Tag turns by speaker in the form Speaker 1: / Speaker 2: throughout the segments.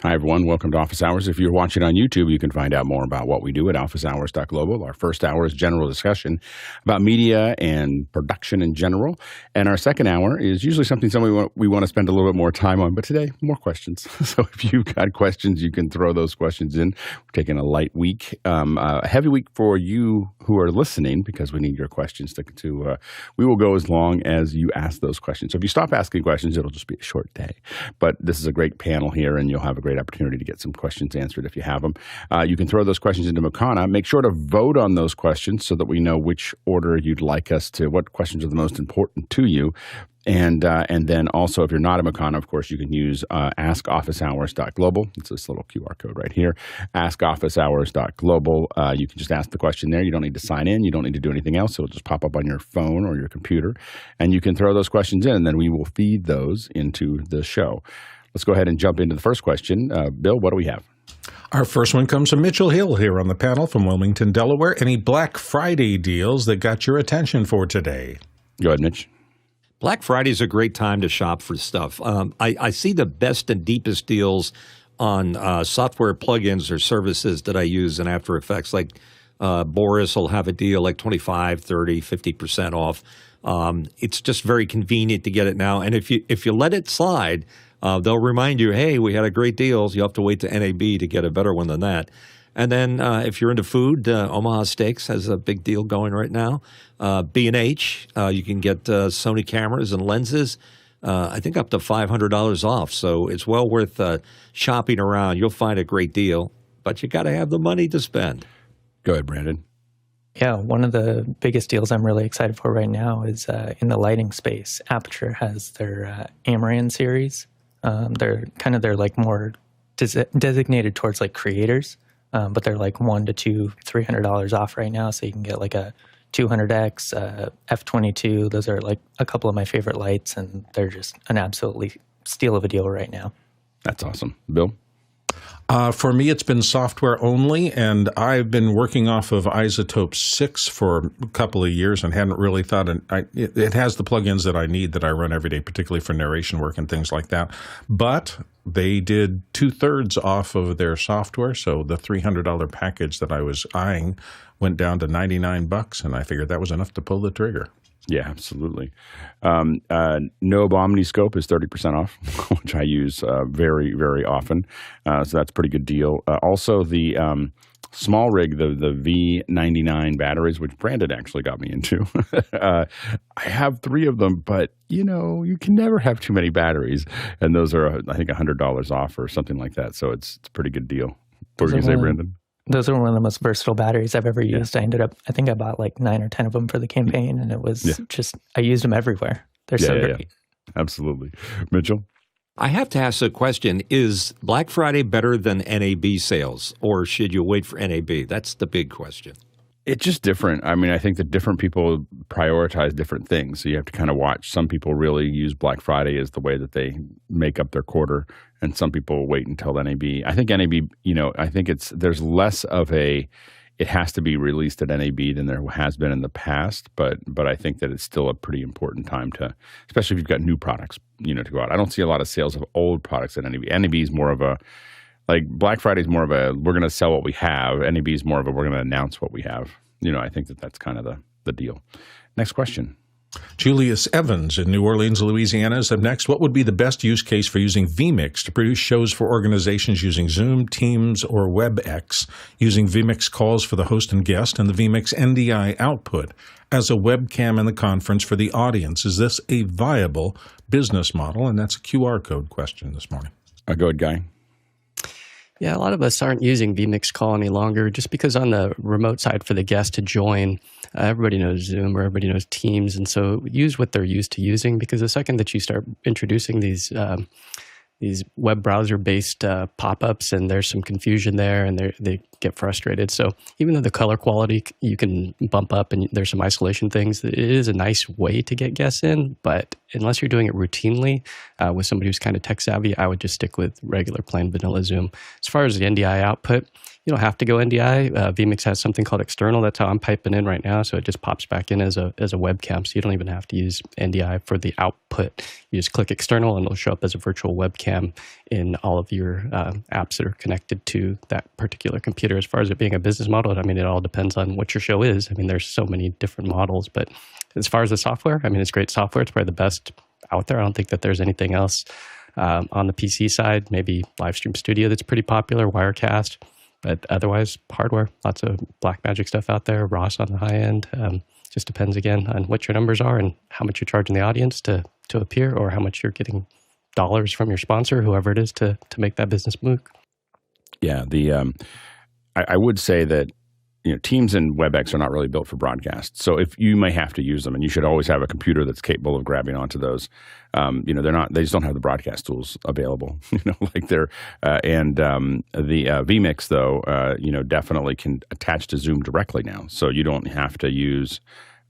Speaker 1: Hi, everyone. Welcome to Office Hours. If you're watching on YouTube, you can find out more about what we do at officehours.global. Our first hour is general discussion about media and production in general. And our second hour is usually something we want to spend a little bit more time on. But today, more questions. So if you've got questions, you can throw those questions in. We're taking a light week, a heavy week for you who are listening because we need your questions to we will go as long as you ask those questions. So if you stop asking questions, it'll just be a short day. But this is a great panel here, and you'll have a great opportunity to get some questions answered if you have them. You can throw those questions into Makana. Make sure to vote on those questions so that we know which order you'd like us to, what questions are the most important to you. And then also, if you're not a Makana, of course, you can use askofficehours.global. It's this little QR code right here, askofficehours.global. You can just ask the question there. You don't need to sign in. You don't need to do anything else. It'll just pop up on your phone or your computer. And you can throw those questions in, and then we will feed those into the show. Let's go ahead and jump into the first question. Bill, what do we have?
Speaker 2: Our first one comes from Mitchell Hill here on the panel from Wilmington, Delaware. Any Black Friday deals that got your attention for today?
Speaker 1: Go ahead, Mitch.
Speaker 3: Black Friday is a great time to shop for stuff. I see the best and deepest deals on software plugins or services that I use in After Effects. Like Boris will have a deal like 25, 30, 50% off. It's just very convenient to get it now. And if you let it slide, they'll remind you, hey, we had a great deal. You have to wait to NAB to get a better one than that. And then if you're into food, Omaha Steaks has a big deal going right now. B&H, you can get Sony cameras and lenses, I think up to $500 off. So it's well worth shopping around. You'll find a great deal, but you got to have the money to spend.
Speaker 1: Go ahead, Brandon.
Speaker 4: Yeah, one of the biggest deals I'm really excited for right now is in the lighting space. Aperture has their Amaran series. They're like more designated towards like creators, but they're like $100 to $300 off right now. So you can get like a 200X, F22. Those are like a couple of my favorite lights, and they're just an absolutely steal of a deal right now.
Speaker 1: That's awesome. Bill?
Speaker 2: For me, it's been software only, and I've been working off of iZotope 6 for a couple of years and hadn't really thought it has the plugins that I need that I run every day, particularly for narration work and things like that. But they did 2/3 off of their software, so the $300 package that I was eyeing went down to $99, and I figured that was enough to pull the trigger.
Speaker 1: Yeah, absolutely. Nobe Omniscope is 30% off, which I use very, very often. So that's a pretty good deal. Also, the small rig, the V99 batteries, which Brandon actually got me into. I have 3 of them, but, you can never have too many batteries. And those are, I think, $100 off or something like that. So it's a pretty good deal. What were you going to say, Brandon?
Speaker 4: Those are one of the most versatile batteries I've ever used. I think I bought like 9 or 10 of them for the campaign, and it was I used them everywhere. They're so great. Yeah.
Speaker 1: Absolutely. Mitchell?
Speaker 3: I have to ask a question. Is Black Friday better than NAB sales, or should you wait for NAB? That's the big question.
Speaker 1: It's just different. I mean, I think that different people prioritize different things. So you have to kind of watch. Some people really use Black Friday as the way that they make up their quarter, and some people wait until NAB. I think NAB, I think there's less of a, it has to be released at NAB than there has been in the past. But I think that it's still a pretty important time to, especially if you've got new products, to go out. I don't see a lot of sales of old products at NAB. NAB is more of a, like Black Friday is more of a, we're going to sell what we have. NAB is more of a, we're going to announce what we have. I think that's kind of the deal. Next question.
Speaker 2: Julius Evans in New Orleans, Louisiana is up next. What would be the best use case for using Vmix to produce shows for organizations using Zoom, Teams, or WebEx, using Vmix calls for the host and guest, and the Vmix NDI output as a webcam in the conference for the audience? Is this a viable business model? And that's a QR code question this morning.
Speaker 1: Go ahead, Guy.
Speaker 5: Yeah, a lot of us aren't using Vmix Call any longer just because on the remote side for the guest to join, everybody knows Zoom or everybody knows Teams. And so use what they're used to using, because the second that you start introducing these web browser-based pop-ups and there's some confusion there and they get frustrated. So even though the color quality you can bump up and there's some isolation things, it is a nice way to get guests in. But unless you're doing it routinely with somebody who's kind of tech savvy, I would just stick with regular plain vanilla Zoom. As far as the NDI output, You don't have to go NDI. Vmix has something called external. That's how I'm piping in right now. So it just pops back in as a webcam. So you don't even have to use NDI for the output. You just click external and it'll show up as a virtual webcam in all of your apps that are connected to that particular computer. As far as it being a business model, I mean, it all depends on what your show is. I mean, there's so many different models. But as far as the software, I mean, it's great software. It's probably the best out there. I don't think that there's anything else on the PC side. Maybe Livestream Studio that's pretty popular, Wirecast. But otherwise, hardware, lots of Blackmagic stuff out there, ROS on the high end. Just depends, again, on what your numbers are and how much you're charging the audience to appear, or how much you're getting dollars from your sponsor, whoever it is, to make that business move.
Speaker 1: Yeah, I would say that Teams and WebEx are not really built for broadcast. So if you may have to use them, and you should always have a computer that's capable of grabbing onto those. They're not. They just don't have the broadcast tools available. Like they're the Vmix though. Definitely can attach to Zoom directly now, so you don't have to use.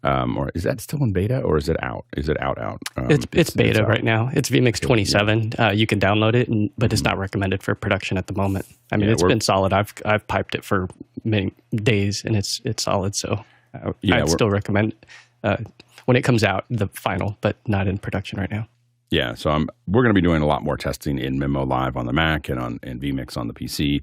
Speaker 1: Or is that still in beta, or is it out? Is it out?
Speaker 5: It's beta right now. It's Vmix 27. Yeah. You can download it, but it's not recommended for production at the moment. I mean, it's been solid. I've piped it for many days, and it's solid. So I'd still recommend when it comes out, the final, but not in production right now.
Speaker 1: Yeah, so we're going to be doing a lot more testing in Memo Live on the Mac and Vmix on the PC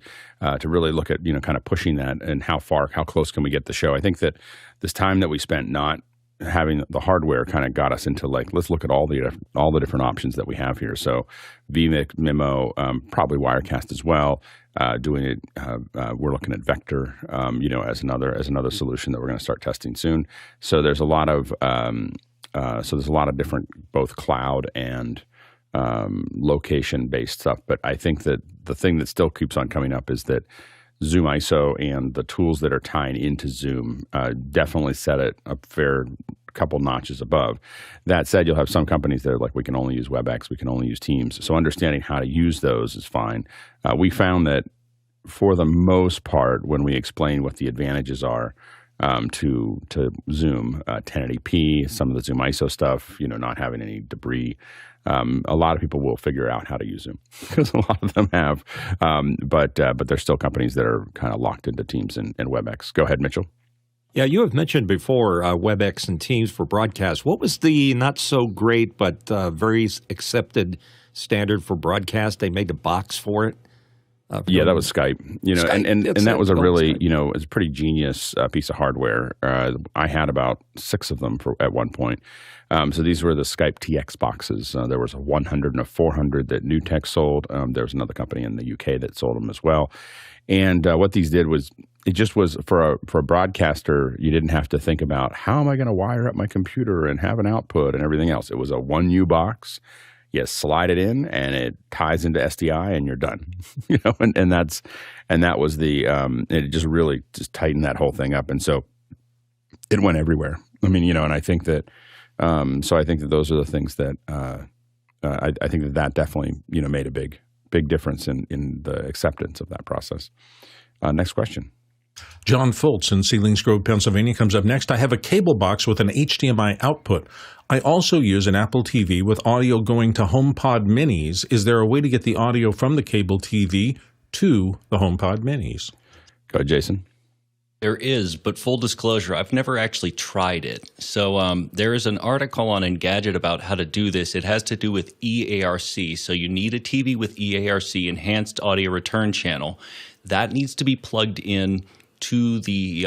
Speaker 1: to really look at kind of pushing that and how close can we get the show. I think that this time that we spent not having the hardware kind of got us into let's look at all the different options that we have here. So Vmix, Memo, probably Wirecast as well. Doing it, we're looking at Vector, as another solution that we're going to start testing soon. So there's a lot of different both cloud and location-based stuff. But I think that the thing that still keeps on coming up is that Zoom ISO and the tools that are tying into Zoom definitely set it a fair couple notches above. That said, you'll have some companies that are like, we can only use WebEx, we can only use Teams. So understanding how to use those is fine. We found that for the most part, when we explain what the advantages are, to Zoom, 1080p, some of the Zoom ISO stuff, not having any debris. A lot of people will figure out how to use Zoom because a lot of them have. But there's still companies that are kind of locked into Teams and WebEx. Go ahead, Mitchell.
Speaker 3: Yeah, you have mentioned before WebEx and Teams for broadcast. What was the not so great but very accepted standard for broadcast? They made the box for it.
Speaker 1: Yeah, that was Skype. And that was a really, it's a pretty genius piece of hardware. I had about 6 of them at one point. So these were the Skype TX boxes. There was a 100 and a 400 that NewTek sold. There was another company in the UK that sold them as well. And what these did was, it just was for a broadcaster, you didn't have to think about how am I going to wire up my computer and have an output and everything else. It was a 1U box. You slide it in, and it ties into SDI, and you're done. And that was it just really just tightened that whole thing up, and so it went everywhere. I mean, and I think that so I think that those are the things that I think that definitely made a big difference in the acceptance of that process. Next question.
Speaker 2: John Fultz in Seelings Grove, Pennsylvania comes up next. I have a cable box with an HDMI output. I also use an Apple TV with audio going to HomePod Minis. Is there a way to get the audio from the cable TV to the HomePod Minis?
Speaker 1: Go ahead, Jason.
Speaker 6: There is, but full disclosure, I've never actually tried it. So there is an article on Engadget about how to do this. It has to do with EARC. So you need a TV with EARC, Enhanced Audio Return Channel. That needs to be plugged in to the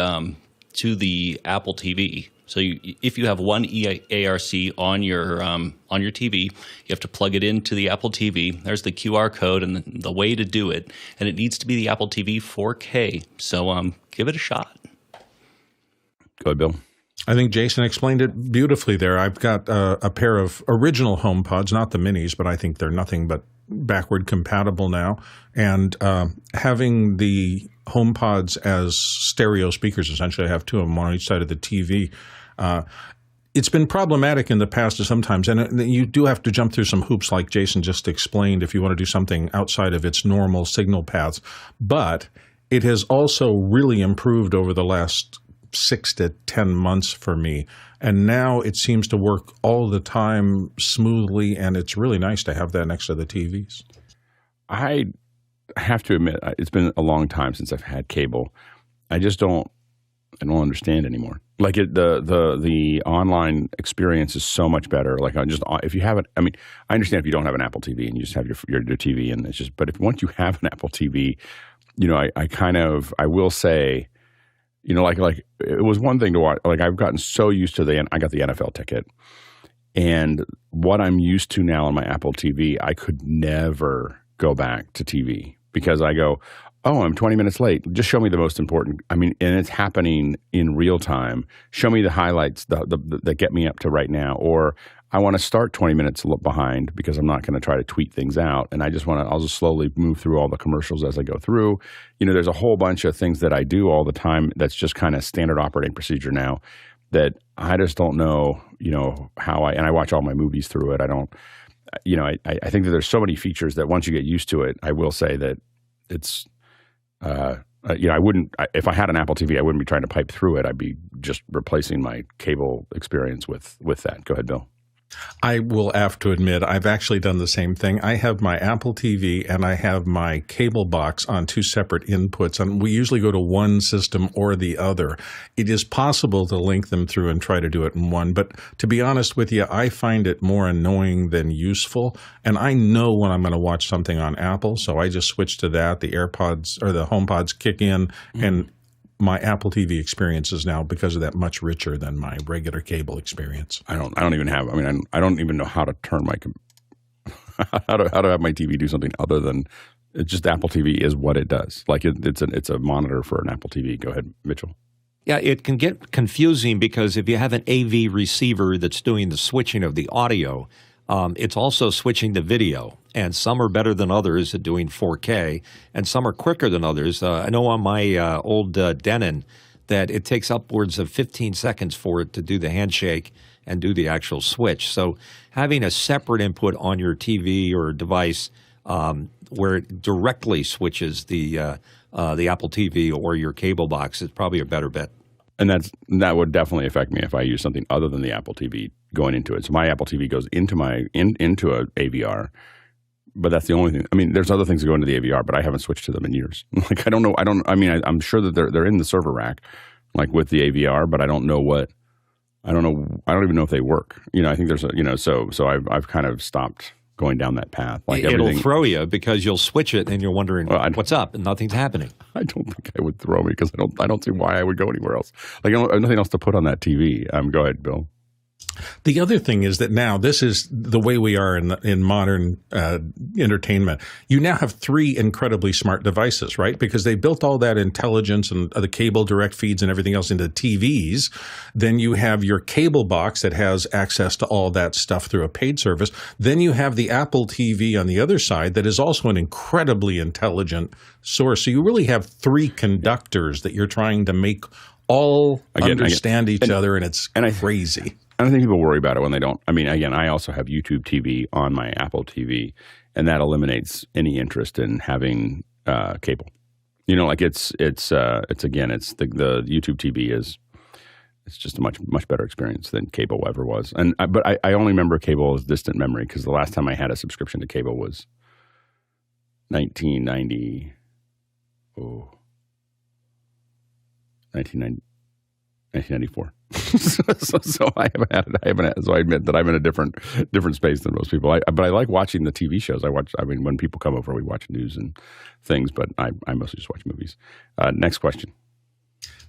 Speaker 6: Apple TV. So if you have one EARC on your TV, you have to plug it into the Apple TV. There's the QR code and the way to do it, and it needs to be the Apple TV 4K. So give it a shot.
Speaker 1: Go ahead, Bill.
Speaker 2: I think Jason explained it beautifully there. I've got a pair of original HomePods, not the minis, but I think they're nothing but backward compatible now. And having the HomePods as stereo speakers, essentially, I have 2 of them on each side of the TV. It's been problematic in the past sometimes, and you do have to jump through some hoops like Jason just explained if you want to do something outside of its normal signal paths. But it has also really improved over the last 6 to 10 months for me. And now it seems to work all the time smoothly, and it's really nice to have that next to the TVs.
Speaker 1: have to admit, it's been a long time since I've had cable. I don't understand anymore. Like the online experience is so much better. Like if you haven't, I mean, I understand if you don't have an Apple TV and you just have your TV and it's just, but once you have an Apple TV, I will say, like it was one thing to watch. Like I've gotten so used to I got the NFL ticket, and what I'm used to now on my Apple TV, I could never go back to TV because I go, oh, I'm 20 minutes late. Just show me the most important. I mean, and it's happening in real time. Show me the highlights that get me up to right now. Or I want to start 20 minutes behind because I'm not going to try to tweet things out. And I'll just slowly move through all the commercials as I go through. There's a whole bunch of things that I do all the time that's just kind of standard operating procedure now that I just don't know, how and I watch all my movies through it. I don't, I think that there's so many features that once you get used to it, I will say that it's, I wouldn't, if I had an Apple TV, I wouldn't be trying to pipe through it. I'd be just replacing my cable experience with that. Go ahead, Bill.
Speaker 2: I will have to admit, I've actually done the same thing. I have my Apple TV and I have my cable box on two separate inputs, and we usually go to one system or the other. It is possible to link them through and try to do it in one, but to be honest with you, I find it more annoying than useful, and I know when I'm going to watch something on Apple, so I just switch to that. The AirPods or the HomePods kick in, and my Apple TV experience is now, because of that, much richer than my regular cable experience.
Speaker 1: I don't even have. I mean, I don't even know how to turn my how to have my TV do something other than it's just Apple TV is what it does. Like it's a monitor for an Apple TV. Go ahead, Mitchell.
Speaker 3: Yeah, it can get confusing because if you have an AV receiver that's doing the switching of the audio, it's also switching the video. And some are better than others at doing 4K, and some are quicker than others. I know on my old Denon that it takes upwards of 15 seconds for it to do the handshake and do the actual switch. So having a separate input on your TV or device where it directly switches the Apple TV or your cable box is probably a better bet.
Speaker 1: And that would definitely affect me if I use something other than the Apple TV going into it. So my Apple TV goes into into a AVR. But that's the only thing. I mean, there's other things that go into the AVR, but I haven't switched to them in years. Like, I don't know. I'm sure that they're in the server rack, like with the AVR, but I don't know. I don't even know if they work. I think there's so I've kind of stopped going down that path. Like
Speaker 3: it'll throw you because you'll switch it and you're wondering what's up and nothing's happening.
Speaker 1: I don't think it would throw me because I don't see why I would go anywhere else. Like I have nothing else to put on that TV. Go ahead, Bill.
Speaker 2: The other thing is that now this is the way we are in modern entertainment. You now have three incredibly smart devices, right? Because they built all that intelligence and the cable direct feeds and everything else into TVs. Then you have your cable box that has access to all that stuff through a paid service. Then you have the Apple TV on the other side that is also an incredibly intelligent source. So you really have three conductors that you're trying to make all understand each other, and it's crazy.
Speaker 1: I don't think people worry about it when they don't. I mean, again, I also have YouTube TV on my Apple TV, and that eliminates any interest in having cable. Like it's the YouTube TV it's just a much better experience than cable ever was. But I only remember cable as distant memory because the last time I had a subscription to cable was 1990. 1994. so I haven't had it. So I admit that I'm in a different space than most people. But I like watching the TV shows. When people come over, we watch news and things. But I mostly just watch movies. Next question.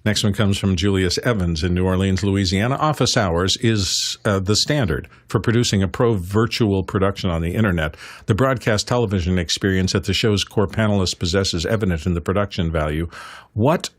Speaker 2: Next one comes from Julius Evans in New Orleans, Louisiana. Office hours is the standard for producing a pro virtual production on the internet. The broadcast television experience that the show's core panelists possess is evident in the production value. What's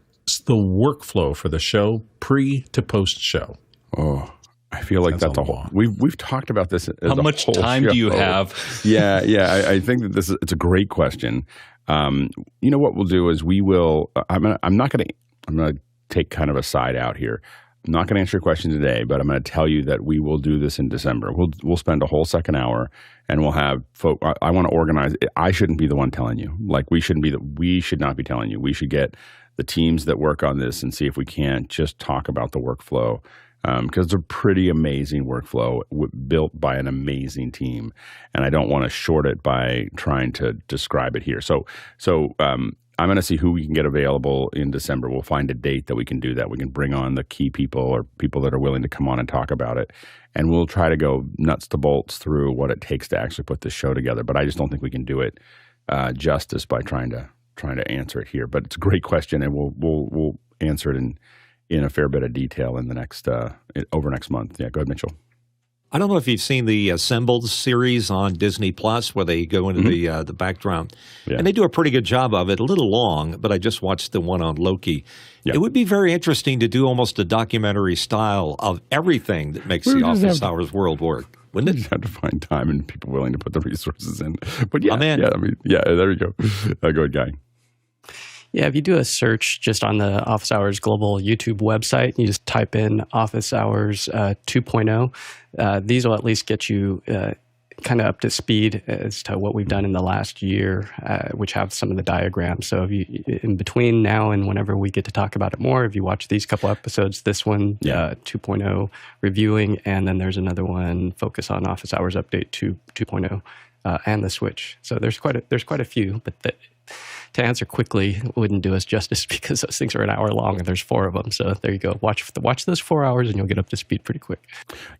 Speaker 2: the workflow for the show pre to post show?
Speaker 1: Oh, I feel like that's a whole. We've talked about this.
Speaker 6: How much time do you have?
Speaker 1: Yeah. I think that it's a great question. What we'll do is we will. I'm gonna take kind of a side out here. I'm not going to answer your question today, but I'm going to tell you that we will do this in December. We'll spend a whole second hour, and we'll have folk. I want to organize. I shouldn't be the one telling you. Like we should not be telling you. We should get the teams that work on this and see if we can't just talk about the workflow because it's a pretty amazing workflow built by an amazing team, and I don't want to short it by trying to describe it here. So I'm going to see who we can get available in December. We'll find a date that we can do that. We can bring on the key people or people that are willing to come on and talk about it, and we'll try to go nuts to bolts through what it takes to actually put this show together. But I just don't think we can do it justice by trying to answer it here. But it's a great question, and we'll answer it in a fair bit of detail in the next over next month. Yeah, go ahead, Mitchell.
Speaker 3: I don't know if you've seen the Assembled series on Disney Plus, where they go into the background, and they do a pretty good job of it. A little long, but I just watched the one on Loki. It would be very interesting to do almost a documentary style of everything that makes the office hours world work. Wouldn't it?
Speaker 1: You have to find time and people willing to put the resources in. But yeah,
Speaker 3: I'm in.
Speaker 1: There you go. Go ahead, Guy.
Speaker 5: Yeah, if you do a search just on the Office Hours Global YouTube website, you just type in Office Hours 2.0. These will at least get you kind of up to speed as to what we've done in the last year, which have some of the diagrams. So if you, in between now and whenever we get to talk about it more, if you watch these couple episodes, this one, 2.0 reviewing, and then there's another one, Focus on Office Hours Update 2.0, and the switch. So there's quite a few, but to answer quickly wouldn't do us justice because those things are an hour long and there's 4 of them. So there you go. Watch those 4 hours and you'll get up to speed pretty quick.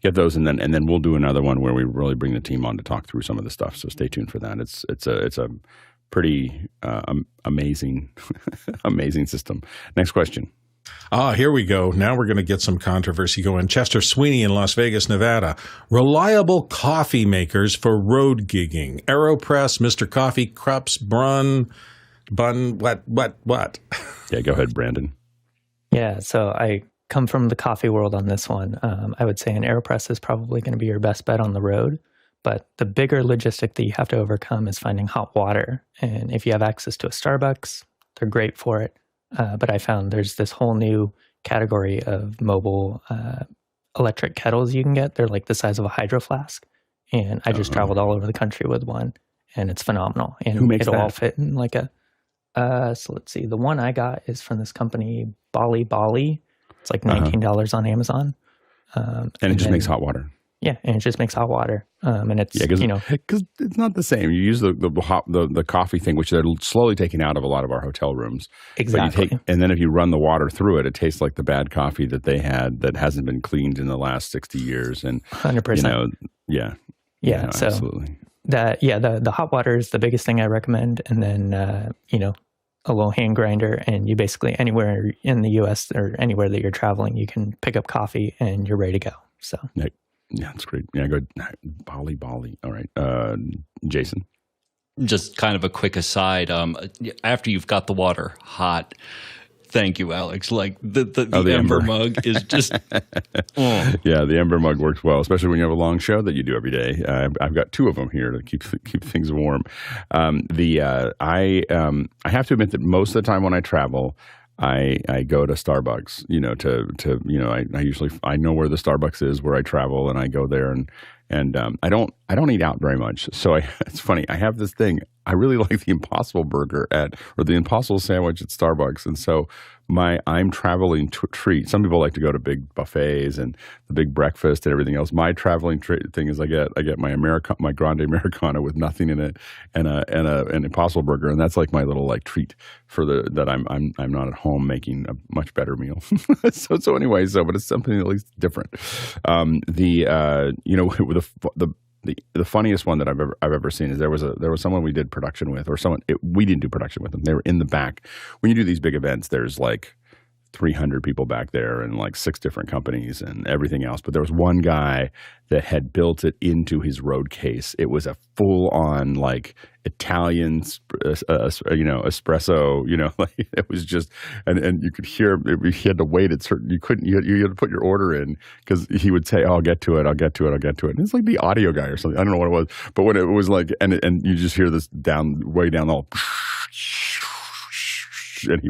Speaker 1: Get those, and then we'll do another one where we really bring the team on to talk through some of the stuff. So stay tuned for that. It's a pretty amazing amazing system. Next question.
Speaker 2: Here we go. Now we're going to get some controversy going. Chester Sweeney in Las Vegas, Nevada. Reliable coffee makers for road gigging. AeroPress, Mr. Coffee, Krupps, bunn, what?
Speaker 1: Yeah, go ahead, Brandon.
Speaker 4: Yeah, so I come from the coffee world on this one. I would say an AeroPress is probably going to be your best bet on the road. But the bigger logistic that you have to overcome is finding hot water. And if you have access to a Starbucks, they're great for it. But I found there's this whole new category of mobile electric kettles you can get. They're like the size of a hydro flask. And I just traveled all over the country with one, and it's phenomenal. And
Speaker 1: who makes
Speaker 4: it'll
Speaker 1: that?
Speaker 4: all fit in like a, so let's see. The one I got is from this company, Bali. It's like $19 on Amazon.
Speaker 1: And it just makes hot water.
Speaker 4: Yeah, and it just makes hot water. And it's,
Speaker 1: because it's not the same. You use the coffee thing, which they're slowly taking out of a lot of our hotel rooms.
Speaker 4: Exactly.
Speaker 1: And then if you run the water through it, it tastes like the bad coffee that they had that hasn't been cleaned in the last 60 years. And
Speaker 4: 100%.
Speaker 1: Yeah.
Speaker 4: So
Speaker 1: absolutely.
Speaker 4: The hot water is the biggest thing I recommend. And then, a little hand grinder, and you basically anywhere in the U.S. or anywhere that you're traveling, you can pick up coffee and you're ready to go. So.
Speaker 1: Yeah, that's great. Yeah, good. Bali. All right. Jason?
Speaker 6: Just kind of a quick aside. After you've got the water hot, thank you, Alex. Like the Ember mug is just...
Speaker 1: Yeah, the Ember mug works well, especially when you have a long show that you do every day. I've got 2 of them here to keep things warm. I have to admit that most of the time when I travel, I go to Starbucks, I know where the Starbucks is where I travel, and I go there, and I don't eat out very much. So it's funny. I have this thing. I really like the Impossible Burger or the Impossible Sandwich at Starbucks, and so I'm traveling treat. Some people like to go to big buffets and the big breakfast and everything else. My traveling thing is I get my Grande Americano with nothing in it and an Impossible Burger, and that's like my little treat for that I'm not at home making a much better meal. so anyway, but it's something at least different. The funniest one that I've ever seen is there was someone we did production with, or we didn't do production with them. They were in the back. When you do these big events, there's like 300 people back there and like 6 different companies and everything else. But there was one guy that had built it into his road case. It was a full-on Italian, espresso. It was just, and you could hear he had to wait at certain. You had to put your order in because he would say, "Oh, I'll get to it. And it's like the audio guy or something. I don't know what it was, but when it was and you just hear this way down the hall. And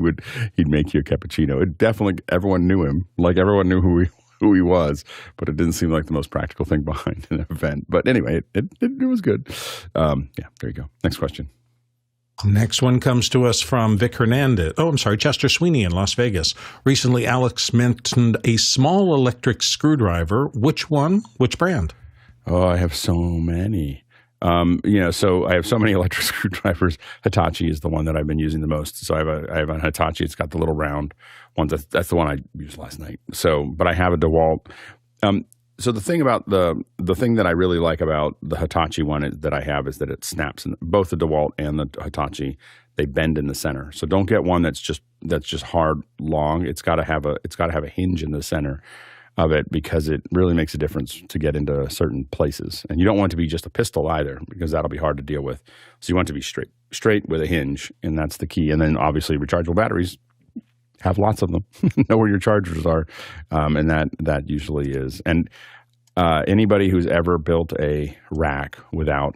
Speaker 1: he'd make you a cappuccino. It definitely, everyone knew him. Everyone knew who he was, but it didn't seem like the most practical thing behind an event. But anyway, it was good. There you go. Next question.
Speaker 2: Next one comes to us from Vic Hernandez. Oh, I'm sorry, Chester Sweeney in Las Vegas. Recently, Alex mentioned a small electric screwdriver. Which one? Which brand?
Speaker 1: Oh, I have so many. So I have so many electric screwdrivers. Hitachi is the one that I've been using the most. So I have a Hitachi. It's got the little round ones. That's the one I used last night. But I have a DeWalt. So the thing about the thing that I really like about the Hitachi one that I have is that it snaps. In both the DeWalt and the Hitachi, they bend in the center. So don't get one that's just hard long. It's got to have a hinge in the center of it because it really makes a difference to get into certain places. And you don't want it to be just a pistol either because that'll be hard to deal with. So you want it to be straight with a hinge, and that's the key. And then obviously rechargeable batteries. Have lots of them. Know where your chargers are, and that usually is. And anybody who's ever built a rack without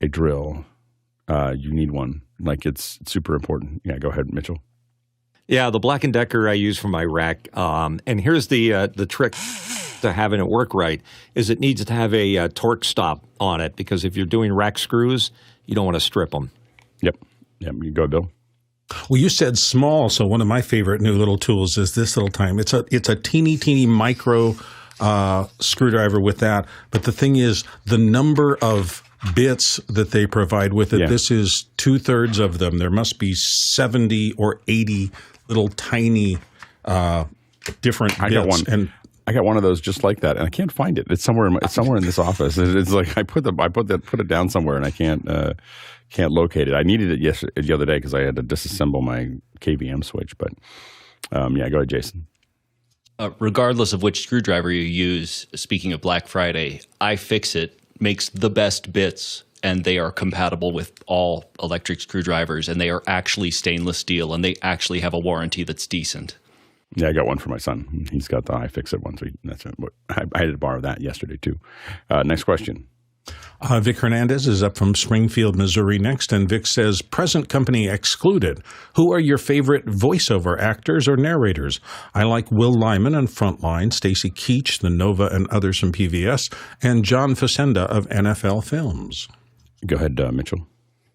Speaker 1: a drill, you need one. Like it's super important. Yeah, go ahead, Mitchell.
Speaker 3: Yeah, the Black & Decker I use for my rack. And here's the trick to having it work right is it needs to have a torque stop on it because if you're doing rack screws, you don't want to strip them.
Speaker 1: Yep. You go, Bill.
Speaker 2: Well, you said small, so one of my favorite new little tools is this little time. It's a teeny micro screwdriver with that. But the thing is, the number of bits that they provide with it, this is 2/3 of them. There must be 70 or 80 little tiny different bits.
Speaker 1: I got one of those just like that, and I can't find it. It's somewhere in this office. It's like I put it down somewhere, and I can't locate it. I needed it the other day because I had to disassemble my KVM switch. But go ahead, Jason.
Speaker 6: Regardless of which screwdriver you use, speaking of Black Friday, iFixit makes the best bits, and they are compatible with all electric screwdrivers, and they are actually stainless steel, and they actually have a warranty that's decent.
Speaker 1: Yeah, I got one for my son. He's got the iFixit one. So I had to borrow that yesterday, too. Next question.
Speaker 2: Vic Hernandez is up from Springfield, Missouri next, and Vic says, present company excluded. Who are your favorite voiceover actors or narrators? I like Will Lyman on Frontline, Stacy Keach, the Nova and others from PVS, and John Facenda of NFL Films.
Speaker 1: Go ahead, Mitchell.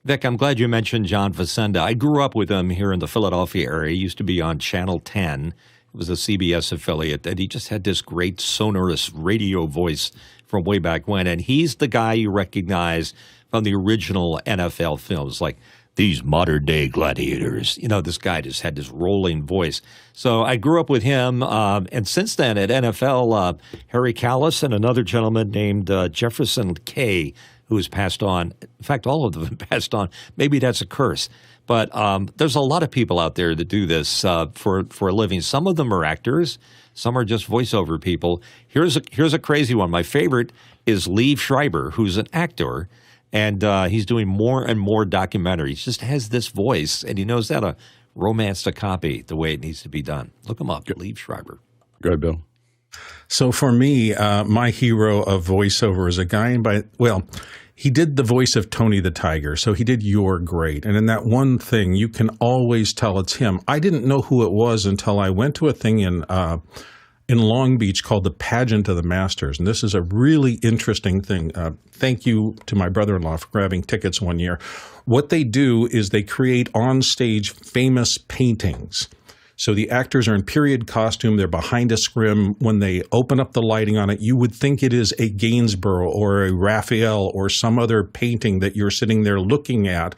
Speaker 3: Vic, I'm glad you mentioned John Facenda. I grew up with him here in the Philadelphia area. He used to be on Channel 10. It was a CBS affiliate, and he just had this great sonorous radio voice from way back when. And he's the guy you recognize from the original NFL films, like These Modern Day Gladiators. You know, this guy just had this rolling voice. So I grew up with him. And since then at NFL, Harry Callis and another gentleman named Jefferson Kay, who has passed on. In fact, all of them have passed on. Maybe that's a curse. But there's a lot of people out there that do this for a living. Some of them are actors. Some are just voiceover people. Here's a crazy one. My favorite is Liev Schreiber, who's an actor, and he's doing more and more documentaries. He just has this voice, and he knows how to romance a copy the way it needs to be done. Look him up, Liev Schreiber.
Speaker 1: Go ahead, Bill.
Speaker 2: So for me, my hero of voiceover is a guy he did the voice of Tony the Tiger, so he did You're Great. And in that one thing, you can always tell it's him. I didn't know who it was until I went to a thing in Long Beach called the Pageant of the Masters. And this is a really interesting thing. Thank you to my brother-in-law for grabbing tickets one year. What they do is they create on-stage famous paintings. So the actors are in period costume. They're behind a scrim. When they open up the lighting on it, you would think it is a Gainsborough or a Raphael or some other painting that you're sitting there looking at.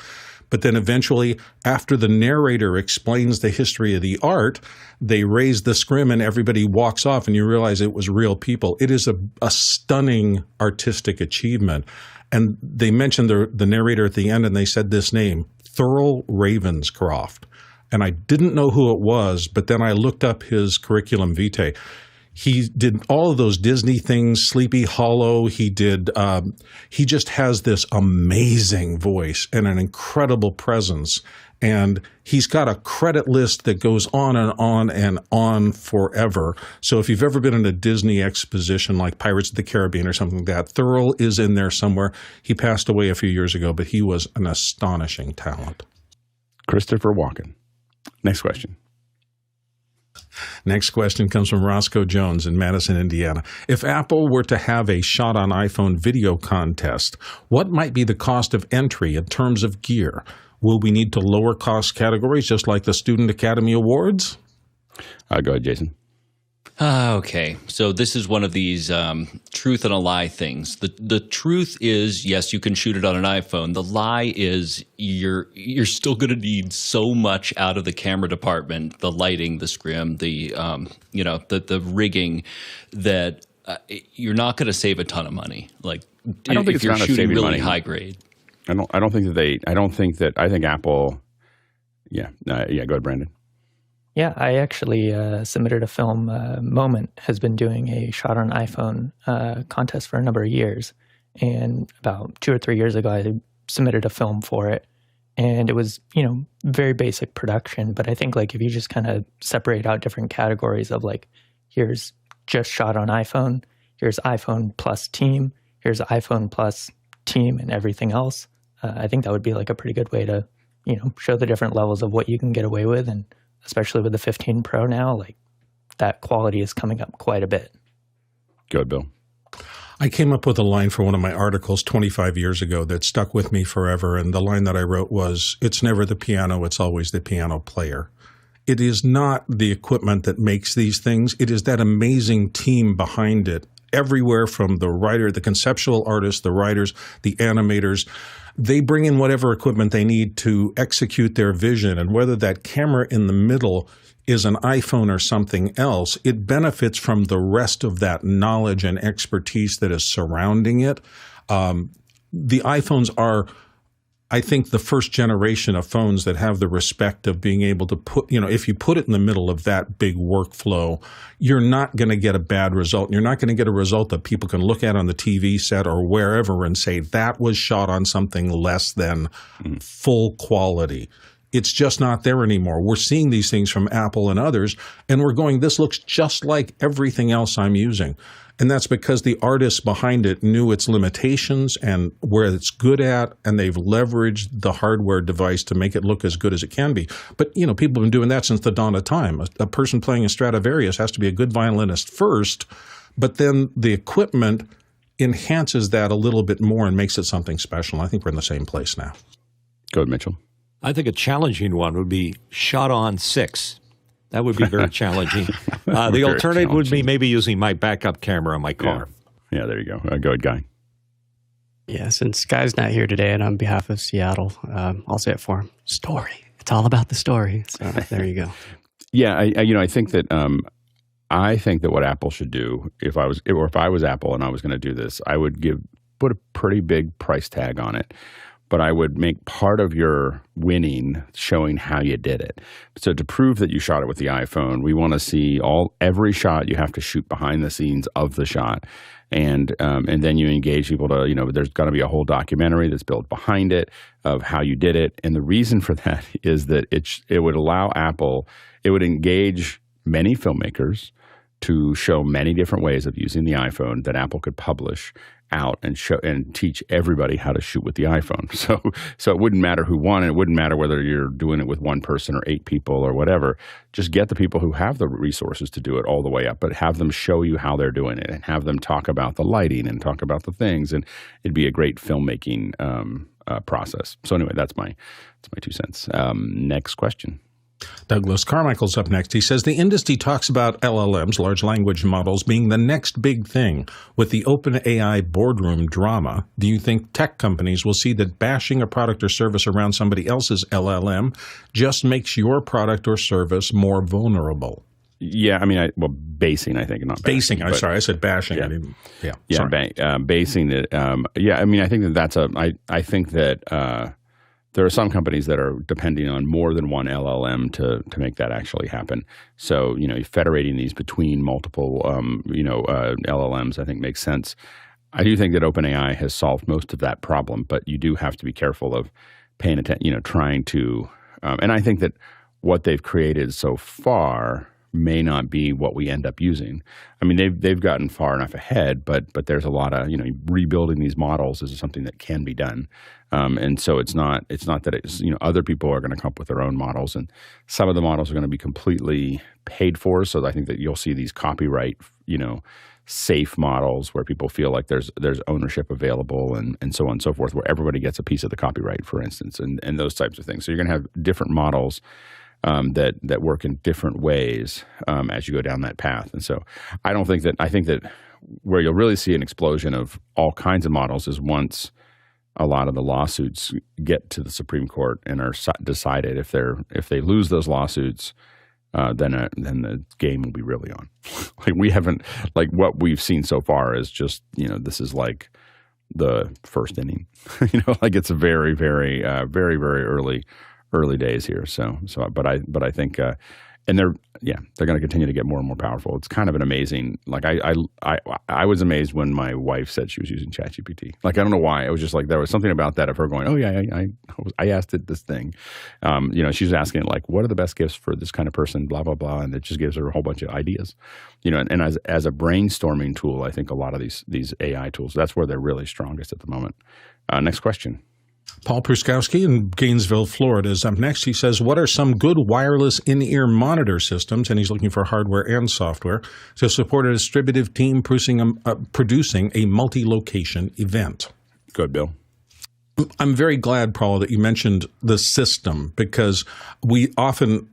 Speaker 2: But then eventually, after the narrator explains the history of the art, they raise the scrim and everybody walks off and you realize it was real people. It is a stunning artistic achievement. And they mentioned the narrator at the end and they said this name, Thurl Ravenscroft. And I didn't know who it was, but then I looked up his curriculum vitae. He did all of those Disney things, Sleepy Hollow. He just has this amazing voice and an incredible presence. And he's got a credit list that goes on and on and on forever. So if you've ever been in a Disney exposition like Pirates of the Caribbean or something like that, Thurl is in there somewhere. He passed away a few years ago, but he was an astonishing talent.
Speaker 1: Christopher Walken. Next question.
Speaker 2: Next question comes from Roscoe Jones in Madison, Indiana. If Apple were to have a shot on iPhone video contest, what might be the cost of entry in terms of gear? Will we need to lower cost categories just like the Student Academy Awards?
Speaker 1: Go ahead, Jason.
Speaker 6: Okay, so this is one of these truth and a lie things. The truth is, yes, you can shoot it on an iPhone. The lie is you're still going to need so much out of the camera department, the lighting, the scrim, the rigging, that you're not going to save a ton of money. Like
Speaker 1: I don't think
Speaker 6: if you're
Speaker 1: it's
Speaker 6: shooting really
Speaker 1: money.
Speaker 6: high grade.
Speaker 1: I think Apple. Yeah. Go ahead, Brandon.
Speaker 4: Yeah, I actually submitted a film. Moment has been doing a shot on iPhone contest for a number of years. And about 2 or 3 years ago, I submitted a film for it. And it was, very basic production. But I think like if you just kind of separate out different categories of like, here's just shot on iPhone, here's iPhone plus team, here's iPhone plus team and everything else. I think that would be like a pretty good way to, show the different levels of what you can get away with. And especially with the 15 Pro now, like that quality is coming up quite a bit.
Speaker 1: Go ahead, Bill.
Speaker 2: I came up with a line for one of my articles 25 years ago that stuck with me forever. And the line that I wrote was, it's never the piano, it's always the piano player. It is not the equipment that makes these things. It is that amazing team behind it. Everywhere from the writer, the conceptual artists, the writers, the animators, they bring in whatever equipment they need to execute their vision. And whether that camera in the middle is an iPhone or something else, it benefits from the rest of that knowledge and expertise that is surrounding it. The iPhones are, I think, the first generation of phones that have the respect of being able to put, if you put it in the middle of that big workflow, you're not going to get a bad result. You're not going to get a result that people can look at on the TV set or wherever and say that was shot on something less than full quality. It's just not there anymore. We're seeing these things from Apple and others, and we're going, this looks just like everything else I'm using. And that's because the artists behind it knew its limitations and where it's good at, and they've leveraged the hardware device to make it look as good as it can be. But, people have been doing that since the dawn of time. A person playing a Stradivarius has to be a good violinist first, but then the equipment enhances that a little bit more and makes it something special. I think we're in the same place now.
Speaker 1: Go ahead, Mitchell.
Speaker 3: I think a challenging one would be shot on 6. That would be very challenging. The alternative would be maybe using my backup camera on my car.
Speaker 1: Yeah, there you go. Go ahead, Guy.
Speaker 5: Yeah, since Guy's not here today, and on behalf of Seattle, I'll say it for him. Story. It's all about the story. So there you go.
Speaker 1: Yeah, I think that what Apple should do, if I was Apple and I was going to do this, I would put a pretty big price tag on it. But I would make part of your winning showing how you did it. So to prove that you shot it with the iPhone, we want to see every shot you have to shoot behind the scenes of the shot. And then you engage people to, there's going to be a whole documentary that's built behind it of how you did it. And the reason for that is that it would allow Apple, it would engage many filmmakers to show many different ways of using the iPhone that Apple could publish out and show and teach everybody how to shoot with the iPhone. So it wouldn't matter who won. It wouldn't matter whether you're doing it with one person or 8 people or whatever. Just get the people who have the resources to do it all the way up, but have them show you how they're doing it and have them talk about the lighting and talk about the things. And it'd be a great filmmaking process. So anyway, that's my 2 cents. Next question.
Speaker 2: Douglas Carmichael's up next. He says the industry talks about LLMs, large language models, being the next big thing with the OpenAI boardroom drama. Do you think tech companies will see that bashing a product or service around somebody else's LLM just makes your product or service more vulnerable?
Speaker 1: Yeah, basing, I think, not bashing.
Speaker 2: Basing, I'm sorry, I said bashing.
Speaker 1: Yeah, basing it. I think I think that there are some companies that are depending on more than one LLM to make that actually happen. So, federating these between multiple, LLMs, I think makes sense. I do think that OpenAI has solved most of that problem, but you do have to be careful of paying attention, trying to, and I think that what they've created so far may not be what we end up using. I mean, they've gotten far enough ahead, but there's a lot of, rebuilding these models is something that can be done. And so it's not that it's, other people are going to come up with their own models, and some of the models are going to be completely paid for. So I think that you'll see these copyright, safe models where people feel like there's ownership available and so on and so forth, where everybody gets a piece of the copyright, for instance, and those types of things. So you're going to have different models that work in different ways as you go down that path. And so I think that where you'll really see an explosion of all kinds of models is once a lot of the lawsuits get to the Supreme Court and are decided. If they lose those lawsuits, then the game will be really on. What we've seen so far is just, this is like the first inning. It's a very, very, very, very early days here. But I think, and they're going to continue to get more and more powerful. It's kind of an amazing. I was amazed when my wife said she was using ChatGPT. I don't know why. It was just there was something about that of her going, oh yeah, I asked it this thing. She was asking it what are the best gifts for this kind of person, blah blah blah, and it just gives her a whole bunch of ideas. And as a brainstorming tool, I think a lot of these AI tools, that's where they're really strongest at the moment. Next question.
Speaker 2: Paul Pruskowski in Gainesville, Florida is up next. He says, what are some good wireless in-ear monitor systems, and he's looking for hardware and software, to support a distributive team producing a multi-location event?
Speaker 1: Good, Bill.
Speaker 2: I'm very glad, Paul, that you mentioned the system, because we often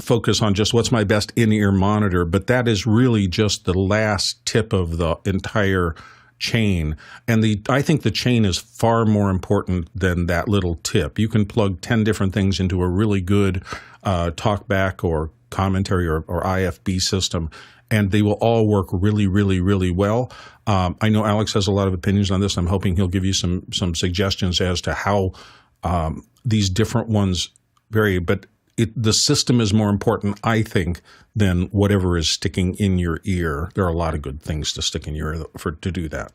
Speaker 2: focus on just what's my best in-ear monitor, but that is really just the last tip of the entire chain. And I think the chain is far more important than that little tip. You can plug 10 different things into a really good talkback or commentary or IFB system, and they will all work really, really, really well. I know Alex has a lot of opinions on this. I'm hoping he'll give you some suggestions as to how these different ones vary. But the system is more important, I think, than whatever is sticking in your ear. There are a lot of good things to stick in your ear to do that.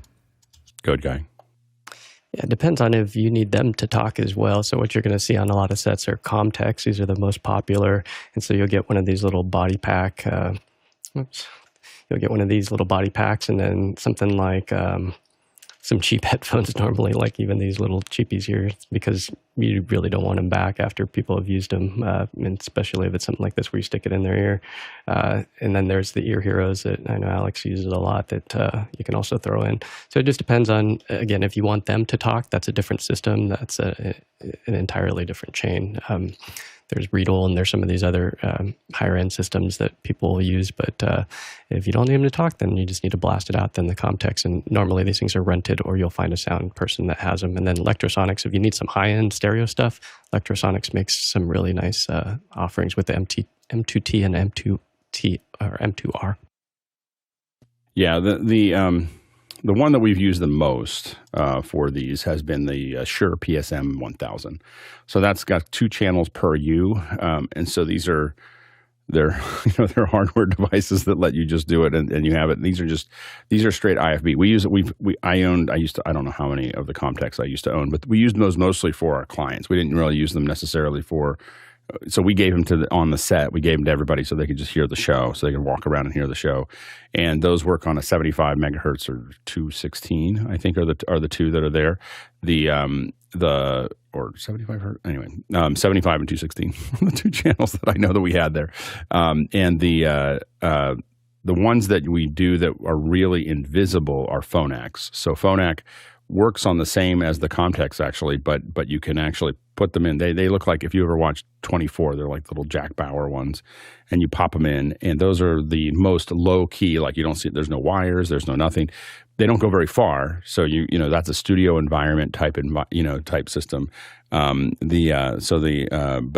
Speaker 1: Good guy.
Speaker 5: Yeah, it depends on if you need them to talk as well. So what you're going to see on a lot of sets are Comtex. These are the most popular. And so you'll get one of these little body pack. You'll get one of these little body packs, and then something like some cheap headphones normally, like even these little cheapies here, because you really don't want them back after people have used them, and especially if it's something like this where you stick it in their ear. And then there's the Ear Heroes that I know Alex uses a lot that you can also throw in. So it just depends on, again, if you want them to talk, that's a different system. That's an entirely different chain. There's Readle, and there's some of these other higher-end systems that people will use. But if you don't need them to talk, then you just need to blast it out, then the Comtex. And normally these things are rented, or you'll find a sound person that has them. And then Electrosonics, if you need some high-end stereo stuff, Electrosonics makes some really nice offerings with the M2T and M2T or M2R.
Speaker 1: Yeah, the one that we've used the most for these has been the Shure PSM 1000. So that's got 2 channels per U, and so they're hardware devices that let you just do it and you have it. And these are straight IFB. We use it. I don't know how many of the Comtex I used to own, but we used those mostly for our clients. We didn't really use them necessarily for. So we gave them on the set. We gave them to everybody so they could just hear the show, so they could walk around and hear the show. And those work on a 75 megahertz or 216, I think, are the 2 that are there. Or 75 hertz. Anyway, 75 and 216, the 2 channels that I know that we had there. And the ones that we do that are really invisible are Phonacs. So Phonak works on the same as the Comtex, actually, but you can actually put them in. They look like, if you ever watched 24, they're like little Jack Bauer ones, and you pop them in, and those are the most low key. Like, you don't see, there's no wires, there's no nothing. They don't go very far, so you know that's a studio environment type system. But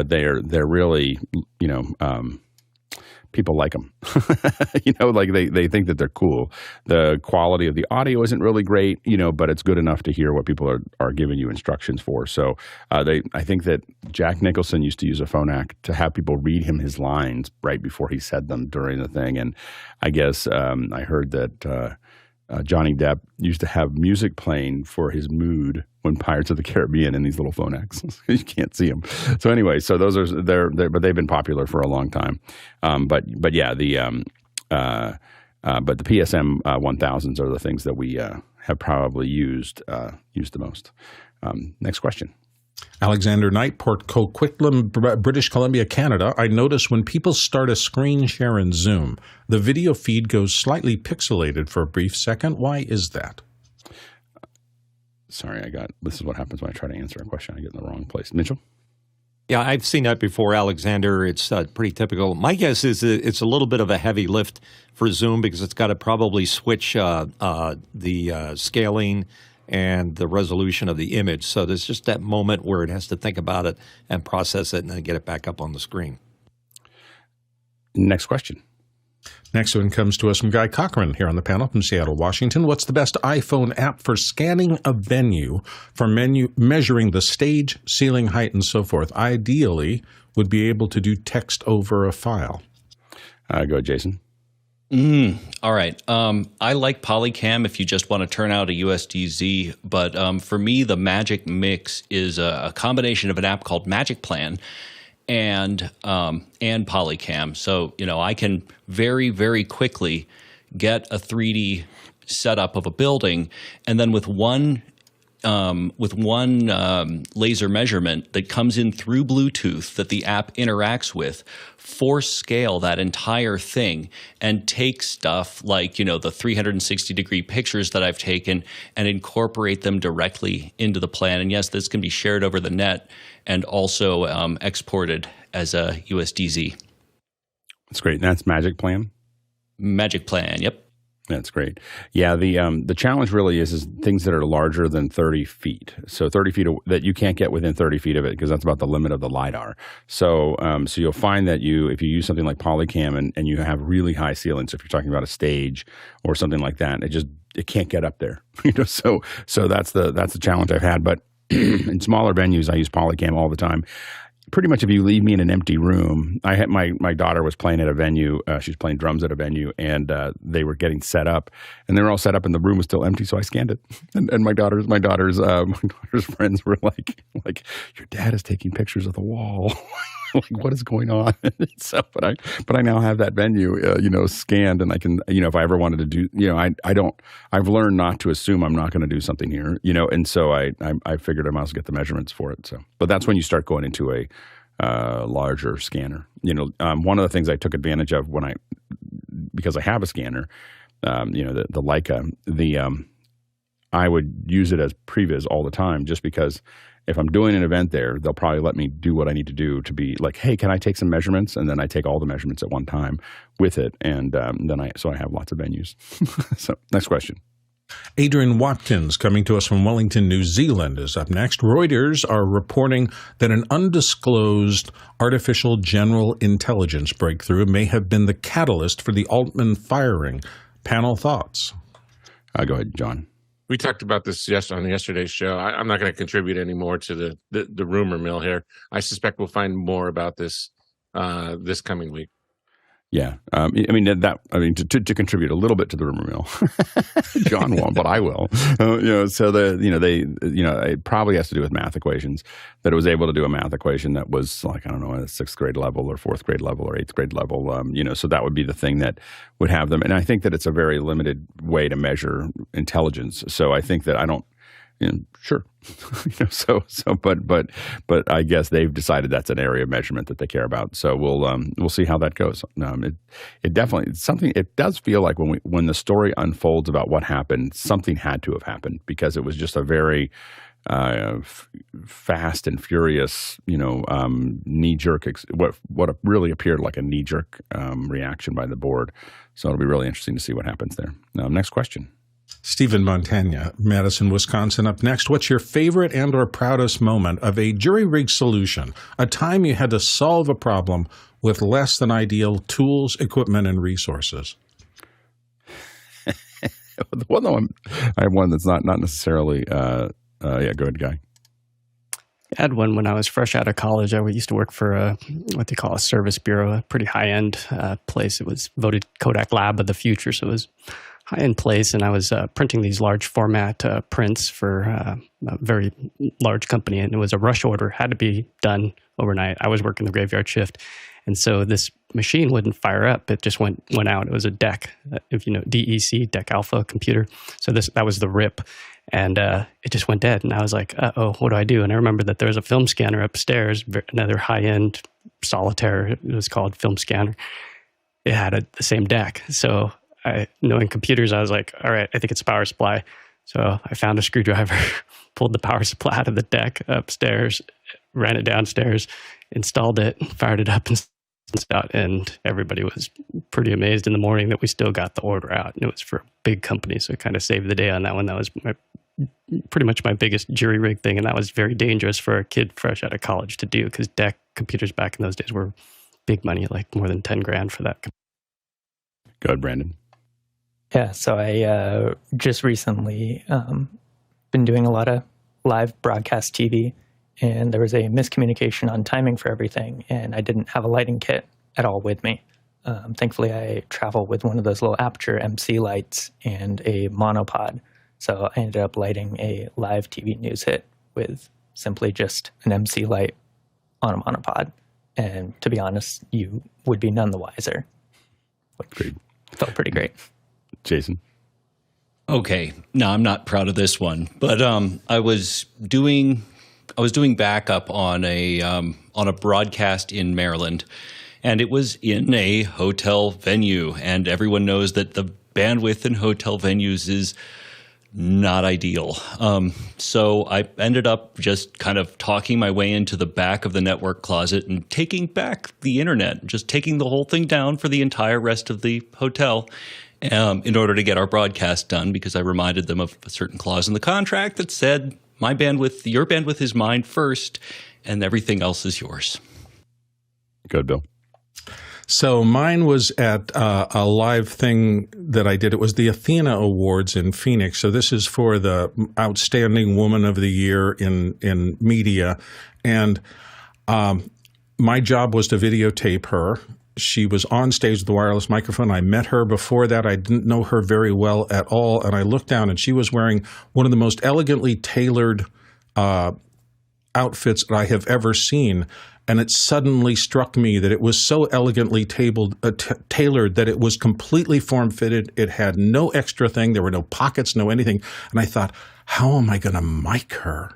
Speaker 1: they're really people like them. Like they think that they're cool. The quality of the audio isn't really great, but it's good enough to hear what people are giving you instructions for. So I think that Jack Nicholson used to use a Phonak to have people read him his lines right before he said them during the thing. And I guess I heard that Johnny Depp used to have music playing for his mood when Pirates of the Caribbean in these little phone X. You can't see them. So anyway, so those are but they've been popular for a long time. But yeah, but the PSM 1000s are the things that we have probably used the most. Next question.
Speaker 2: Alexander Knight, Port Coquitlam, British Columbia, Canada. I notice when people start a screen share in Zoom, the video feed goes slightly pixelated for a brief second. Why is that?
Speaker 1: Sorry, this is what happens when I try to answer a question. I get in the wrong place. Mitchell?
Speaker 3: Yeah, I've seen that before, Alexander. It's pretty typical. My guess is that it's a little bit of a heavy lift for Zoom because it's got to probably switch the scaling and the resolution of the image. So there's just that moment where it has to think about it and process it and then get it back up on the screen.
Speaker 1: Next question.
Speaker 2: Next one comes to us from Guy Cochran here on the panel from Seattle, Washington. What's the best iPhone app for scanning a venue, for measuring the stage, ceiling height, and so forth? Ideally, would be able to do text over a file.
Speaker 1: Go ahead, Jason.
Speaker 6: All right. I like Polycam if you just want to turn out a USDZ, but for me, the Magic Mix is a combination of an app called Magic Plan and Polycam. So, I can very, very quickly get a 3D setup of a building, and then with one laser measurement that comes in through Bluetooth that the app interacts with, force scale that entire thing and take stuff like, the 360-degree pictures that I've taken and incorporate them directly into the plan. And yes, this can be shared over the net and also exported as a USDZ.
Speaker 1: That's great. And that's Magic Plan?
Speaker 6: Magic Plan, yep.
Speaker 1: That's great. Yeah, the challenge really is things that are larger than 30 feet. So 30 feet that you can't get within 30 feet of it because that's about the limit of the LiDAR. So so you'll find that if you use something like Polycam and you have really high ceilings, if you're talking about a stage or something like that, it can't get up there. So that's the challenge I've had. But in smaller venues, I use Polycam all the time. Pretty much if you leave me in an empty room, I had my daughter was playing at a venue. She was playing drums at a venue, and they were getting set up, and they were all set up, and the room was still empty. So I scanned it, and my daughter's friends were like, your dad is taking pictures of the wall. Like, what is going on? So, but I now have that venue, scanned, and I can, if I ever wanted to do, I've learned not to assume I'm not going to do something here, and so I figured I might as well get the measurements for it. So, but that's when you start going into a larger scanner. One of the things I took advantage of because I have a scanner, the Leica, I would use it as previs all the time, just because if I'm doing an event there, they'll probably let me do what I need to do to be like, hey, can I take some measurements? And then I take all the measurements at one time with it. And so I have lots of venues. So next question.
Speaker 2: Adrian Watkins, coming to us from Wellington, New Zealand, is up next. Reuters are reporting that an undisclosed artificial general intelligence breakthrough may have been the catalyst for the Altman firing. Panel thoughts?
Speaker 1: Go ahead, John.
Speaker 7: We talked about this on yesterday's show. I'm not going to contribute any more to the rumor mill here. I suspect we'll find more about this this coming week.
Speaker 1: Yeah, to contribute a little bit to the rumor mill, John won't, but I will. So it probably has to do with math equations. That it was able to do a math equation that was like, I don't know, at a 6th grade level or 4th grade level or 8th grade level. So that would be the thing that would have them. And I think that it's a very limited way to measure intelligence. So I think that I don't. Sure. But I guess they've decided that's an area of measurement that they care about. So we'll see how that goes. It definitely something. It does feel like when the story unfolds about what happened, something had to have happened because it was just a very fast and furious, knee jerk. What really appeared like a knee jerk reaction by the board. So it'll be really interesting to see what happens there. Next question.
Speaker 2: Stephen Montagna, Madison, Wisconsin, up next. What's your favorite and or proudest moment of a jury-rigged solution? A time you had to solve a problem with less than ideal tools, equipment, and resources.
Speaker 1: I have one that's not necessarily. Yeah, go ahead, Guy.
Speaker 5: I had one when I was fresh out of college. I used to work for what they call a service bureau, a pretty high-end place. It was voted Kodak Lab of the future, so it was high-end place, and I was printing these large format prints for a very large company, and it was a rush order, had to be done overnight. I was working the graveyard shift, and so this machine wouldn't fire up. It just went out. It was a DEC, if you know, DEC, DEC Alpha computer. So that was the RIP, and it just went dead. And I was like, uh-oh, what do I do? And I remember that there was a film scanner upstairs, another high-end Solitaire, it was called film scanner. It had the same DEC. So knowing computers, I was like, all right, I think it's a power supply. So I found a screwdriver, pulled the power supply out of the DEC upstairs, ran it downstairs, installed it, fired it up, and everybody was pretty amazed in the morning that we still got the order out. And it was for a big company, so it kind of saved the day on that one. That was pretty much my biggest jury rig thing, and that was very dangerous for a kid fresh out of college to do, because DEC computers back in those days were big money, like more than 10 grand for that.
Speaker 1: Go ahead, Brandon.
Speaker 4: Yeah, so I just recently been doing a lot of live broadcast TV, and there was a miscommunication on timing for everything, and I didn't have a lighting kit at all with me. Thankfully, I travel with one of those little Aperture MC lights and a monopod, so I ended up lighting a live TV news hit with simply just an MC light on a monopod, and to be honest, you would be none the wiser.
Speaker 1: Great.
Speaker 4: Felt pretty great.
Speaker 1: Jason?
Speaker 6: Okay, no, I'm not proud of this one, but I was doing backup on a broadcast in Maryland, and it was in a hotel venue, and everyone knows that the bandwidth in hotel venues is not ideal. So I ended up just kind of talking my way into the back of the network closet and taking back the internet, just taking the whole thing down for the entire rest of the hotel in order to get our broadcast done, because I reminded them of a certain clause in the contract that said, your bandwidth is mine first, and everything else is yours.
Speaker 1: Good, Bill.
Speaker 2: So mine was at a live thing that I did. It was the Athena Awards in Phoenix. So this is for the Outstanding Woman of the Year in media. And my job was to videotape her. She was on stage with the wireless microphone. I met her before that. I didn't know her very well at all. And I looked down, and she was wearing one of the most elegantly tailored outfits that I have ever seen. And it suddenly struck me that it was so elegantly tailored that it was completely form-fitted. It had no extra thing. There were no pockets, no anything. And I thought, how am I going to mic her?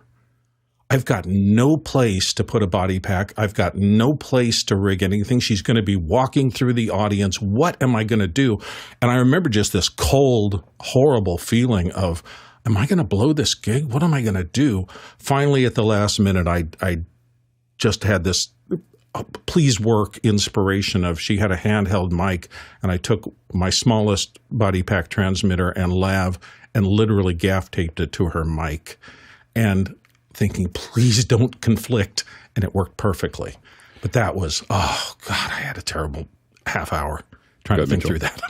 Speaker 2: I've got no place to put a body pack. I've got no place to rig anything. She's going to be walking through the audience. What am I going to do? And I remember just this cold, horrible feeling of, am I going to blow this gig? What am I going to do? Finally, at the last minute, I just had this please work inspiration of, she had a handheld mic, and I took my smallest body pack transmitter and lav and literally gaff taped it to her mic, and thinking, please don't conflict. And it worked perfectly. But that was, oh God, I had a terrible half hour trying to think through that.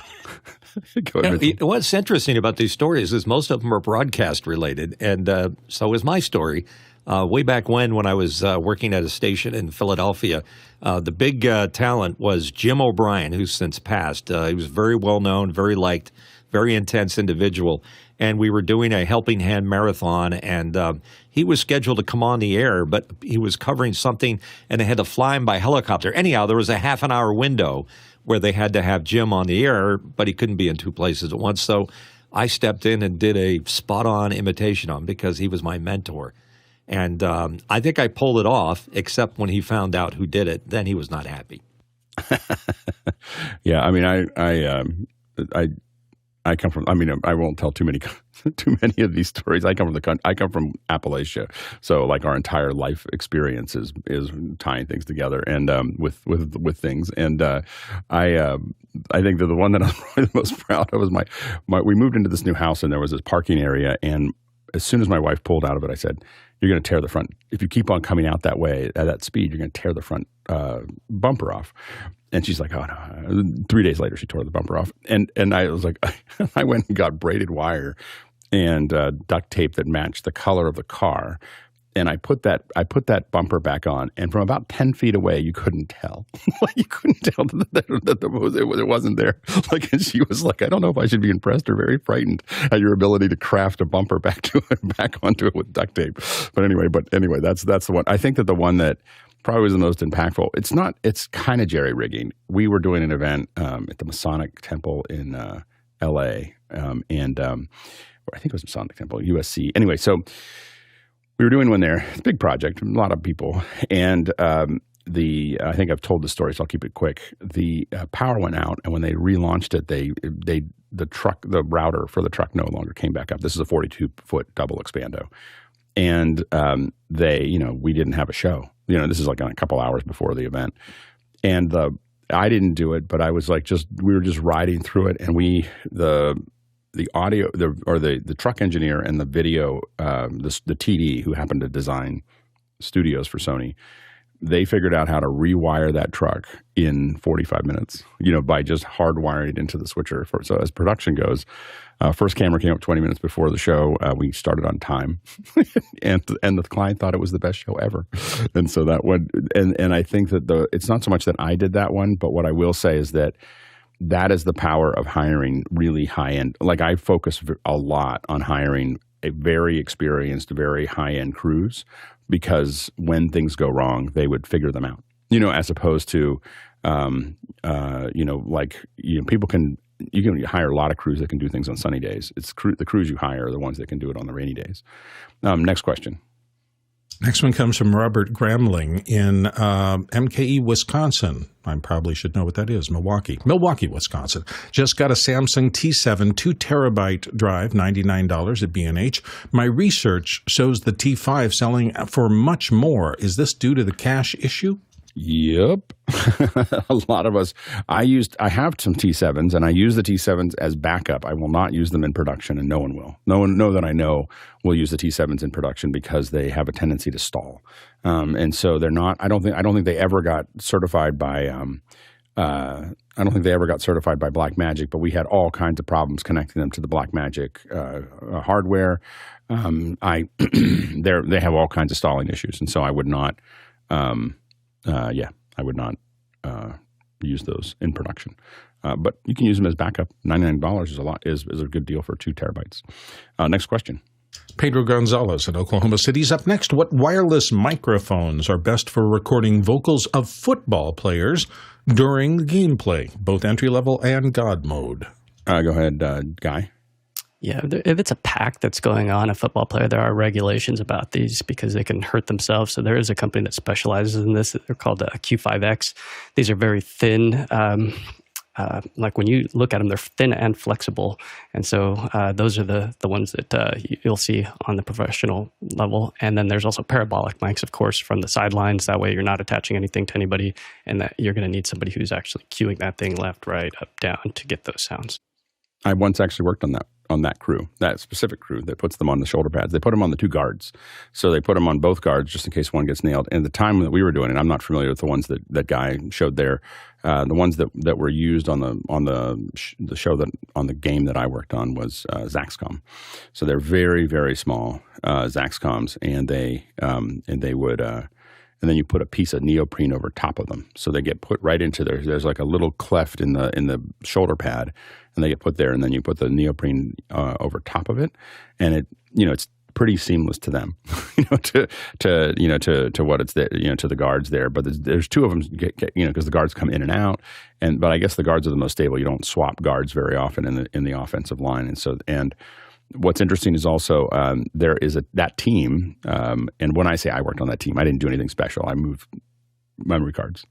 Speaker 3: What's interesting about these stories is most of them are broadcast related. And so is my story. Way back when I was working at a station in Philadelphia, the big talent was Jim O'Brien, who's since passed. He was very well known, very liked, very intense individual. And we were doing a Helping Hand marathon, and he was scheduled to come on the air, but he was covering something, and they had to fly him by helicopter. Anyhow, there was a half an hour window where they had to have Jim on the air, but he couldn't be in two places at once. So I stepped in and did a spot-on imitation of him because he was my mentor. And I think I pulled it off, except when he found out who did it. Then he was not happy.
Speaker 1: Yeah, I mean, I come from, I mean, I won't tell too many of these stories. I come from Appalachia. So like our entire life experience is tying things together and with things. And I think that the one that I'm probably the most proud of was we moved into this new house, and there was this parking area, and as soon as my wife pulled out of it, I said, you're going to tear the front. If you keep on coming out that way at that speed, you're going to tear the front bumper off. And she's like, oh, no. 3 days later, she tore the bumper off. And I was like, I went and got braided wire and duct tape that matched the color of the car and I put that bumper back on, and from about 10 feet away, you couldn't tell. You couldn't tell that it wasn't there. Like, and she was like, I don't know if I should be impressed or very frightened at your ability to craft a bumper back onto it with duct tape. But anyway, that's the one. I think that the one that probably was the most impactful. It's kind of jerry rigging. We were doing an event at the Masonic Temple in L.A. I think it was Masonic Temple, USC. Anyway, so we were doing one there. It's a big project, a lot of people, and I think I've told the story, so I'll keep it quick. The power went out, and when they relaunched it, the router for the truck no longer came back up. This is a 42-foot double expando, and we didn't have a show. This is like a couple hours before the event, and I didn't do it, but I was like, we were just riding through it, and the audio, the truck engineer and the video, the TD who happened to design studios for Sony, they figured out how to rewire that truck in 45 minutes, by just hardwiring it into the switcher. So as production goes, first camera came up 20 minutes before the show. We started on time, and the client thought it was the best show ever. And so that one, and I think that it's not so much that I did that one, but what I will say is that is the power of hiring really high-end. Like, I focus a lot on hiring a very experienced, very high-end crews, because when things go wrong, they would figure them out. As opposed to, people you can hire a lot of crews that can do things on sunny days. It's the crews you hire are the ones that can do it on the rainy days. Next question.
Speaker 2: Next one comes from Robert Gramling in MKE, Wisconsin. I probably should know what that is. Milwaukee, Wisconsin. Just got a Samsung T7 2 terabyte drive, $99 at B&H. My research shows the T5 selling for much more. Is this due to the cache issue?
Speaker 1: Yep. A lot of us. I have some T7s, and I use the T7s as backup. I will not use them in production, and no one will. No one that I know will use the T7s in production because they have a tendency to stall. And so they're not. I don't think they ever got certified by. I don't think they ever got certified by Blackmagic, but we had all kinds of problems connecting them to the Blackmagic hardware. They have all kinds of stalling issues, and so I would not. I would not use those in production. But you can use them as backup. $99 is a good deal for 2 terabytes. Next question.
Speaker 2: Pedro Gonzalez in Oklahoma City is up next. What wireless microphones are best for recording vocals of football players during gameplay, both entry-level and God mode?
Speaker 1: Go ahead, Guy.
Speaker 5: Yeah, if it's a pack that's going on, a football player, there are regulations about these because they can hurt themselves. So there is a company that specializes in this. They're called Q5X. These are very thin. Like when you look at them, they're thin and flexible. And so those are the ones that you'll see on the professional level. And then there's also parabolic mics, of course, from the sidelines. That way you're not attaching anything to anybody, and that you're going to need somebody who's actually cueing that thing left, right, up, down to get those sounds.
Speaker 1: I once actually worked on that crew, that specific crew that puts them on the shoulder pads. They put them on the 2 guards. So they put them on both guards just in case one gets nailed. And the time that we were doing it, I'm not familiar with the ones that Guy showed there. The ones that were used on the show on the game that I worked on was Zaxcom. So they're very, very small Zaxcoms, and they would and then you put a piece of neoprene over top of them. So they get put right into there's like a little cleft in the shoulder pad, and they get put there, and then you put the neoprene over top of it, and it's pretty seamless to them, to what it's there, to the guards there. But there's 2 of them, because the guards come in and out, but I guess the guards are the most stable. You don't swap guards very often in the offensive line, and what's interesting is also there is that team, and when I say I worked on that team, I didn't do anything special. I moved memory cards,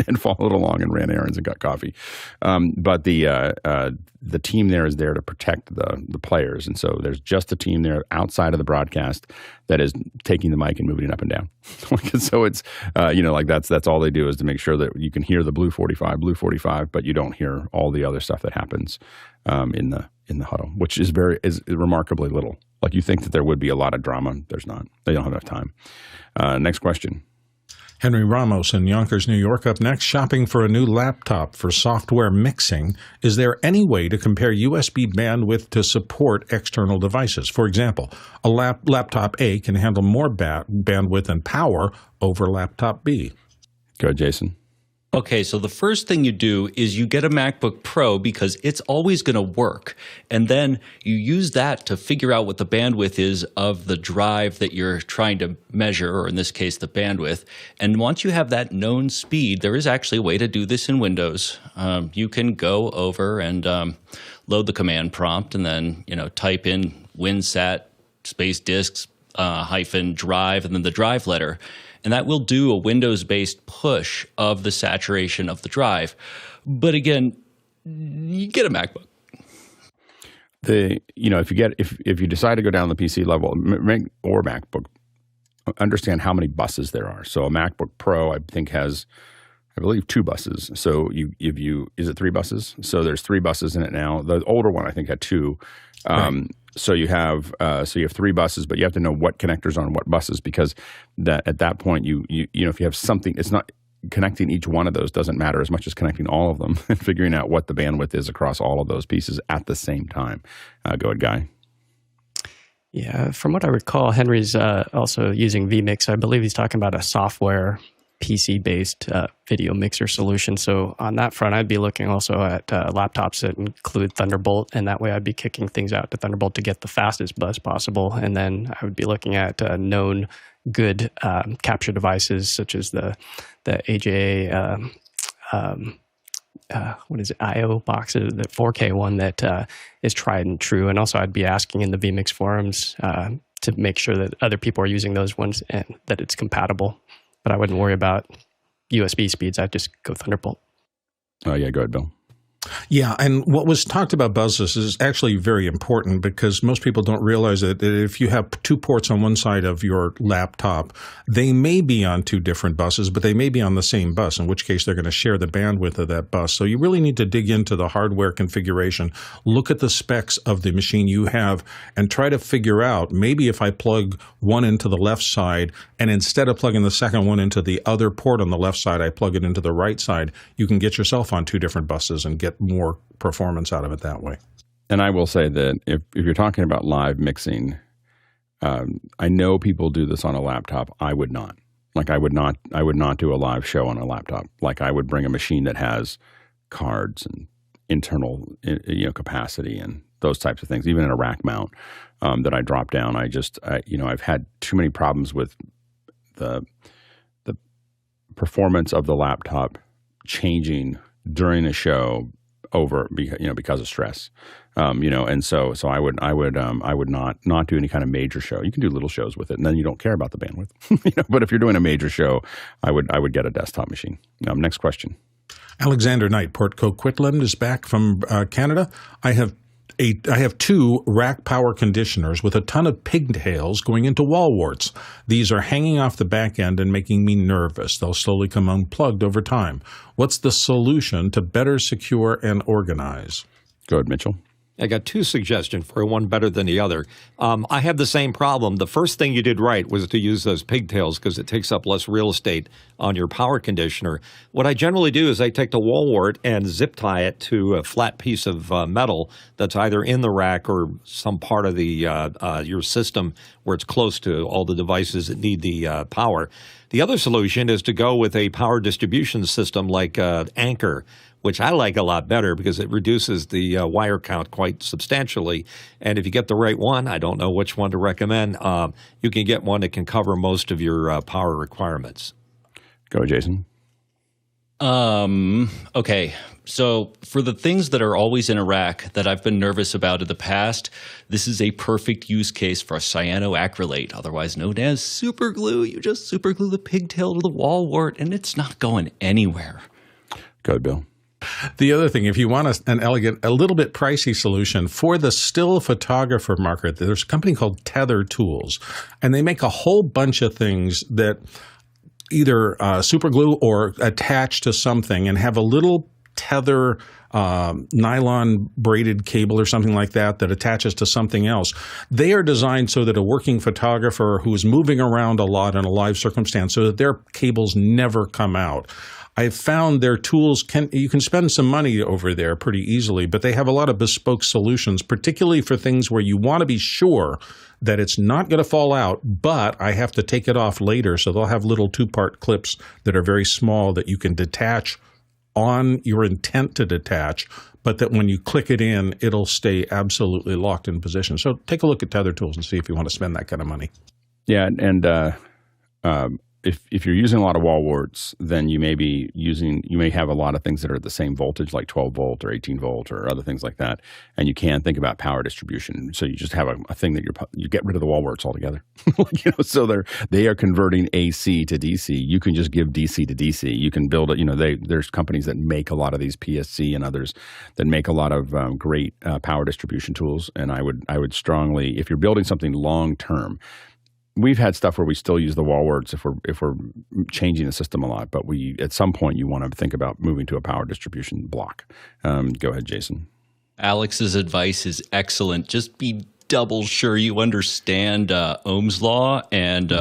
Speaker 1: and followed along and ran errands and got coffee. But the team there is there to protect the players, and so there's just a team there outside of the broadcast that is taking the mic and moving it up and down. So it's that's all they do is to make sure that you can hear the blue 45, but you don't hear all the other stuff that happens in the huddle, which is remarkably little. Like, you think that there would be a lot of drama. There's not. They don't have enough time. Next question.
Speaker 2: Henry Ramos in Yonkers, New York, up next. Shopping for a new laptop for software mixing. Is there any way to compare USB bandwidth to support external devices? For example, a laptop A can handle more bandwidth and power over laptop B.
Speaker 1: Go ahead, Jason.
Speaker 6: Okay, so the first thing you do is you get a MacBook Pro because it's always going to work. And then you use that to figure out what the bandwidth is of the drive that you're trying to measure, or in this case, the bandwidth. And once you have that known speed, there is actually a way to do this in Windows. You can go over and load the command prompt and then, type in WinSat space disks hyphen drive and then the drive letter. And that will do a Windows-based push of the saturation of the drive. But again, you get a MacBook.
Speaker 1: If you decide to go down the PC level or MacBook, understand how many buses there are. So a MacBook Pro, I think, has, I believe, 2 buses. So is it 3 buses? So there's 3 buses in it now. The older one, I think, had 2. Right. So you have 3 buses, but you have to know what connectors are on what buses, because at that point if you have something, it's not connecting each one of those doesn't matter as much as connecting all of them and figuring out what the bandwidth is across all of those pieces at the same time. Go ahead, Guy.
Speaker 5: Yeah, from what I recall, Henry's also using Vmix. I believe he's talking about a software PC-based video mixer solution. So on that front, I'd be looking also at laptops that include Thunderbolt, and that way I'd be kicking things out to Thunderbolt to get the fastest bus possible. And then I would be looking at known good capture devices such as the AJA IO box, the 4K one that is tried and true. And also I'd be asking in the Vmix forums to make sure that other people are using those ones and that it's compatible. But I wouldn't worry about USB speeds. I'd just go Thunderbolt.
Speaker 1: Oh, yeah. Go ahead, Bill.
Speaker 2: Yeah, and what was talked about buses is actually very important, because most people don't realize that if you have 2 ports on one side of your laptop, they may be on 2 different buses, but they may be on the same bus, in which case they're going to share the bandwidth of that bus. So you really need to dig into the hardware configuration, look at the specs of the machine you have, and try to figure out, maybe if I plug one into the left side, and instead of plugging the second one into the other port on the left side, I plug it into the right side, you can get yourself on 2 different buses and get more performance out of it that way.
Speaker 1: And I will say that if you're talking about live mixing, I know people do this on a laptop. I would not. I would not do a live show on a laptop. I would bring a machine that has cards and internal capacity and those types of things, even in a rack mount that I drop down. I've had too many problems with the performance of the laptop changing during a show because of stress, and so I would not do any kind of major show. You can do little shows with it, and then you don't care about the bandwidth. But if you're doing a major show, I would get a desktop machine. Next question.
Speaker 2: Alexander Knight, Port Coquitlam, is back from Canada. I have 2 rack power conditioners with a ton of pigtails going into wall warts. These are hanging off the back end and making me nervous. They'll slowly come unplugged over time. What's the solution to better secure and organize?
Speaker 1: Go ahead, Mitchell.
Speaker 3: I got 2 suggestions for one better than the other. I have the same problem. The first thing you did right was to use those pigtails because it takes up less real estate on your power conditioner. What I generally do is I take the wall wart and zip tie it to a flat piece of metal that's either in the rack or some part of the your system where it's close to all the devices that need the power. The other solution is to go with a power distribution system like Anchor, which I like a lot better because it reduces the wire count quite substantially. And if you get the right one, I don't know which one to recommend, you can get one that can cover most of your power requirements.
Speaker 1: Go, Jason.
Speaker 6: Okay. So for the things that are always in a rack that I've been nervous about in the past, this is a perfect use case for cyanoacrylate, otherwise known as super glue. You just super glue the pigtail to the wall wart and it's not going anywhere.
Speaker 1: Go, Bill.
Speaker 2: The other thing, if you want an elegant, a little bit pricey solution for the still photographer market, there's a company called Tether Tools, and they make a whole bunch of things that either super glue or attach to something and have a little tether nylon braided cable or something like that attaches to something else. They are designed so that a working photographer who is moving around a lot in a live circumstance, so that their cables never come out. I've found their tools you can spend some money over there pretty easily, but they have a lot of bespoke solutions, particularly for things where you want to be sure that it's not going to fall out, but I have to take it off later. So they'll have little 2-part clips that are very small that you can detach on your intent to detach, but that when you click it in, it'll stay absolutely locked in position. So take a look at Tether Tools and see if you want to spend that kind of money.
Speaker 1: Yeah, and if you're using a lot of wall warts, then you may have a lot of things that are the same voltage, like 12 volt or 18 volt or other things like that, and you can think about power distribution. So you just have a thing that you get rid of the wall warts altogether. So they are converting AC to DC. You can just give DC to DC. You can build it. There's companies that make a lot of these, PSC and others, that make a lot of great power distribution tools. And I would strongly, if you're building something long term. We've had stuff where we still use the wall warts if we're changing the system a lot, but at some point you want to think about moving to a power distribution block. Go ahead, Jason.
Speaker 6: Alex's advice is excellent. Just be double sure you understand Ohm's law and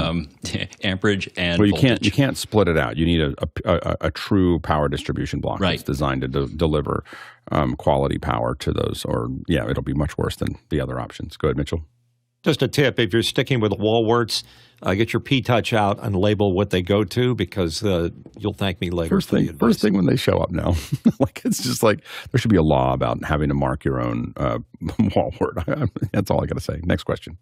Speaker 6: amperage and voltage.
Speaker 1: You can't split it out. You need a true power distribution block that's designed to deliver quality power to those. Or it'll be much worse than the other options. Go ahead, Mitchell.
Speaker 3: Just a tip, if you're sticking with wall warts, get your P-touch out and label what they go to, because you'll thank me later.
Speaker 1: First thing when they show up now. It's just like there should be a law about having to mark your own wall wart. That's all I got to say. Next question.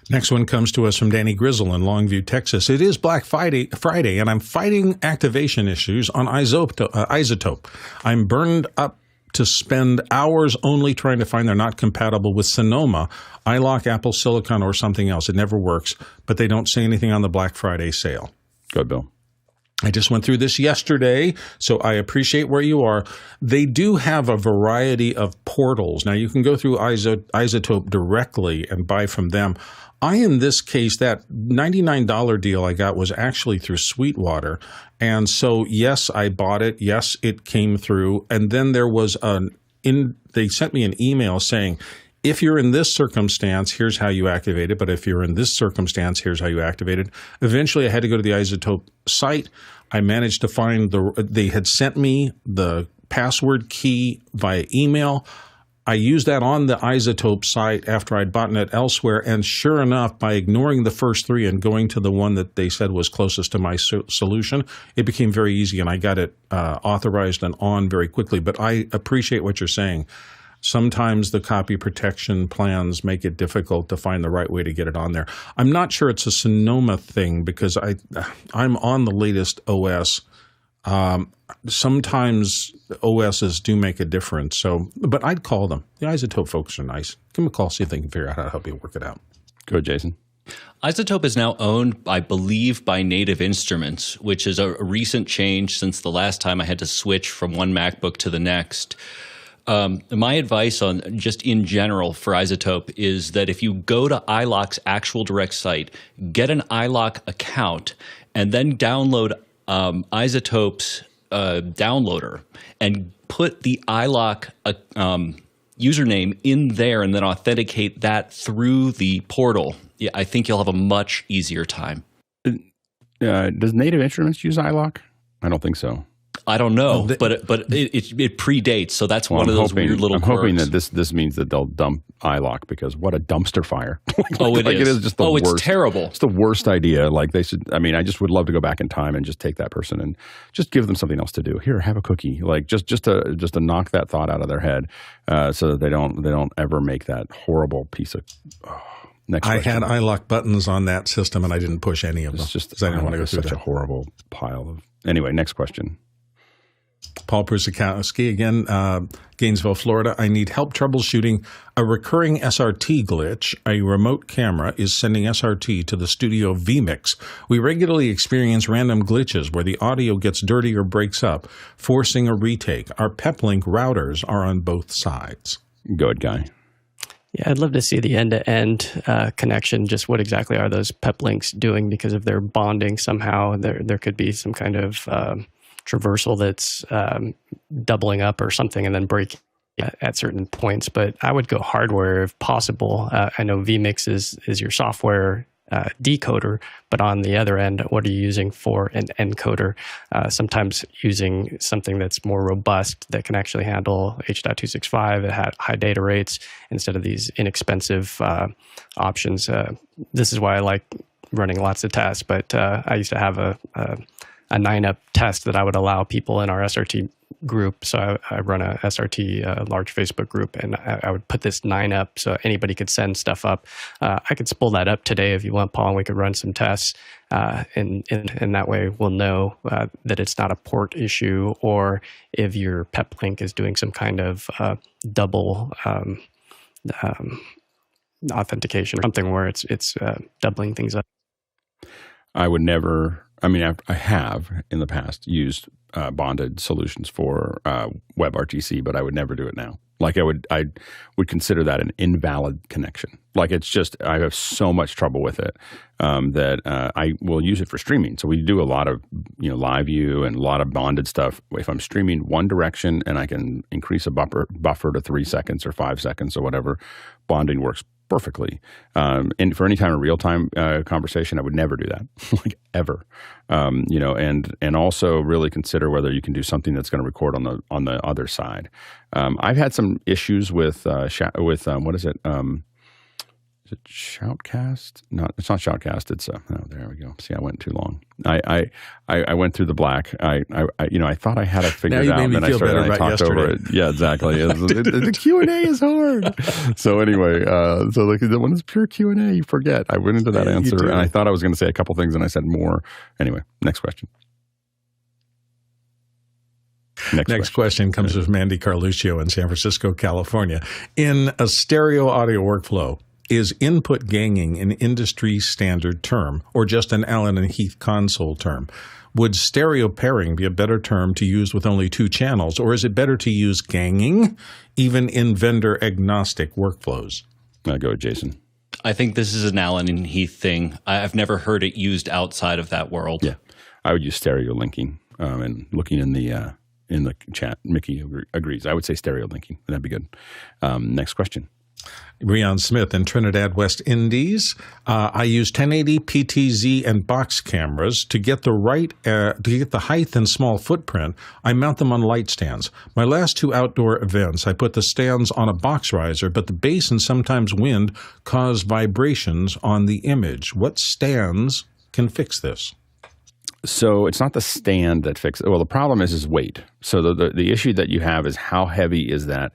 Speaker 2: Next one comes to us from Danny Grizzle in Longview, Texas. It is Black Friday, and I'm fighting activation issues on iZotope. I'm burned up to spend hours only trying to find they're not compatible with Sonoma, iLock, Apple Silicon, or something else. It never works, but they don't say anything on the Black Friday sale.
Speaker 1: Good, Bill.
Speaker 2: I just went through this yesterday, so I appreciate where you are. They do have a variety of portals. Now, you can go through iZotope directly and buy from them. In this case, that $99 deal I got was actually through Sweetwater. And so, yes, I bought it. Yes, it came through. And then there was they sent me an email saying, if you're in this circumstance, here's how you activate it. But if you're in this circumstance, here's how you activate it. Eventually, I had to go to the iZotope site. I managed to find they had sent me the password key via email. I used that on the iZotope site after I'd bought it elsewhere, and sure enough, by ignoring the first three and going to the one that they said was closest to my solution, it became very easy, and I got it authorized and on very quickly. But I appreciate what you're saying. Sometimes the copy protection plans make it difficult to find the right way to get it on there. I'm not sure it's a Sonoma thing because I'm on the latest OS. Sometimes OSs do make a difference. But I'd call them. The iZotope folks are nice. Give them a call, see if they can figure out how to help you work it out.
Speaker 1: Go, Jason.
Speaker 6: iZotope is now owned, I believe, by Native Instruments, which is a recent change since the last time I had to switch from one MacBook to the next. My advice on just in general for iZotope is that if you go to iLock's actual direct site, get an iLock account, and then download iZotope's downloader and put the iLock username in there and then authenticate that through the portal. Yeah, I think you'll have a much easier time.
Speaker 1: Does Native Instruments use iLock? I don't think so.
Speaker 6: I don't know, but it predates, so that's one of those weird little quirks.
Speaker 1: I'm hoping that this means that they'll dump iLock, because what a dumpster fire.
Speaker 6: It is just the worst. It's terrible.
Speaker 1: It's the worst idea. They should. I mean, I just would love to go back in time and just take that person and just give them something else to do. Here, have a cookie. Just to knock that thought out of their head, so that they don't ever make that horrible piece of. Next question.
Speaker 2: I had iLock buttons on that system, and I didn't push any of them.
Speaker 1: It's just I didn't want to go through such a horrible pile of. Anyway, next question.
Speaker 2: Paul Prusakowski again, Gainesville, Florida. I need help troubleshooting a recurring SRT glitch. A remote camera is sending SRT to the studio Vmix. We regularly experience random glitches where the audio gets dirty or breaks up, forcing a retake. Our Peplink routers are on both sides.
Speaker 1: Go ahead, Guy.
Speaker 5: Yeah, I'd love to see the end-to-end connection. Just what exactly are those Peplinks doing? Because if they're bonding somehow, there could be some kind of traversal that's doubling up or something and then breaking at certain points. But I would go hardware if possible. I know Vmix is your software decoder, but on the other end, what are you using for an encoder? Sometimes using something that's more robust that can actually handle H.265 at high data rates instead of these inexpensive options. This is why I like running lots of tests, but I used to have a 9-up test that I would allow people in our SRT group. So I run a SRT large Facebook group, and I would put this 9-up so anybody could send stuff up. I could spool that up today if you want, Paul, and we could run some tests. And that way we'll know that it's not a port issue, or if your Peplink is doing some kind of double authentication or something where it's doubling things up.
Speaker 1: I would never, I have in the past used bonded solutions for WebRTC, but I would never do it now. Like I would consider that an invalid connection. Like it's just, I have so much trouble with it that I will use it for streaming. So we do a lot of, live view and a lot of bonded stuff. If I'm streaming one direction and I can increase a buffer to 3 seconds or 5 seconds or whatever, bonding works perfectly. And for any time of real-time conversation, I would never do that, like ever. And also really consider whether you can do something that's going to record on the other side. I've had some issues with what is it? Is it Shoutcast? No, it's not Shoutcast. It's there we go. See, I went too long. I went through the black. I thought I had it figured out, and then I started and I talked over it. Yeah, exactly. The Q&A is hard. So anyway, when it's pure Q&A, you forget. I went into that answer, and I thought I was going to say a couple things, and I said more. Anyway, next question.
Speaker 2: Next question comes from Mandy Carluccio in San Francisco, California. In a stereo audio workflow, is input ganging an industry standard term or just an Allen Heath console term? Would stereo pairing be a better term to use with only 2 channels, or is it better to use ganging even in vendor agnostic workflows?
Speaker 1: I'll go with Jason.
Speaker 6: I think this is an Allen Heath thing. I've never heard it used outside of that world.
Speaker 1: Yeah, I would use stereo linking. And looking in the chat, Mickey agrees. I would say stereo linking. That'd be good. Next question.
Speaker 2: Rion Smith in Trinidad, West Indies. I use 1080 PTZ and box cameras to get the height and small footprint. I mount them on light stands. My last 2 outdoor events, I put the stands on a box riser, but the bass and sometimes wind cause vibrations on the image. What stands can fix this?
Speaker 1: So it's not the stand that fixes it. Well, the problem is weight. So the issue that you have is how heavy is that,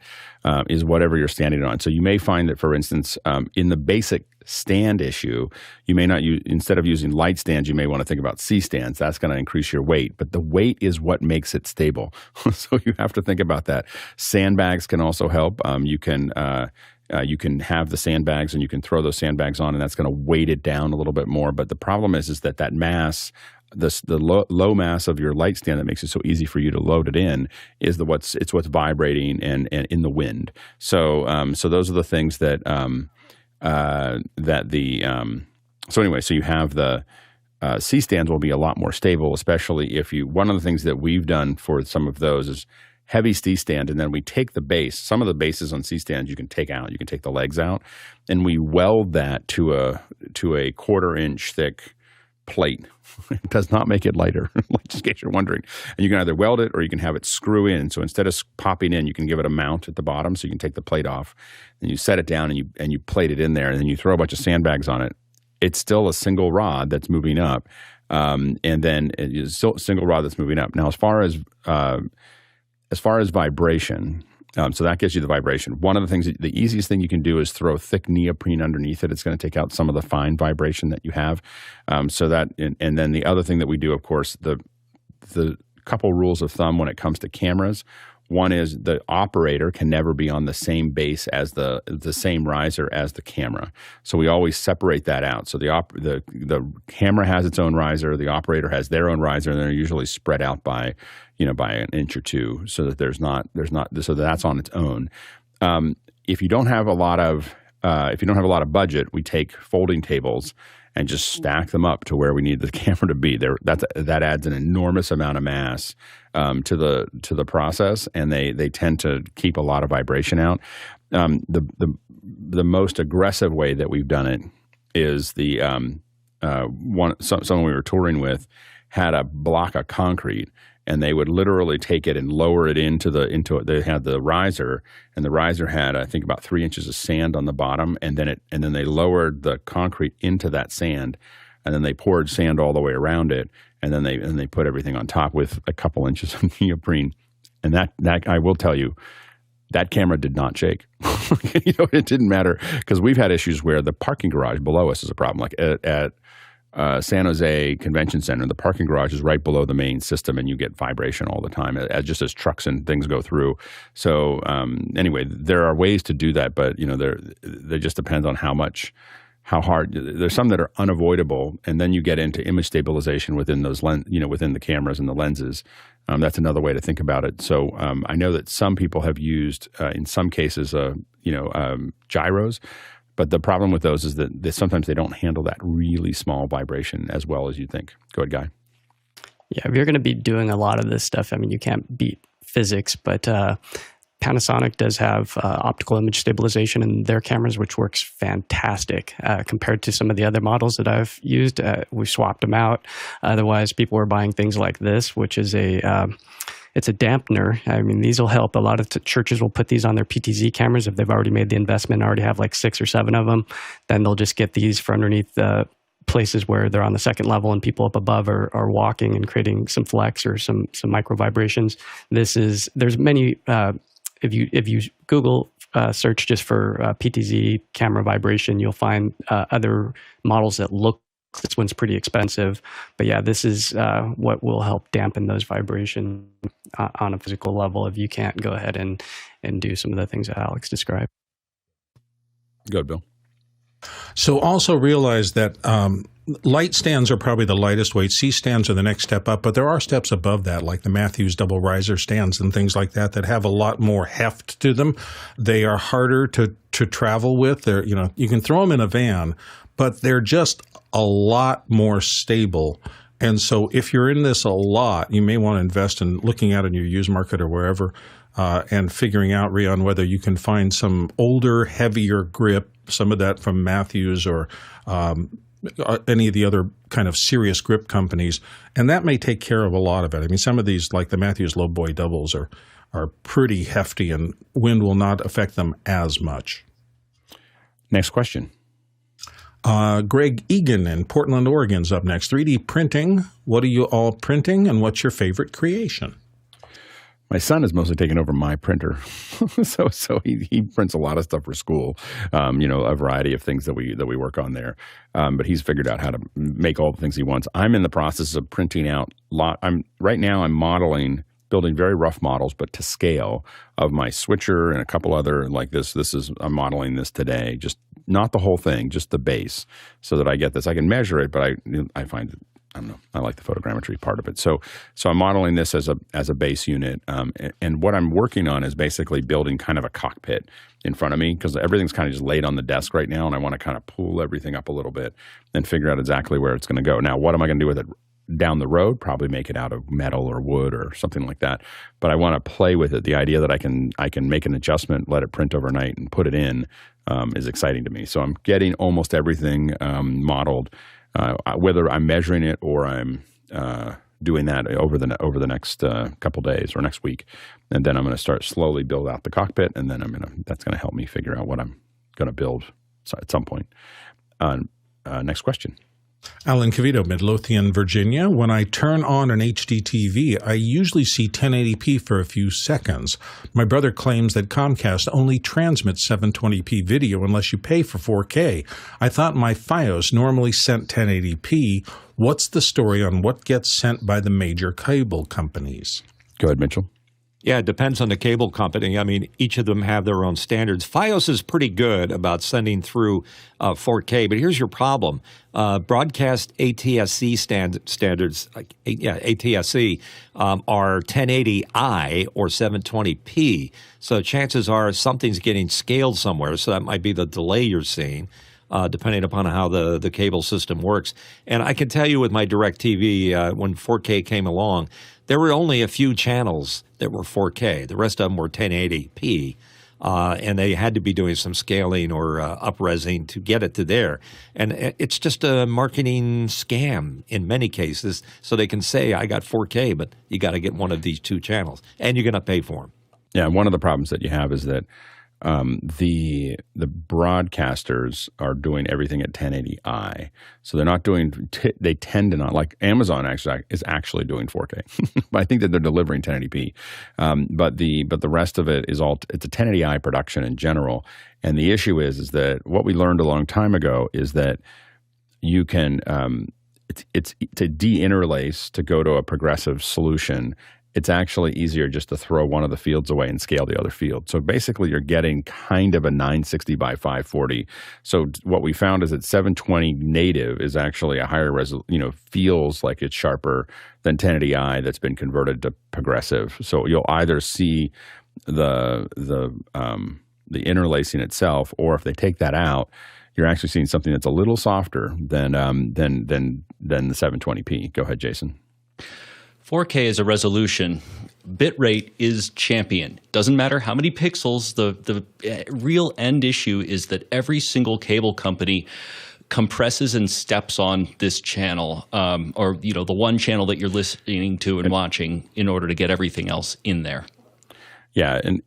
Speaker 1: is whatever you're standing on. So you may find that, for instance, in the basic stand issue, you may not use, instead of using light stands, you may want to think about C stands. That's going to increase your weight, but the weight is what makes it stable. So you have to think about that. Sandbags can also help. You can have the sandbags and you can throw those sandbags on, and that's going to weight it down a little bit more. But the problem is that mass, the low mass of your light stand that makes it so easy for you to load it in is what's vibrating and in the wind. So those are the things that so anyway, so you have the C stands will be a lot more stable, especially if one of the things that we've done for some of those is heavy C stand, and then we take the base. Some of the bases on C stands you can take out. You can take the legs out, and we weld that to a 1/4 inch thick plate. It does not make it lighter, just in case you're wondering. And you can either weld it or you can have it screw in. So instead of popping in, you can give it a mount at the bottom, so you can take the plate off, and you set it down and you plate it in there, and then you throw a bunch of sandbags on it. It's still a single rod that's moving up, and then it's still a single rod that's moving up. Now, as far as vibration, so that gives you the vibration. One of the things, the easiest thing you can do is throw thick neoprene underneath it. It's going to take out some of the fine vibration that you have. And then the other thing that we do, of course, the couple rules of thumb when it comes to cameras. One is the operator can never be on the same base as the same riser as the camera. So we always separate that out. So the camera has its own riser, the operator has their own riser, and they're usually spread out by an inch or two, so that so that's on its own. If you don't have a lot of budget, we take folding tables and just stack them up to where we need the camera to be. That adds an enormous amount of mass to the process, and they tend to keep a lot of vibration out. The most aggressive way that we've done it is someone we were touring with had a block of concrete, and they would literally take it and lower it into it. They had the riser, and the riser had, I think, about 3 inches of sand on the bottom, and then they lowered the concrete into that sand, and then they poured sand all the way around it, and then they put everything on top with a couple inches of neoprene. And that I will tell you, that camera did not shake. It didn't matter, because we've had issues where the parking garage below us is a problem. Like at San Jose Convention Center, the parking garage is right below the main system, and you get vibration all the time, just as trucks and things go through. So anyway, there are ways to do that, but there just depends on how hard. There's some that are unavoidable, and then you get into image stabilization within those within the cameras and the lenses. That's another way to think about it. So I know that some people have used, in some cases, gyros. But the problem with those is that sometimes they don't handle that really small vibration as well as you think. Go ahead, Guy.
Speaker 5: Yeah, if you're going to be doing a lot of this stuff, I mean, you can't beat physics, but Panasonic does have optical image stabilization in their cameras, which works fantastic compared to some of the other models that I've used. We swapped them out. Otherwise, people were buying things like this, which is it's a dampener. I mean, these will help. A lot of churches will put these on their PTZ cameras if they've already made the investment, already have like 6 or 7 of them. Then they'll just get these for underneath the places where they're on the second level and people up above are walking and creating some flex or some micro vibrations. There's many, if you Google search just for PTZ camera vibration, you'll find other models that look. This one's pretty expensive, but yeah, this is what will help dampen those vibrations on a physical level if you can't go ahead and do some of the things that Alex described.
Speaker 1: Go ahead, Bill.
Speaker 2: So also realize that light stands are probably the lightest weight. C stands are the next step up, but there are steps above that, like the Matthews double riser stands and things like that have a lot more heft to them. They are harder to travel with. You can throw them in a van, but they're just a lot more stable. And so if you're in this a lot, you may want to invest in looking at it in your used market or wherever and figuring out, Rion, whether you can find some older, heavier grip, some of that from Matthews or any of the other kind of serious grip companies. And that may take care of a lot of it. I mean, some of these, like the Matthews Low Boy doubles, are pretty hefty, and wind will not affect them as much.
Speaker 1: Next question.
Speaker 2: Greg Egan in Portland, Oregon's up next. 3D printing. What are you all printing, and what's your favorite creation?
Speaker 1: My son has mostly taken over my printer, so he prints a lot of stuff for school. A variety of things that we work on there. But he's figured out how to make all the things he wants. I'm in the process of printing out. I'm modeling, building very rough models, but to scale, of my switcher and a couple other like this. I'm modeling this today. Just not the whole thing, just the base, so that I get this. I can measure it, but I find it. I don't know. I like the photogrammetry part of it. So I'm modeling this as a base unit. And what I'm working on is basically building kind of a cockpit in front of me, because everything's kind of just laid on the desk right now, and I want to kind of pull everything up a little bit and figure out exactly where it's going to go. Now, what am I going to do with it down the road? Probably make it out of metal or wood or something like that. But I want to play with it. The idea that I can make an adjustment, let it print overnight, and put it in is exciting to me. So I'm getting almost everything modeled. Whether I'm measuring it or I'm doing that over the next couple days or next week, and then I'm going to start slowly build out the cockpit, and then that's going to help me figure out what I'm going to build at some point. Next question.
Speaker 2: Alan Cavito, Midlothian, Virginia. When I turn on an HDTV, I usually see 1080p for a few seconds. My brother claims that Comcast only transmits 720p video unless you pay for 4K. I thought my Fios normally sent 1080p. What's the story on what gets sent by the major cable companies?
Speaker 1: Go ahead, Mitchell.
Speaker 3: Yeah, it depends on the cable company. I mean, each of them have their own standards. Fios is pretty good about sending through 4K, but here's your problem. Broadcast ATSC standards, ATSC, are 1080i or 720p. So chances are something's getting scaled somewhere, so that might be the delay you're seeing. depending upon how the cable system works. And I can tell you with my DirecTV, when 4K came along, there were only a few channels that were 4K. The rest of them were 1080p. And they had to be doing some scaling or up-resing to get it to there. And it's just a marketing scam in many cases. So they can say, I got 4K, but you got to get one of these two channels. And you're going to pay for them.
Speaker 1: Yeah, one of the problems that you have is that the broadcasters are doing everything at 1080i, so they're not doing. They tend to not, like Amazon actually is actually doing 4K. I think that they're delivering 1080p, but the rest of it is all. It's a 1080i production in general, and the issue is that what we learned a long time ago is that you can it's to de-interlace to go to a progressive solution. It's actually easier just to throw one of the fields away and scale the other field. So basically, you're getting kind of a 960 by 540. So what we found is that 720 native is actually a higher resolution, feels like it's sharper than 1080i that's been converted to progressive. So you'll either see the interlacing itself, or if they take that out, you're actually seeing something that's a little softer than the 720p. Go ahead, Jason.
Speaker 6: 4K is a resolution. Bitrate is champion. Doesn't matter how many pixels. The real end issue is that every single cable company compresses and steps on this channel, or the one channel that you're listening to and watching, in order to get everything else in there. Yeah, and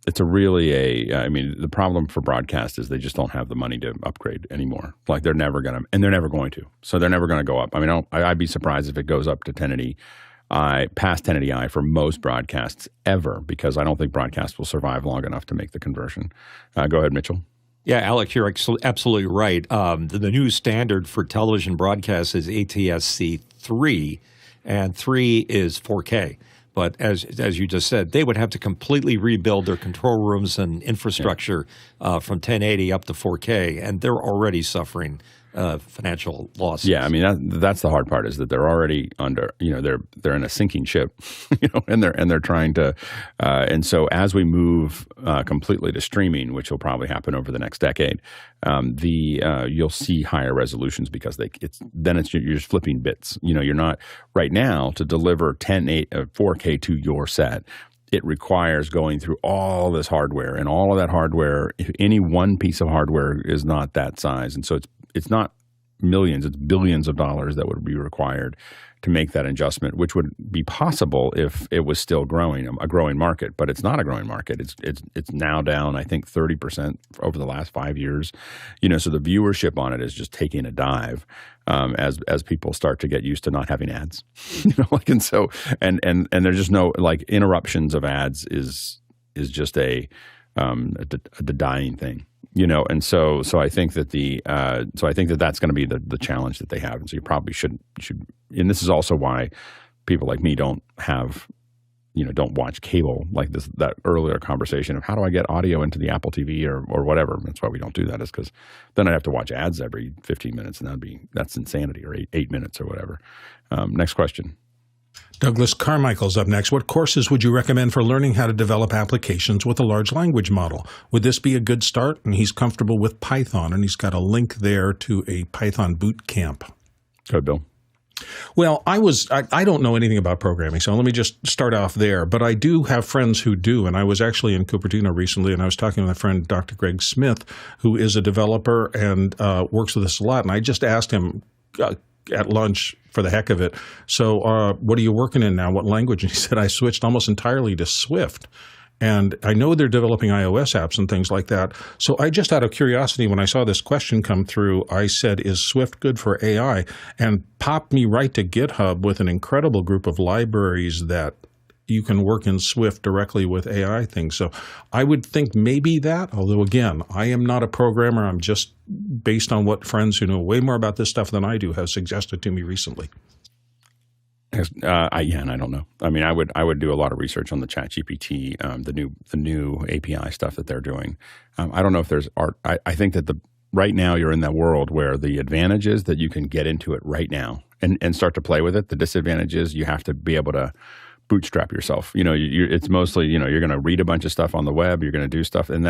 Speaker 6: it's the problem for broadcast is they just don't have the money to upgrade anymore. Like they're never going to. So they're never going to go up. I mean, I'd be surprised if it goes up to 1080i, past 1080i for most broadcasts ever, because I don't think broadcast will survive long enough to make the conversion. Go ahead, Mitchell.
Speaker 3: Yeah, Alec, you're absolutely right. The new standard for television broadcast is ATSC 3, and 3 is 4K. But as you just said, they would have to completely rebuild their control rooms and infrastructure from 1080 up to 4K, and they're already suffering financial losses.
Speaker 1: Yeah, I mean that's the hard part, is that they're already under. They're in a sinking ship, and they're trying to. And so as we move completely to streaming, which will probably happen over the next decade, you'll see higher resolutions because you're just flipping bits. You're not right now to deliver 4K to your set. It requires going through all this hardware, and all of that hardware, if any one piece of hardware is not that size. And so it's not millions, it's billions of dollars that would be required to make that adjustment, which would be possible if it was still growing, a growing market. But it's not a growing market. It's now down, I think, 30% over the last 5 years. So the viewership on it is just taking a dive as people start to get used to not having ads. And there's just no, interruptions of ads is just a dying thing. And so I think that that's going to be the challenge that they have. And so you probably should, and this is also why people like me don't watch cable, like that earlier conversation of how do I get audio into the Apple TV or whatever. That's why we don't do that, is because then I'd have to watch ads every 15 minutes, and that's insanity, or 8 minutes or whatever. Next question.
Speaker 2: Douglas Carmichael's up next. What courses would you recommend for learning how to develop applications with a large language model? Would this be a good start? And he's comfortable with Python, and he's got a link there to a Python boot camp.
Speaker 1: Go ahead, Bill.
Speaker 2: Well, I don't know anything about programming, so let me just start off there. But I do have friends who do, and I was actually in Cupertino recently, and I was talking to my friend Dr. Greg Smith, who is a developer and works with us a lot. And I just asked him at lunch, for the heck of it, so what are you working in now? What language? And he said, I switched almost entirely to Swift. And I know they're developing iOS apps and things like that. So I just, out of curiosity, when I saw this question come through, I said, is Swift good for AI? And popped me right to GitHub with an incredible group of libraries that you can work in Swift directly with AI things. So I would think maybe that, although again, I am not a programmer. I'm just based on what friends who know way more about this stuff than I do have suggested to me recently.
Speaker 1: And I don't know. I mean, I would do a lot of research on the ChatGPT, the new API stuff that they're doing. I don't know if there's art. I think that right now you're in that world where the advantage is that you can get into it right now and start to play with it. The disadvantage is you have to be able to bootstrap yourself. It's mostly, you're going to read a bunch of stuff on the web, you're going to do stuff, and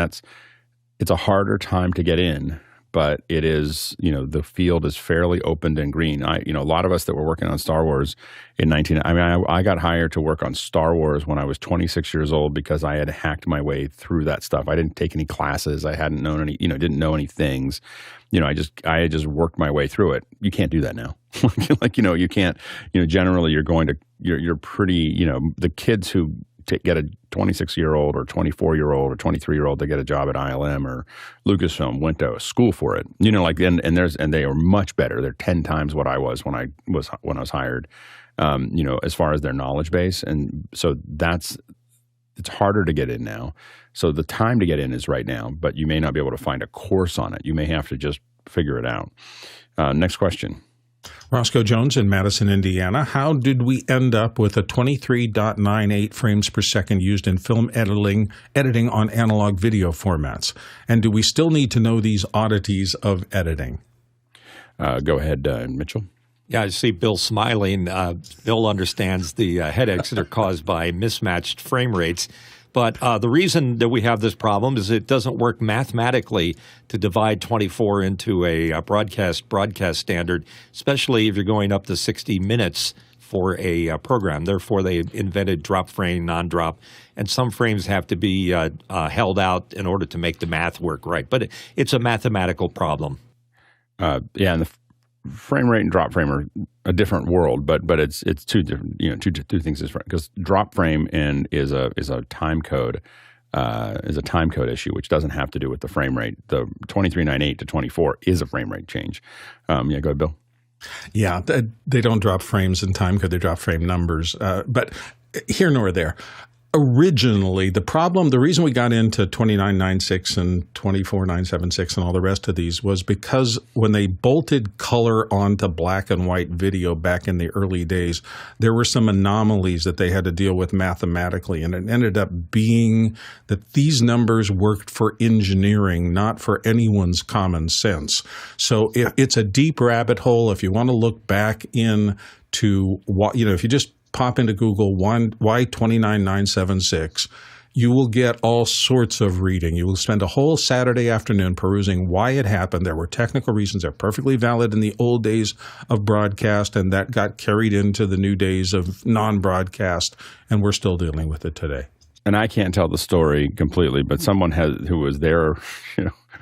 Speaker 1: it's a harder time to get in, but it is, the field is fairly opened and green. A lot of us that were working on Star Wars I got hired to work on Star Wars when I was 26 years old because I had hacked my way through that stuff. I didn't take any classes. I hadn't known any, didn't know any things. I had just worked my way through it. You can't do that now. You can't, generally you're pretty, the kids who get a 26-year-old or 24-year-old or 23-year-old to get a job at ILM or Lucasfilm went to school for it. And they are much better. They're 10 times what I was when I was hired. As far as their knowledge base, and so it's harder to get in now. So the time to get in is right now, but you may not be able to find a course on it. You may have to just figure it out. Next question.
Speaker 2: Roscoe Jones in Madison, Indiana. How did we end up with a 23.98 frames per second used in film editing on analog video formats? And do we still need to know these oddities of editing?
Speaker 1: Go ahead, Mitchell.
Speaker 3: Yeah, I see Bill smiling. Bill understands the headaches that are caused by mismatched frame rates. But the reason that we have this problem is it doesn't work mathematically to divide 24 into a broadcast standard, especially if you're going up to 60 minutes for a program. Therefore, they invented drop frame, non-drop, and some frames have to be held out in order to make the math work right. But it's a mathematical problem.
Speaker 1: And the frame rate and drop frame are a different world, but it's two different, two things different, because drop frame is a time code issue, which doesn't have to do with the frame rate. The 23.98 to 24 is a frame rate change. Go ahead, Bill.
Speaker 2: Yeah, they don't drop frames in time code, they drop frame numbers. But here nor there. Originally, the reason we got into 29.96 and 24.976 and all the rest of these was because when they bolted color onto black and white video back in the early days, there were some anomalies that they had to deal with mathematically, and it ended up being that these numbers worked for engineering, not for anyone's common sense. So it's a deep rabbit hole. If you want to look back into what, if you just pop into Google why 29.976, you will get all sorts of reading. You will spend a whole Saturday afternoon perusing why it happened. There were technical reasons. They're perfectly valid in the old days of broadcast, and that got carried into the new days of non-broadcast, and we're still dealing with it today.
Speaker 1: And I can't tell the story completely, but someone who was there,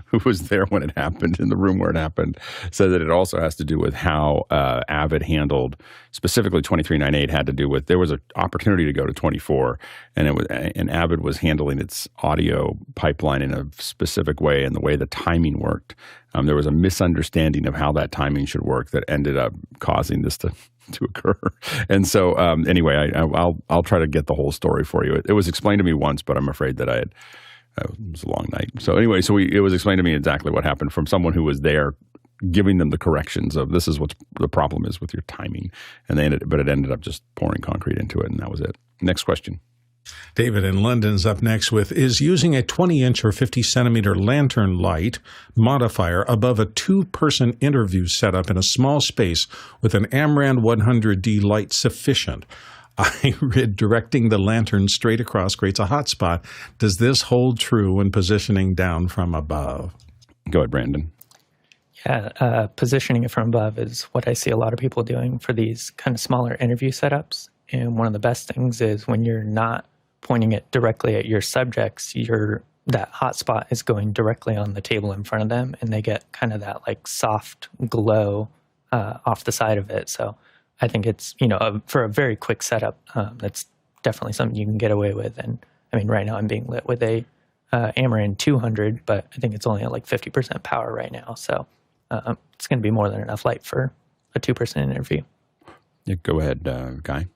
Speaker 1: who was there when it happened, in the room where it happened, said that it also has to do with how Avid handled, specifically 23.98 had to do with, there was an opportunity to go to 24, and Avid was handling its audio pipeline in a specific way, and the way the timing worked. There was a misunderstanding of how that timing should work that ended up causing this to occur. And so anyway, I'll try to get the whole story for you. It was explained to me once, but I'm afraid that it was a long night. So anyway, it was explained to me exactly what happened from someone who was there, giving them the corrections of this is what the problem is with your timing. And but it ended up just pouring concrete into it, and that was it. Next question.
Speaker 2: David in London is up next with, is using a 20-inch or 50-centimeter lantern light modifier above a two-person interview setup in a small space with an Amran 100D light sufficient? I read directing the lantern straight across creates a hot spot. Does this hold true when positioning down from above?
Speaker 1: Go ahead, Brandon.
Speaker 4: Yeah, positioning it from above is what I see a lot of people doing for these kind of smaller interview setups. And one of the best things is when you're not pointing it directly at your subjects, that hot spot is going directly on the table in front of them, and they get kind of that like soft glow off the side of it. So I think it's, for a very quick setup, that's definitely something you can get away with. And I mean, right now I'm being lit with a Amran 200, but I think it's only at like 50% power right now. So it's going to be more than enough light for a two-person interview.
Speaker 1: Yeah, go ahead, Guy.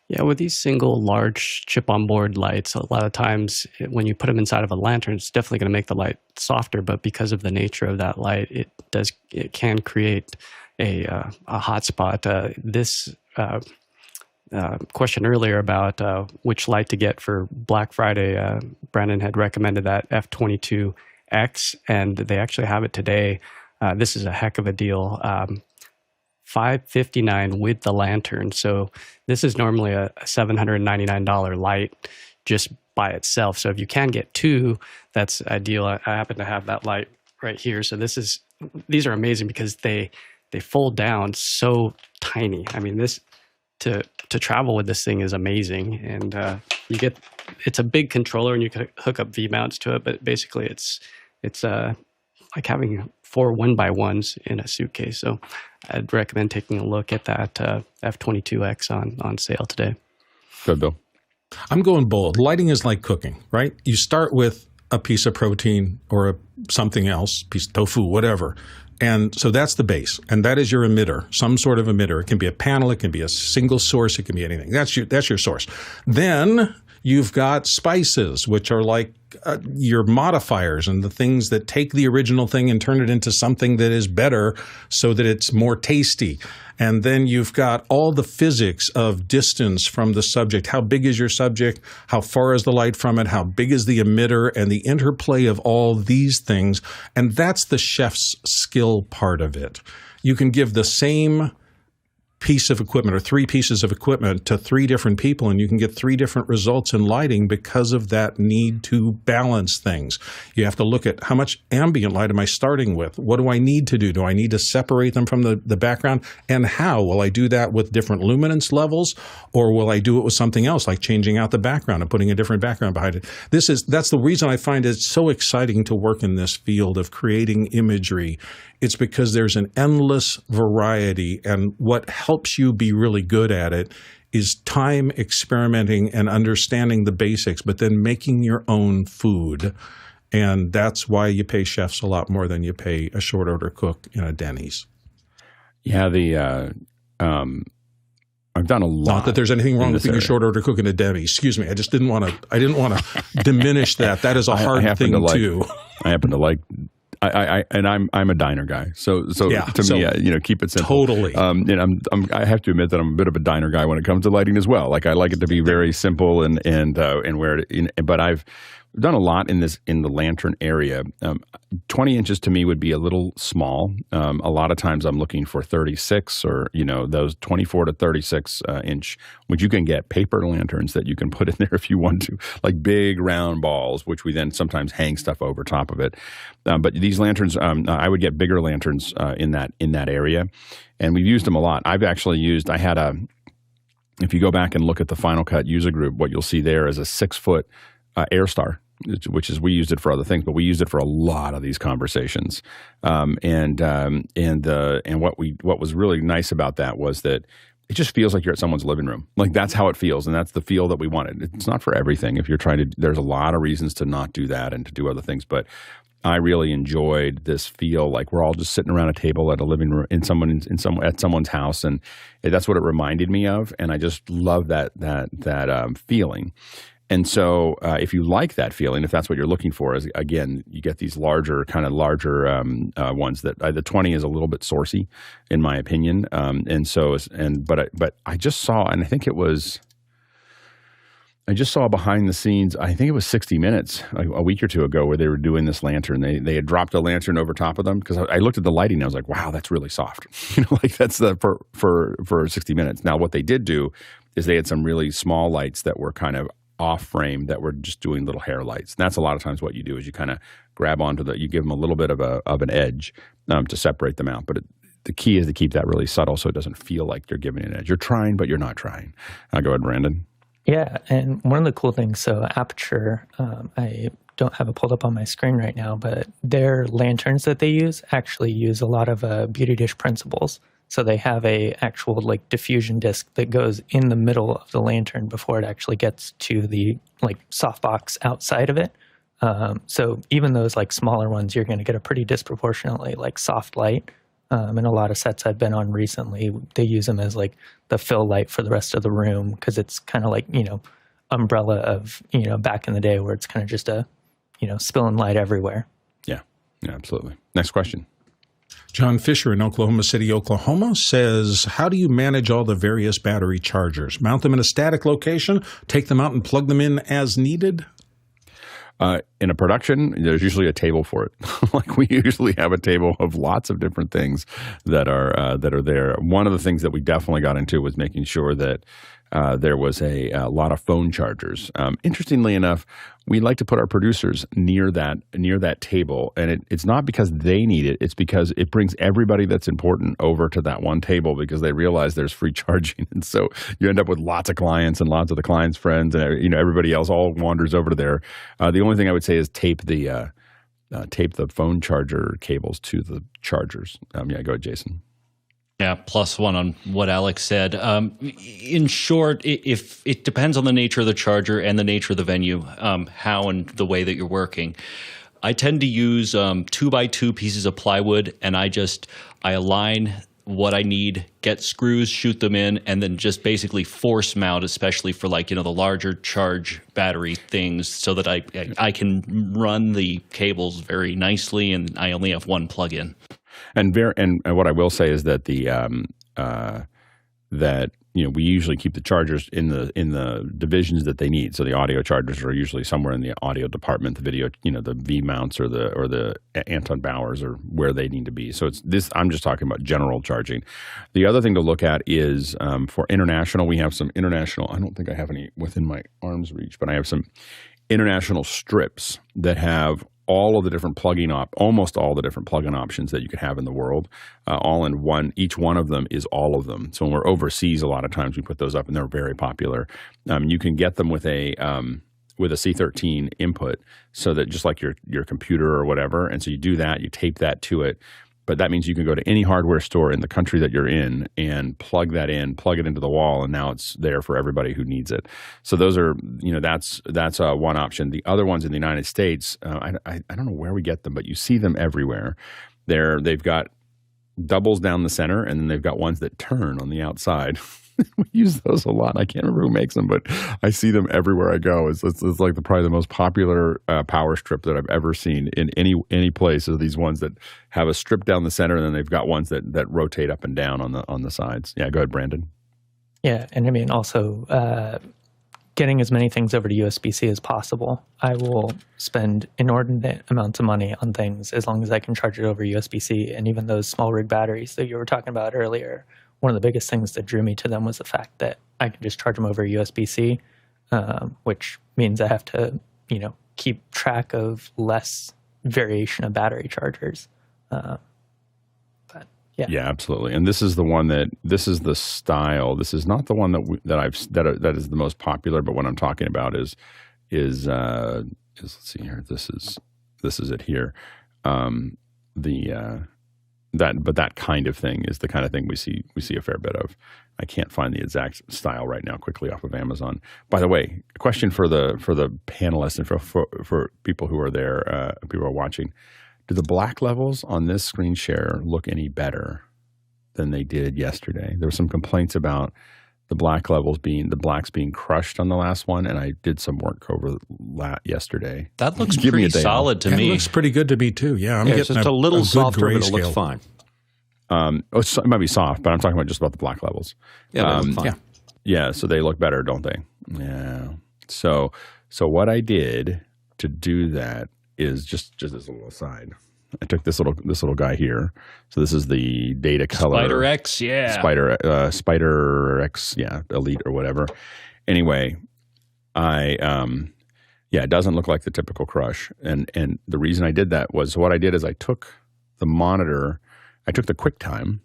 Speaker 5: Yeah, with these single large chip-on-board lights, a lot of times when you put them inside of a lantern, it's definitely going to make the light softer. But because of the nature of that light, it can create a hotspot. This question earlier about which light to get for Black Friday, Brandon had recommended that F22X, and they actually have it today. This is a heck of a deal. $559 with the lantern. So this is normally a $799 light. Just by itself. So if you can get two, that's ideal. I happen to have that light right here. So these are amazing because they fold down so tiny. I mean, this to travel with this thing is amazing, and it's a big controller, and you can hook up V mounts to it. But basically, it's like having 4 1x1s in a suitcase. So I'd recommend taking a look at that F22X on sale today.
Speaker 1: Good, Bill.
Speaker 2: I'm going bold. Lighting is like cooking, right? You start with a piece of protein or something else, piece of tofu, whatever. And so that's the base, and that is your emitter, some sort of emitter. It can be a panel, it can be a single source, it can be anything. That's your source. Then you've got spices, which are like your modifiers and the things that take the original thing and turn it into something that is better so that it's more tasty. And then you've got all the physics of distance from the subject. How big is your subject? How far is the light from it? How big is the emitter? And the interplay of all these things. And that's the chef's skill part of it. You can give the same piece of equipment or 3 pieces of equipment to 3 different people, and you can get 3 different results in lighting because of that need to balance things. You have to look at how much ambient light am I starting with? What do I need to do? Do I need to separate them from the background? And how? Will I do that with different luminance levels, or will I do it with something else, like changing out the background and putting a different background behind it? That's the reason I find it so exciting to work in this field of creating imagery. It's because there's an endless variety, and what helps you be really good at it is time experimenting and understanding the basics, but then making your own food. And that's why you pay chefs a lot more than you pay a short order cook in a Denny's.
Speaker 1: Yeah, I've done a lot.
Speaker 2: Not that there's anything wrong with being a short order cook in a Denny's. Excuse me. I didn't want to diminish that. That is a hard thing too.
Speaker 1: I happen to like. I'm a diner guy, so
Speaker 2: yeah,
Speaker 1: to me, keep it simple.
Speaker 2: Totally.
Speaker 1: And I have to admit that I'm a bit of a diner guy when it comes to lighting as well. Like I like it to be very simple and where it. But I've done a lot in the lantern area. 20 inches to me would be a little small. A lot of times I'm looking for 36 or those 24 to 36 inch, which you can get paper lanterns that you can put in there if you want to, like big round balls, which we then sometimes hang stuff over top of it. But these lanterns, I would get bigger lanterns in that area, and we've used them a lot. I've actually if you go back and look at the Final Cut user group, what you'll see there is a 6-foot AirStar, which is, we used it for other things, but we used it for a lot of these conversations. And what was really nice about that was that it just feels like you're at someone's living room. Like that's how it feels, and that's the feel that we wanted. It's not for everything. If you're there's a lot of reasons to not do that and to do other things, but I really enjoyed this feel like we're all just sitting around a table at a living room at someone's house, and that's what it reminded me of. And I just love that feeling. And so if you like that feeling, if that's what you're looking for, is again, you get these larger ones that the 20 is a little bit sourcey, in my opinion. But I just saw, and I just saw behind the scenes, I think it was 60 Minutes a week or two ago, where they were doing this lantern. They had dropped a lantern over top of them, because I looked at the lighting and I was like, wow, that's really soft. That's for 60 Minutes. Now, what they did do is they had some really small lights that were kind of off frame, that were just doing little hair lights. And that's a lot of times what you do, is you kind of grab onto you give them a little bit of an edge to separate them out. But the key is to keep that really subtle, so it doesn't feel like you're giving an edge. You're trying, but you're not trying. Go ahead, Brandon.
Speaker 4: Yeah, and one of the cool things, so Aperture, I don't have it pulled up on my screen right now, but their lanterns that they use actually use a lot of Beauty Dish principles. So they have a actual diffusion disc that goes in the middle of the lantern before it actually gets to the softbox outside of it. So even those smaller ones, you're going to get a pretty disproportionately soft light. In a lot of sets I've been on recently, they use them as the fill light for the rest of the room, because it's kind of umbrella of back in the day, where it's kind of just a spilling light everywhere.
Speaker 1: Yeah, absolutely. Next question.
Speaker 2: John Fisher in Oklahoma City, Oklahoma says, how do you manage all the various battery chargers? Mount them in a static location, take them out and plug them in as needed?
Speaker 1: In a production, there's usually a table for it. We usually have a table of lots of different things that are there. One of the things that we definitely got into was making sure that there was a lot of phone chargers. Interestingly enough, we like to put our producers near that table, and it's not because they need it. It's because it brings everybody that's important over to that one table because they realize there's free charging, and so you end up with lots of clients and lots of the clients' friends, and everybody else all wanders over to there. The only thing I would say is tape the phone charger cables to the chargers. Go ahead, Jason.
Speaker 6: Yeah, plus one on what Alex said. In short, if it depends on the nature of the charger and the nature of the venue, how and the way that you're working. I tend to use 2x2 pieces of plywood, and I align what I need, get screws, shoot them in, and then just basically force mount, especially for the larger charge battery things, so that I can run the cables very nicely, and I only have one plug-in.
Speaker 1: And what I will say is that we usually keep the chargers in the divisions that they need. So the audio chargers are usually somewhere in the audio department. The video, the V mounts or the Anton Bowers are where they need to be. So it's this. I'm just talking about general charging. The other thing to look at is for international. We have some international. I don't think I have any within my arm's reach, but I have some international strips that have all of the different almost all the different plugin options that you could have in the world, all in one. Each one of them is all of them. So when we're overseas, a lot of times we put those up, and they're very popular. You can get them with a C13 input, so that just like your computer or whatever. And so you do that, you tape that to it. But that means you can go to any hardware store in the country that you're in and plug that in, plug it into the wall, and now it's there for everybody who needs it. So those are, that's one option. The other ones in the United States, I don't know where we get them, but you see them everywhere. They've got doubles down the center, and then they've got ones that turn on the outside. We use those a lot. I can't remember who makes them, but I see them everywhere I go. It's like probably the most popular power strip that I've ever seen in any place. Are these ones that have a strip down the center, and then they've got ones that rotate up and down on the sides. Yeah, go ahead, Brandon.
Speaker 4: Yeah, and I mean also getting as many things over to USB-C as possible. I will spend inordinate amounts of money on things as long as I can charge it over USB-C, and even those small rig batteries that you were talking about earlier. One of the biggest things that drew me to them was the fact that I can just charge them over USB-C, which means I have to, keep track of less variation of battery chargers. But yeah.
Speaker 1: Yeah, absolutely. And this is the style. This is not the one that is the most popular, but what I'm talking about is let's see here. This is it here. That kind of thing is the kind of thing we see a fair bit of. I can't find the exact style right now quickly off of Amazon. By the way, a question for the panelists and for people who are there, people who are watching. Do the black levels on this screen share look any better than they did yesterday? There were some complaints about the blacks being crushed on the last one, and I did some work over yesterday.
Speaker 6: That looks pretty solid to me.
Speaker 2: It looks pretty good to me too. Yeah, I'm getting
Speaker 3: it's a little softer, but it looks fine.
Speaker 1: It might be soft, but I'm talking about just about the black levels.
Speaker 3: Yeah, they look fine.
Speaker 1: Yeah, so they look better, don't they? Yeah. So what I did to do that is just as a little aside. I took this little guy here. So this is the data color.
Speaker 6: Spider X, yeah.
Speaker 1: Spider X, yeah, Elite or whatever. Anyway, it doesn't look like the typical Crush. And the reason I did that was what I did is I took the monitor, I took the QuickTime,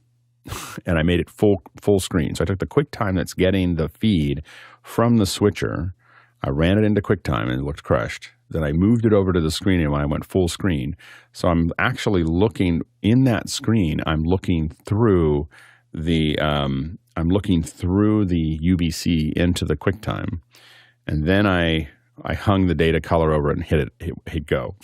Speaker 1: and I made it full screen. So I took the QuickTime that's getting the feed from the switcher. I ran it into QuickTime and it looked crushed. Then I moved it over to the screen, and when I went full screen, so I'm actually looking in that screen. I'm looking through the UBC into the QuickTime, and then I hung the data color over it and hit go.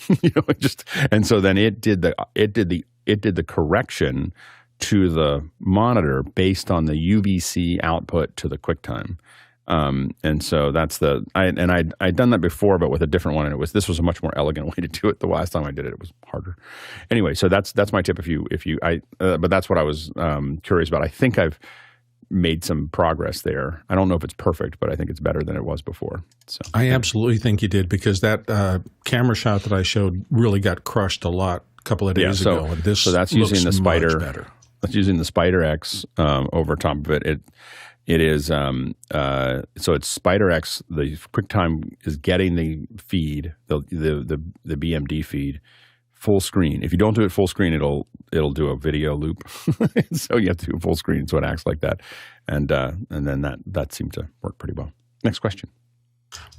Speaker 1: And so then it did the correction to the monitor based on the UBC output to the QuickTime. And so that's I'd done that before, but with a different one. And this was a much more elegant way to do it. The last time I did it, it was harder. Anyway, so that's my tip. But that's what I was curious about. I think I've made some progress there. I don't know if it's perfect, but I think it's better than it was before. So
Speaker 2: I absolutely think you did, because that camera shot that I showed really got crushed a lot a couple of days ago. And this
Speaker 1: so that's using the Spider.
Speaker 2: Better.
Speaker 1: That's using the Spider X over top of it. It is so it's SpiderX. The QuickTime is getting the feed, the BMD feed, full screen. If you don't do it full screen, it'll do a video loop. So you have to do full screen, so it acts like that, and then that seemed to work pretty well. Next question.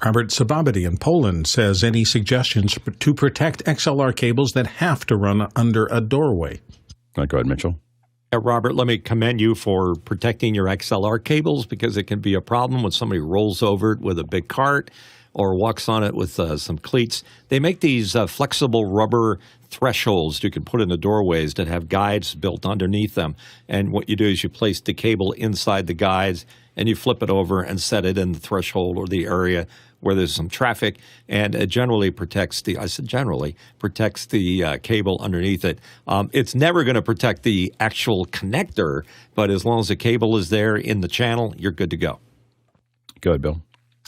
Speaker 2: Robert Sababity in Poland says, any suggestions to protect XLR cables that have to run under a doorway?
Speaker 1: Go ahead, Mitchell.
Speaker 3: Robert, let me commend you for protecting your XLR cables, because it can be a problem when somebody rolls over it with a big cart or walks on it with some cleats. They make these flexible rubber thresholds you can put in the doorways that have guides built underneath them. And what you do is you place the cable inside the guides and you flip it over and set it in the threshold or the area where there's some traffic, and it generally protects the cable underneath it. It's never going to protect the actual connector, but as long as the cable is there in the channel, you're good to go.
Speaker 1: Go ahead, Bill.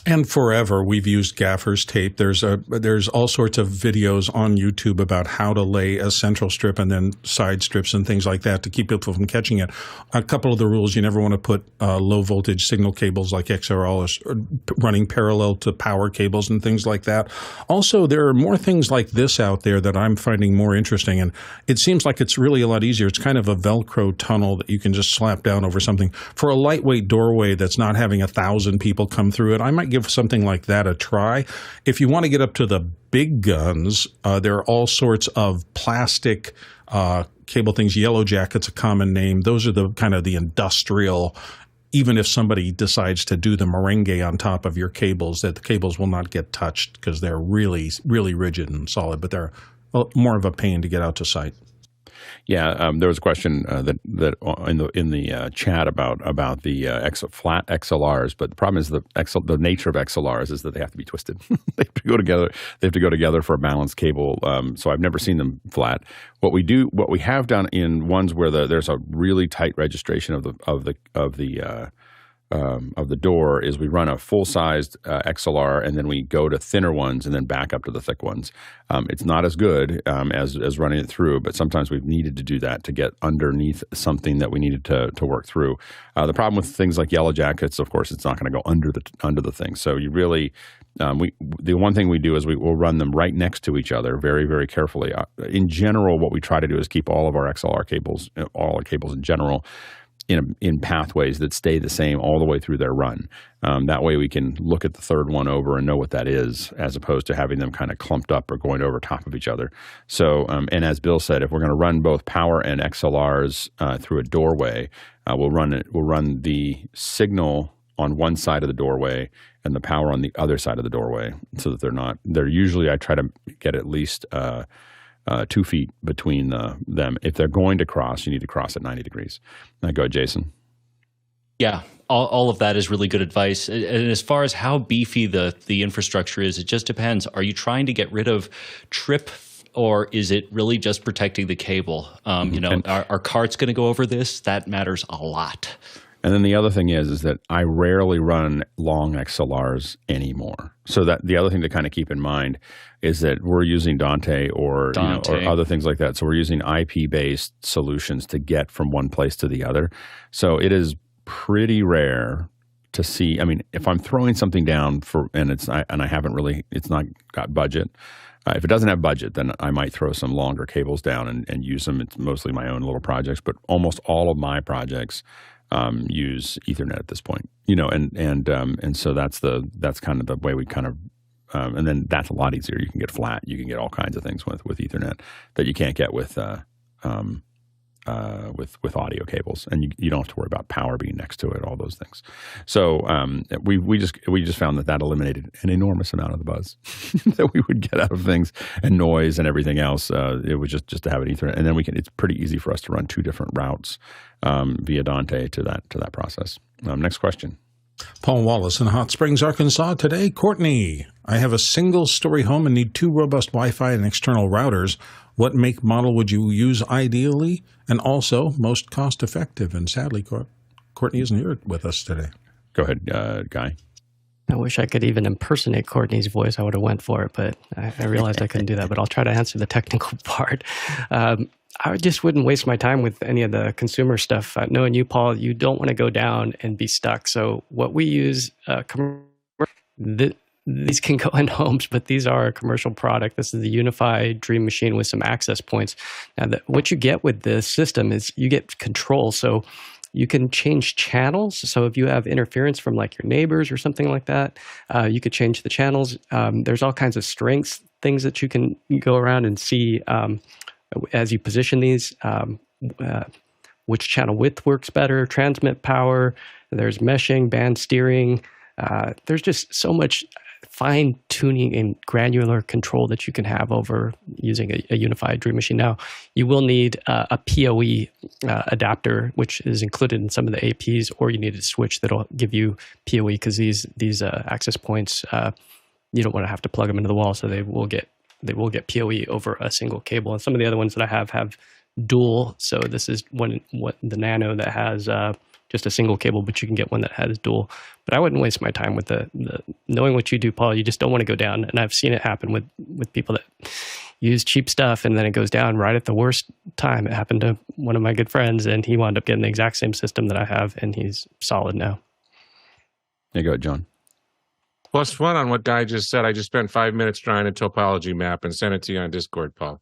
Speaker 2: And forever, we've used gaffer's tape. There's all sorts of videos on YouTube about how to lay a central strip and then side strips and things like that to keep people from catching it. A couple of the rules: you never want to put low voltage signal cables like XLR running parallel to power cables and things like that. Also, there are more things like this out there that I'm finding more interesting, and it seems like it's really a lot easier. It's kind of a Velcro tunnel that you can just slap down over something. For a lightweight doorway that's not having 1,000 people come through it, I might give something like that a try. If you want to get up to the big guns, there are all sorts of plastic cable things. Yellow Jacket's a common name. Those are the kind of the industrial, even if somebody decides to do the merengue on top of your cables, that the cables will not get touched because they're really, really rigid and solid, but they're more of a pain to get out to site.
Speaker 1: Yeah, there was a question that in the chat about the flat XLRs, but the problem is the nature of XLRs is that they have to be twisted. They have to go together. They have to go together for a balanced cable. So I've never seen them flat. What we have done in ones where there's a really tight registration of the door is we run a full-sized XLR, and then we go to thinner ones and then back up to the thick ones. It's not as good as running it through, but sometimes we've needed to do that to get underneath something that we needed to work through. The problem with things like Yellow Jackets, of course, it's not going to go under the thing. So you really the one thing we do is we will run them right next to each other very, very carefully. In general, what we try to do is keep all of our XLR cables, all our cables in general, in pathways that stay the same all the way through their run. That way we can look at the third one over and know what that is, as opposed to having them kind of clumped up or going over top of each other. So, and as Bill said, if we're going to run both power and XLRs through a doorway, we'll run the signal on one side of the doorway and the power on the other side of the doorway, so that they're usually, I try to get at least 2 feet between them. If they're going to cross, you need to cross at 90 degrees. Now go ahead, Jason.
Speaker 6: Yeah, all of that is really good advice. And as far as how beefy the infrastructure is, it just depends. Are you trying to get rid of trip, or is it really just protecting the cable? Are carts going to go over this? That matters a lot.
Speaker 1: And then the other thing is that I rarely run long XLRs anymore. So that the other thing to kind of keep in mind is that we're using Dante or other things like that. So we're using IP-based solutions to get from one place to the other. So it is pretty rare to see. I mean, if I'm throwing something down it's not got budget. If it doesn't have budget, then I might throw some longer cables down and use them. It's mostly my own little projects, but almost all of my projects use Ethernet at this point, and so that's kind of the way we kind of, and then that's a lot easier. You can get flat, you can get all kinds of things with Ethernet that you can't get with audio cables, and you don't have to worry about power being next to it, all those things. So we just found that eliminated an enormous amount of the buzz that we would get out of things and noise and everything else. It was just to have an Ethernet, and then it's pretty easy for us to run 2 different routes via Dante to that process. Next question.
Speaker 2: Paul Wallace in Hot Springs, Arkansas today. Courtney, I have a single-story home and need 2 robust Wi-Fi and external routers. What make model would you use ideally, and also most cost-effective? And sadly, Courtney isn't here with us today.
Speaker 1: Go ahead, Guy.
Speaker 5: I wish I could even impersonate Courtney's voice. I would have went for it, but I realized I couldn't do that. But I'll try to answer the technical part. I just wouldn't waste my time with any of the consumer stuff. Knowing you, Paul, you don't want to go down and be stuck. So what we use, these can go in homes, but these are a commercial product. This is the unified Dream Machine with some access points. Now, what you get with this system is you get control. So you can change channels. So if you have interference from like your neighbors or something like that, you could change the channels. There's all kinds of strengths, things that you can go around and see as you position these, which channel width works better, transmit power. There's meshing, band steering. There's just so much fine tuning and granular control that you can have over using a unified Dream Machine. Now, you will need a PoE adapter, which is included in some of the APs, or you need a switch that'll give you PoE, because these access points, you don't want to have to plug them into the wall, so they will get PoE over a single cable. And some of the other ones that I have dual. So this is what the Nano that has just a single cable, but you can get one that has dual. But I wouldn't waste my time with the knowing what you do, Paul. You just don't want to go down. And I've seen it happen with people that use cheap stuff, and then it goes down right at the worst time. It happened to one of my good friends, and he wound up getting the exact same system that I have, and he's solid now.
Speaker 1: There you go, John.
Speaker 7: Plus one on what Guy just said. I just spent 5 minutes drawing a topology map and sent it to you on Discord, Paul.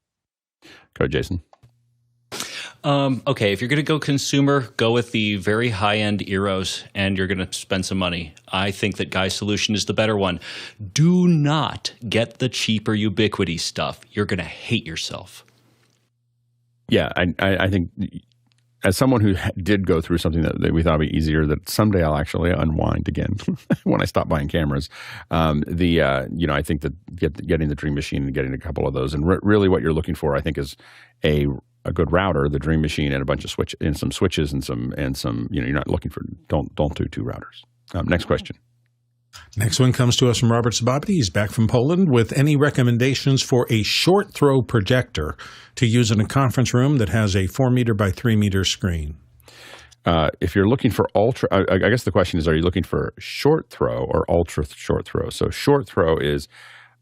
Speaker 1: Go, Jason.
Speaker 6: Okay, if you're going to go consumer, go with the very high-end Eros, and you're going to spend some money. I think that Guy's solution is the better one. Do not get the cheaper Ubiquiti stuff. You're going to hate yourself.
Speaker 1: Yeah, I think as someone who did go through something that we thought would be easier, that someday I'll actually unwind again when I stop buying cameras. I think that getting the Dream Machine and getting a couple of those, and really what you're looking for, I think, is a good router, the Dream Machine, and a bunch of some switches and some. You're not looking for don't do two routers. Next question.
Speaker 2: Next one comes to us from Robert Sababity. He's back from Poland with any recommendations for a short throw projector to use in a conference room that has a 4 meter by 3 meter screen.
Speaker 1: If you're looking for ultra, I guess the question is, are you looking for short throw or ultra short throw? So short throw is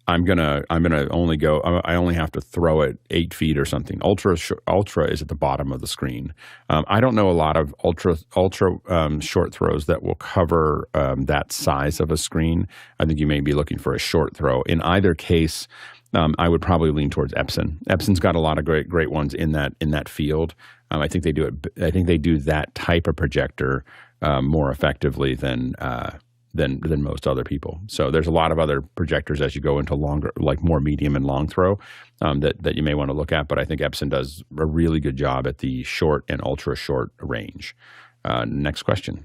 Speaker 1: I'm gonna only go. I only have to throw it 8 feet or something. Ultra is at the bottom of the screen. I don't know a lot of ultra short throws that will cover that size of a screen. I think you may be looking for a short throw. In either case, I would probably lean towards Epson. Epson's got a lot of great ones in that field. I think they do it. I think they do that type of projector more effectively than most other people. So there's a lot of other projectors as you go into longer, like more medium and long throw, that you may want to look at. But I think Epson does a really good job at the short and ultra short range. Next question.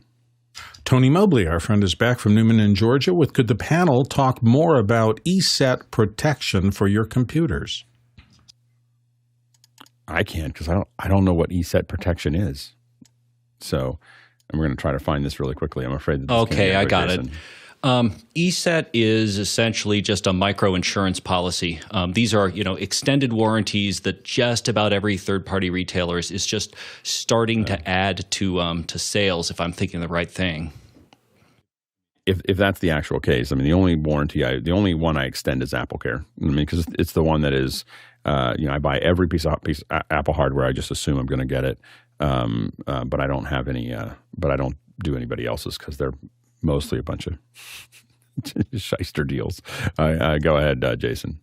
Speaker 2: Tony Mobley, our friend, is back from Newman in Georgia with, could the panel talk more about ESET protection for your computers?
Speaker 1: I can't, because I don't know what ESET protection is. So I'm going to try to find this really quickly. I'm afraid that
Speaker 6: okay, I got it. ESET is essentially just a micro insurance policy. These are, extended warranties that just about every third-party retailer is just starting to add to sales, if I'm thinking the right thing.
Speaker 1: If that's the actual case, the only one I extend is AppleCare. Because it's the one that is, I buy every piece of Apple hardware. I just assume I'm going to get it. But I don't have any, but I don't do anybody else's because they're mostly a bunch of shyster deals. Go ahead, Jason.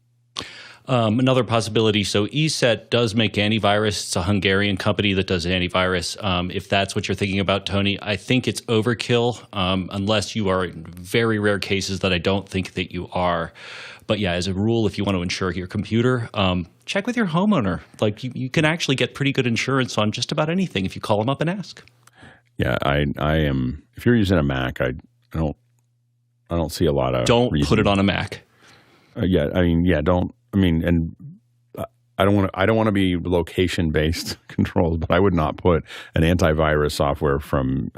Speaker 6: Another possibility. So ESET does make antivirus. It's a Hungarian company that does antivirus. If that's what you're thinking about, Tony, I think it's overkill, unless you are in very rare cases that I don't think that you are. But yeah, as a rule, if you want to insure your computer, check with your homeowner. Like you can actually get pretty good insurance on just about anything if you call them up and ask.
Speaker 1: Yeah, I am. If you're using a Mac, I don't see a lot of.
Speaker 6: Don't
Speaker 1: reason.
Speaker 6: Put it on a Mac.
Speaker 1: Don't. And I don't want to be location based controls, but I would not put an antivirus software from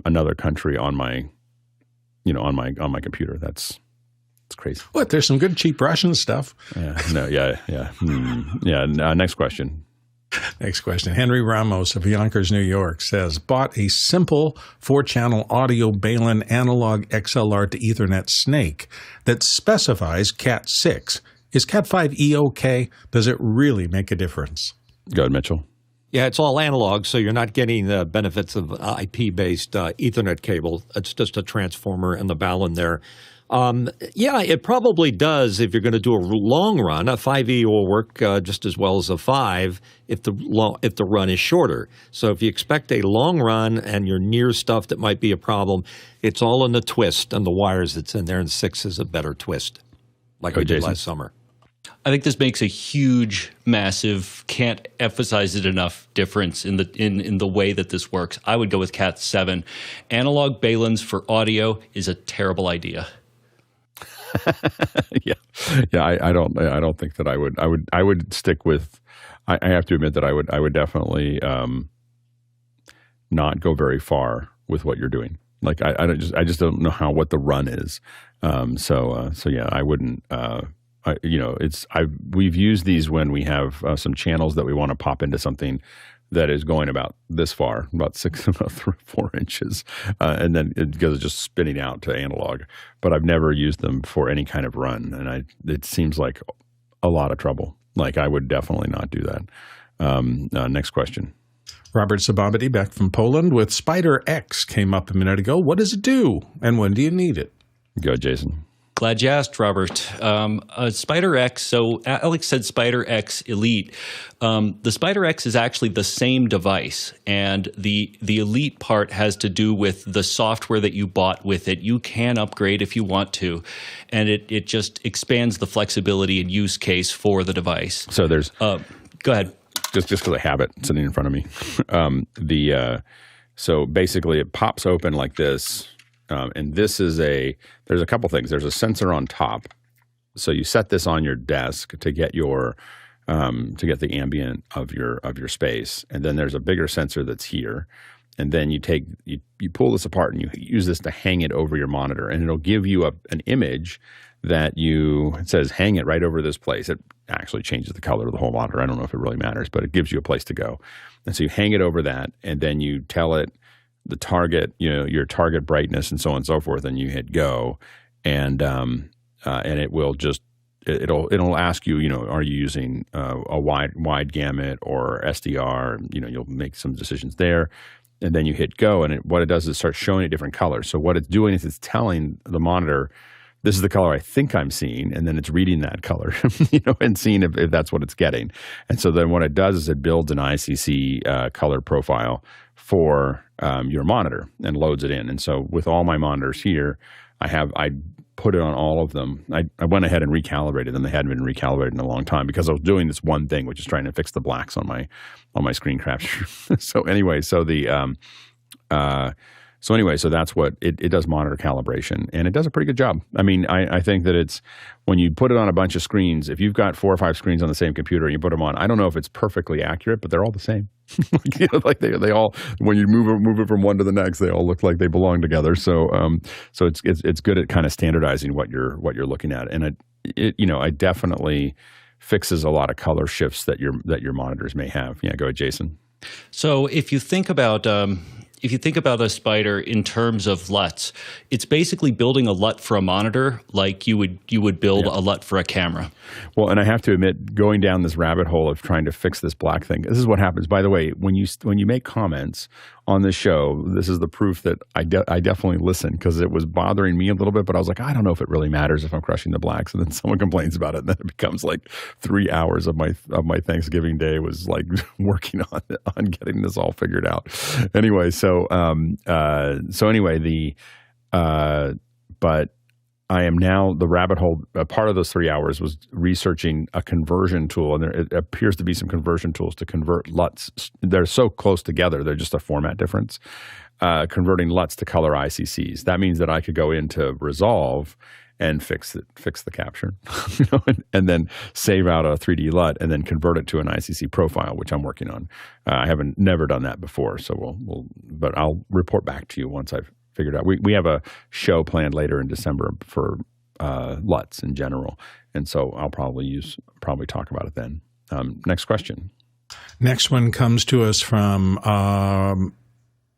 Speaker 1: another country on my computer. It's crazy.
Speaker 2: What? There's some good cheap Russian stuff.
Speaker 1: Next question.
Speaker 2: Next question. Henry Ramos of Yonkers, New York says, bought a simple 4-channel audio Balun analog XLR to Ethernet snake that specifies Cat 6 Is Cat 5e okay? Does it really make a difference?
Speaker 1: Go ahead, Mitchell.
Speaker 3: Yeah, it's all analog, so you're not getting the benefits of IP-based Ethernet cable. It's just a transformer and the balun there. Yeah, it probably does if you're going to do a long run. A 5e will work just as well as a 5 if the run is shorter. So if you expect a long run and you're near stuff that might be a problem, it's all in the twist and the wires that's in there, and 6 is a better twist, like we did last summer.
Speaker 6: I think this makes a huge, massive, can't emphasize it enough difference in the way that this works. I would go with Cat 7. Analog baluns for audio is a terrible idea.
Speaker 1: yeah. I don't think that I would stick with. I have to admit that I would definitely not go very far with what you're doing. Like I just don't know what the run is. So yeah, I wouldn't. We've used these when we have some channels that we want to pop into something that is going about this far, about 4 inches, and then it goes just spinning out to analog. But I've never used them for any kind of run, and it seems like a lot of trouble. Like I would definitely not do that. Next question.
Speaker 2: Robert Sababity back from Poland with Spider X came up a minute ago. What does it do, and when do you need it?
Speaker 1: Go, Jason.
Speaker 6: Glad you asked, Robert. Spider X, so Alex said Spider X Elite. The Spider X is actually the same device, and the Elite part has to do with the software that you bought with it. You can upgrade if you want to, and it just expands the flexibility and use case for the device.
Speaker 1: So there's...
Speaker 6: Go ahead.
Speaker 1: Just because I have it sitting in front of me. So basically it pops open like this. And this is there's a couple things. There's a sensor on top. So you set this on your desk to get to get the ambient of your space. And then there's a bigger sensor that's here. And then you pull this apart and you use this to hang it over your monitor. And it'll give you an image that it says hang it right over this place. It actually changes the color of the whole monitor. I don't know if it really matters, but it gives you a place to go. And so you hang it over that, and then you tell it the target, your target brightness and so on and so forth, and you hit go, and it will just it'll ask you, are you using a wide gamut or SDR? You'll make some decisions there, and then you hit go, and what it does is start showing you different colors. So what it's doing is it's telling the monitor, this is the color I think I'm seeing, and then it's reading that color, and seeing if that's what it's getting. And so then what it does is it builds an ICC color profile for your monitor and loads it in. And so with all my monitors here, I put it on all of them. I went ahead and recalibrated them. They hadn't been recalibrated in a long time because I was doing this one thing, which is trying to fix the blacks on my screen capture. So that's what it does, monitor calibration, and it does a pretty good job. I mean, I think that it's when you put it on a bunch of screens, if you've got 4 or 5 screens on the same computer and you put them on, I don't know if it's perfectly accurate, but they're all the same. Like they all, when you move it from one to the next, they all look like they belong together. So it's good at kind of standardizing what you're looking at, and it definitely fixes a lot of color shifts that your monitors may have. Yeah, go ahead, Jason.
Speaker 6: So if you think about a spider in terms of LUTs, it's basically building a LUT for a monitor like you would build a LUT for a camera.
Speaker 1: Well, and I have to admit, going down this rabbit hole of trying to fix this black thing, this is what happens. By the way, when you make comments on this show, this is the proof that I definitely listen, because it was bothering me a little bit, but I was like, I don't know if it really matters if I'm crushing the blacks. And then someone complains about it, and then it becomes like 3 hours of my Thanksgiving day was like working on getting this all figured out. Anyway, but I am now, the rabbit hole, part of those 3 hours was researching a conversion tool, and it appears to be some conversion tools to convert LUTs. They're so close together, they're just a format difference. Converting LUTs to color ICCs. That means that I could go into Resolve and fix the capture, and then save out a 3D LUT and then convert it to an ICC profile, which I'm working on. I haven't never done that before, so but I'll report back to you once I've figured out. We have a show planned later in December for LUTs in general, and so I'll probably talk about it then. Next question.
Speaker 2: Next one comes to us from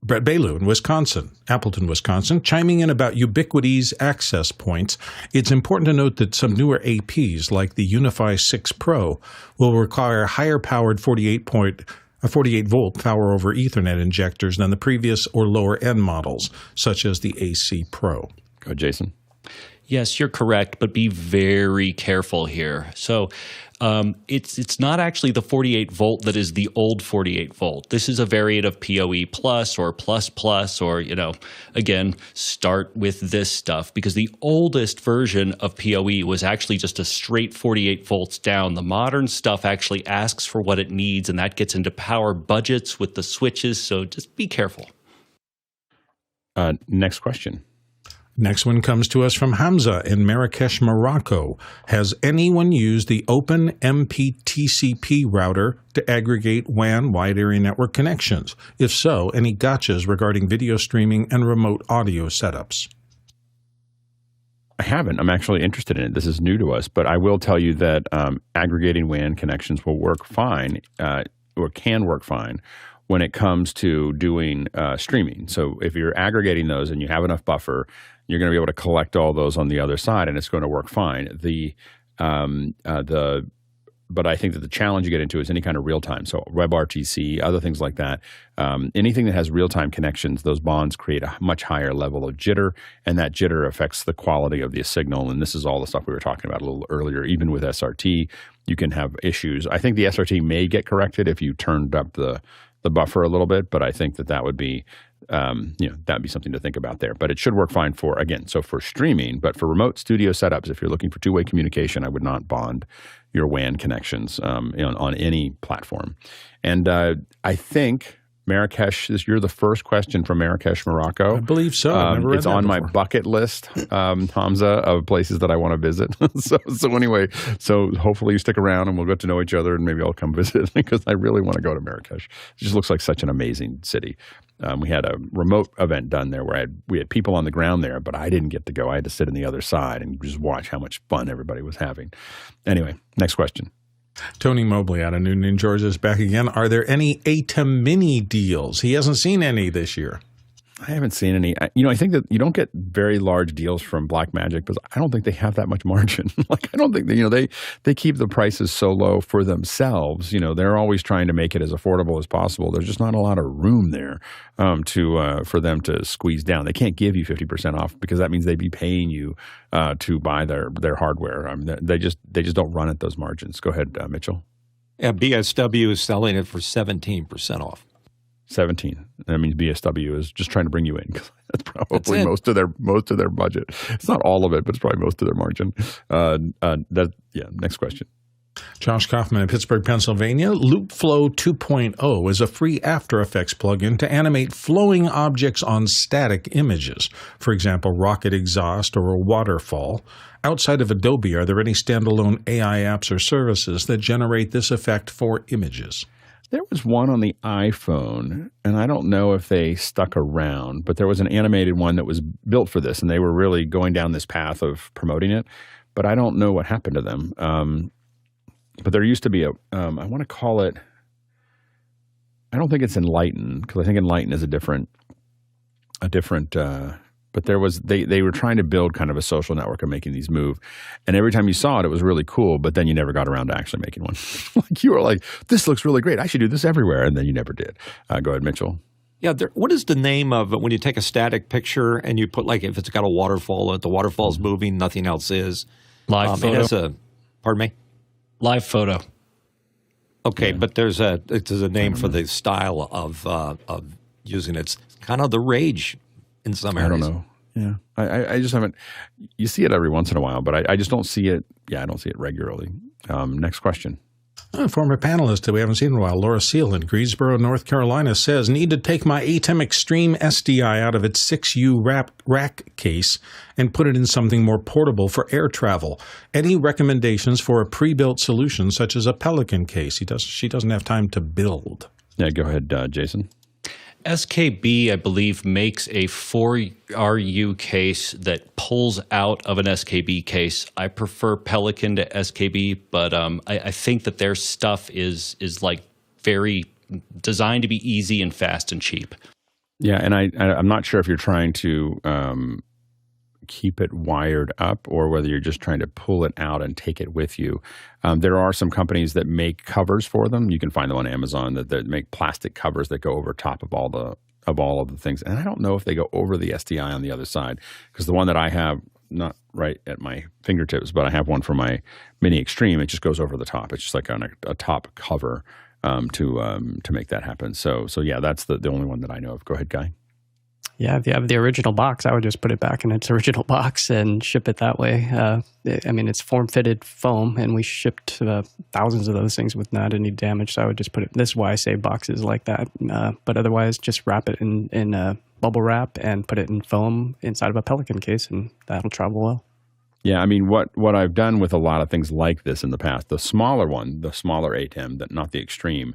Speaker 2: Brett Bailu in Wisconsin, Appleton, Wisconsin, chiming in about Ubiquity's access points. It's important to note that some newer APs, like the Unify 6 Pro, will require higher-powered 48-volt power over Ethernet injectors than the previous or lower-end models, such as the AC Pro.
Speaker 1: Go, Jason.
Speaker 6: Yes, you're correct, but be very careful here. So it's not actually the 48 volt that is the old 48 volt. This is a variant of PoE plus or plus plus, or, again, start with this stuff, because the oldest version of PoE was actually just a straight 48 volts down. The modern stuff actually asks for what it needs, and that gets into power budgets with the switches, so just be careful.
Speaker 1: Next question.
Speaker 2: Next one comes to us from Hamza in Marrakesh, Morocco. Has anyone used the OpenMP-TCP router to aggregate WAN wide area network connections? If so, any gotchas regarding video streaming and remote audio setups?
Speaker 1: I haven't. I'm actually interested in it. This is new to us, but I will tell you that aggregating WAN connections will work fine, or can work fine, when it comes to doing streaming. So if you're aggregating those and you have enough buffer, you're going to be able to collect all those on the other side, and it's going to work fine. But I think that the challenge you get into is any kind of real time. So WebRTC, other things like that. Anything that has real time connections, those bonds create a much higher level of jitter, and that jitter affects the quality of the signal. And this is all the stuff we were talking about a little earlier. Even with SRT, you can have issues. I think the SRT may get corrected if you turned up the buffer a little bit, but I think that would be, that'd be something to think about there. But it should work fine for streaming, but for remote studio setups, if you're looking for two-way communication, I would not bond your WAN connections on any platform. And I think Marrakesh, you're the first question from Marrakesh, Morocco.
Speaker 2: I believe so. I've never read
Speaker 1: it's
Speaker 2: that
Speaker 1: on
Speaker 2: before.
Speaker 1: my bucket list, Hamza, of places that I want to visit. so anyway, hopefully you stick around and we'll get to know each other, and maybe I'll come visit because I really want to go to Marrakesh. It just looks like such an amazing city. We had a remote event done there where we had people on the ground there, but I didn't get to go. I had to sit on the other side and just watch how much fun everybody was having. Anyway, next question.
Speaker 2: Tony Mobley out of Newton, Georgia is back again. Are there any ATEM Mini deals? He hasn't seen any this year.
Speaker 1: I haven't seen any. I think that you don't get very large deals from Blackmagic because I don't think they have that much margin. I don't think that, they keep the prices so low for themselves. They're always trying to make it as affordable as possible. There's just not a lot of room there for them to squeeze down. They can't give you 50% off because that means they'd be paying you to buy their hardware. They just don't run at those margins. Go ahead, Mitchell.
Speaker 3: Yeah, BSW is selling it for 17% off.
Speaker 1: 17. That means BSW is just trying to bring you in because that's probably most of their budget. It's not all of it, but it's probably most of their margin. Next question.
Speaker 2: Josh Kaufman in Pittsburgh, Pennsylvania. LoopFlow 2.0 is a free After Effects plugin to animate flowing objects on static images. For example, rocket exhaust or a waterfall. Outside of Adobe, are there any standalone AI apps or services that generate this effect for images?
Speaker 1: There was one on the iPhone, and I don't know if they stuck around, but there was an animated one that was built for this, and they were really going down this path of promoting it, but I don't know what happened to them. But there used to be I want to call it, I don't think it's Enlighten, because I think Enlighten is a different, but there was, they were trying to build kind of a social network of making these move. And every time you saw it, it was really cool, but then you never got around to actually making one. You were like, this looks really great. I should do this everywhere. And then you never did. Go ahead, Mitchell.
Speaker 3: Yeah, what is the name of it when you take a static picture and you put, if it's got a waterfall, the waterfall's moving, nothing else is?
Speaker 6: Live photo.
Speaker 3: Pardon me?
Speaker 6: Live photo.
Speaker 3: Okay, yeah. But there's a name for the style of using it. It's kind of the rage in some areas.
Speaker 1: I don't know. Yeah. I just haven't. You see it every once in a while, but I just don't see it. Yeah, I don't see it regularly. Next question.
Speaker 2: A former panelist that we haven't seen in a while, Laura Seal in Greensboro, North Carolina, says, need to take my ATEM Extreme SDI out of its 6U rack case and put it in something more portable for air travel. Any recommendations for a pre-built solution such as a Pelican case? She doesn't have time to build.
Speaker 1: Yeah, go ahead, Jason.
Speaker 6: SKB, I believe, makes a 4RU case that pulls out of an SKB case. I prefer Pelican to SKB, but I think that their stuff is very designed to be easy and fast and cheap.
Speaker 1: Yeah, and I'm not sure if you're trying to keep it wired up or whether you're just trying to pull it out and take it with you. There are some companies that make covers for them. You can find them on Amazon that make plastic covers that go over top of all of the things. And I don't know if they go over the SDI on the other side, because the one that I have, not right at my fingertips, but I have one for my Mini Extreme. It just goes over the top. It's just like on a top cover to make that happen. So yeah, that's the only one that I know of. Go ahead, Guy.
Speaker 5: Yeah, if you have the original box, I would just put it back in its original box and ship it that way. I mean, it's form-fitted foam, and we shipped thousands of those things with not any damage, so I would just put it. This is why I save boxes like that. But otherwise, just wrap it in bubble wrap and put it in foam inside of a Pelican case, and that'll travel well.
Speaker 1: Yeah, I mean, what I've done with a lot of things like this in the past, the smaller one, the smaller ATEM, not the Extreme,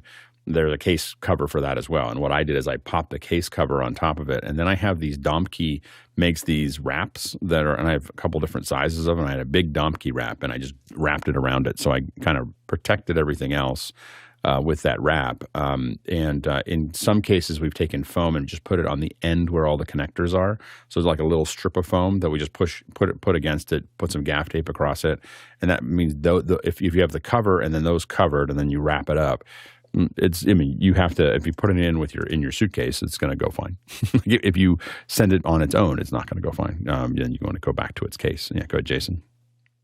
Speaker 1: there's a case cover for that as well. And what I did is I popped the case cover on top of it. And then I have these Domke makes these wraps that are, and I have a couple different sizes of them. I had a big Domke wrap, and I just wrapped it around it. So I kind of protected everything else with that wrap. In some cases, we've taken foam and just put it on the end where all the connectors are. So it's like a little strip of foam that we just put against it, put some gaff tape across it. And that means if you have the cover and then those covered and then you wrap it up, you have to, if you put it in your suitcase, it's going to go fine. If you send it on its own, it's not going to go fine. Then you want to go back to its case. Yeah, go ahead, Jason.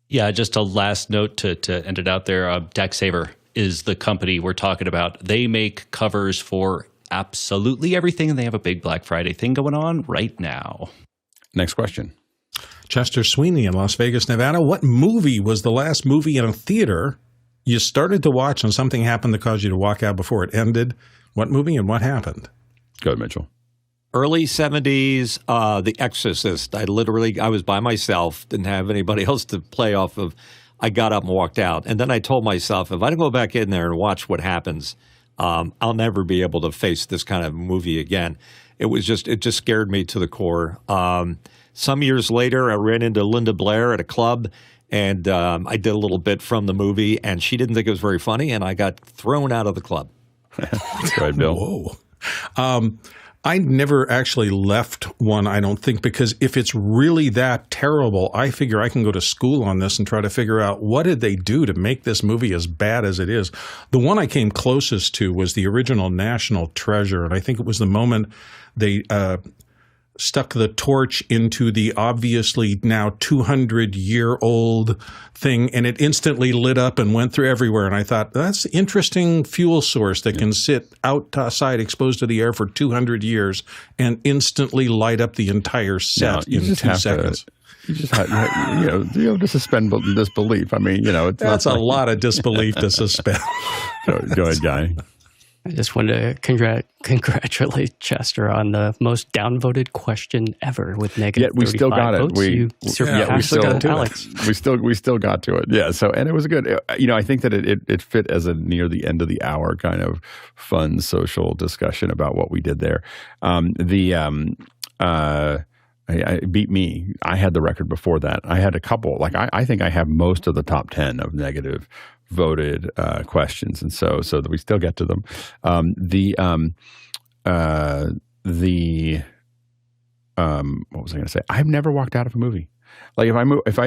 Speaker 6: Yeah, just a last note to end it out there. DeckSaver is the company we're talking about. They make covers for absolutely everything, and they have a big Black Friday thing going on right now.
Speaker 1: Next question.
Speaker 2: Chester Sweeney in Las Vegas, Nevada. What movie was the last movie in a theater you started to watch and something happened that caused you to walk out before it ended? What movie and what happened?
Speaker 1: Go ahead, Mitchell.
Speaker 3: Early 70s, The Exorcist. I was by myself, didn't have anybody else to play off of. I got up and walked out. And then I told myself, if I don't go back in there and watch what happens, I'll never be able to face this kind of movie again. It just scared me to the core. Some years later, I ran into Linda Blair at a club, and I did a little bit from the movie, and she didn't think it was very funny, and I got thrown out of the club.
Speaker 1: Go ahead, Bill.
Speaker 2: Whoa. I never actually left one, I don't think, because if it's really that terrible, I figure I can go to school on this and try to figure out what did they do to make this movie as bad as it is. The one I came closest to was the original National Treasure, and I think it was the moment they stuck the torch into the obviously now 200-year-old thing, and it instantly lit up and went through everywhere. And I thought, that's an interesting fuel source that can sit outside exposed to the air for 200 years and instantly light up the entire set in 2 seconds.
Speaker 1: You just have to suspend disbelief. I mean,
Speaker 2: that's a lot of disbelief to suspend.
Speaker 1: Go ahead, Guy.
Speaker 5: I just wanted to congratulate Chester on the most downvoted question ever with negative.
Speaker 1: Yeah, we still got it.
Speaker 5: Votes.
Speaker 1: We still got to it. Yeah. So, and it was good. I think that it fit as a near the end of the hour kind of fun social discussion about what we did there. It beat me. I had the record before that. I had a couple. I think I have most of the top 10 of negative voted questions, and so that we still get to them. What was I going to say? I've never walked out of a movie. Like if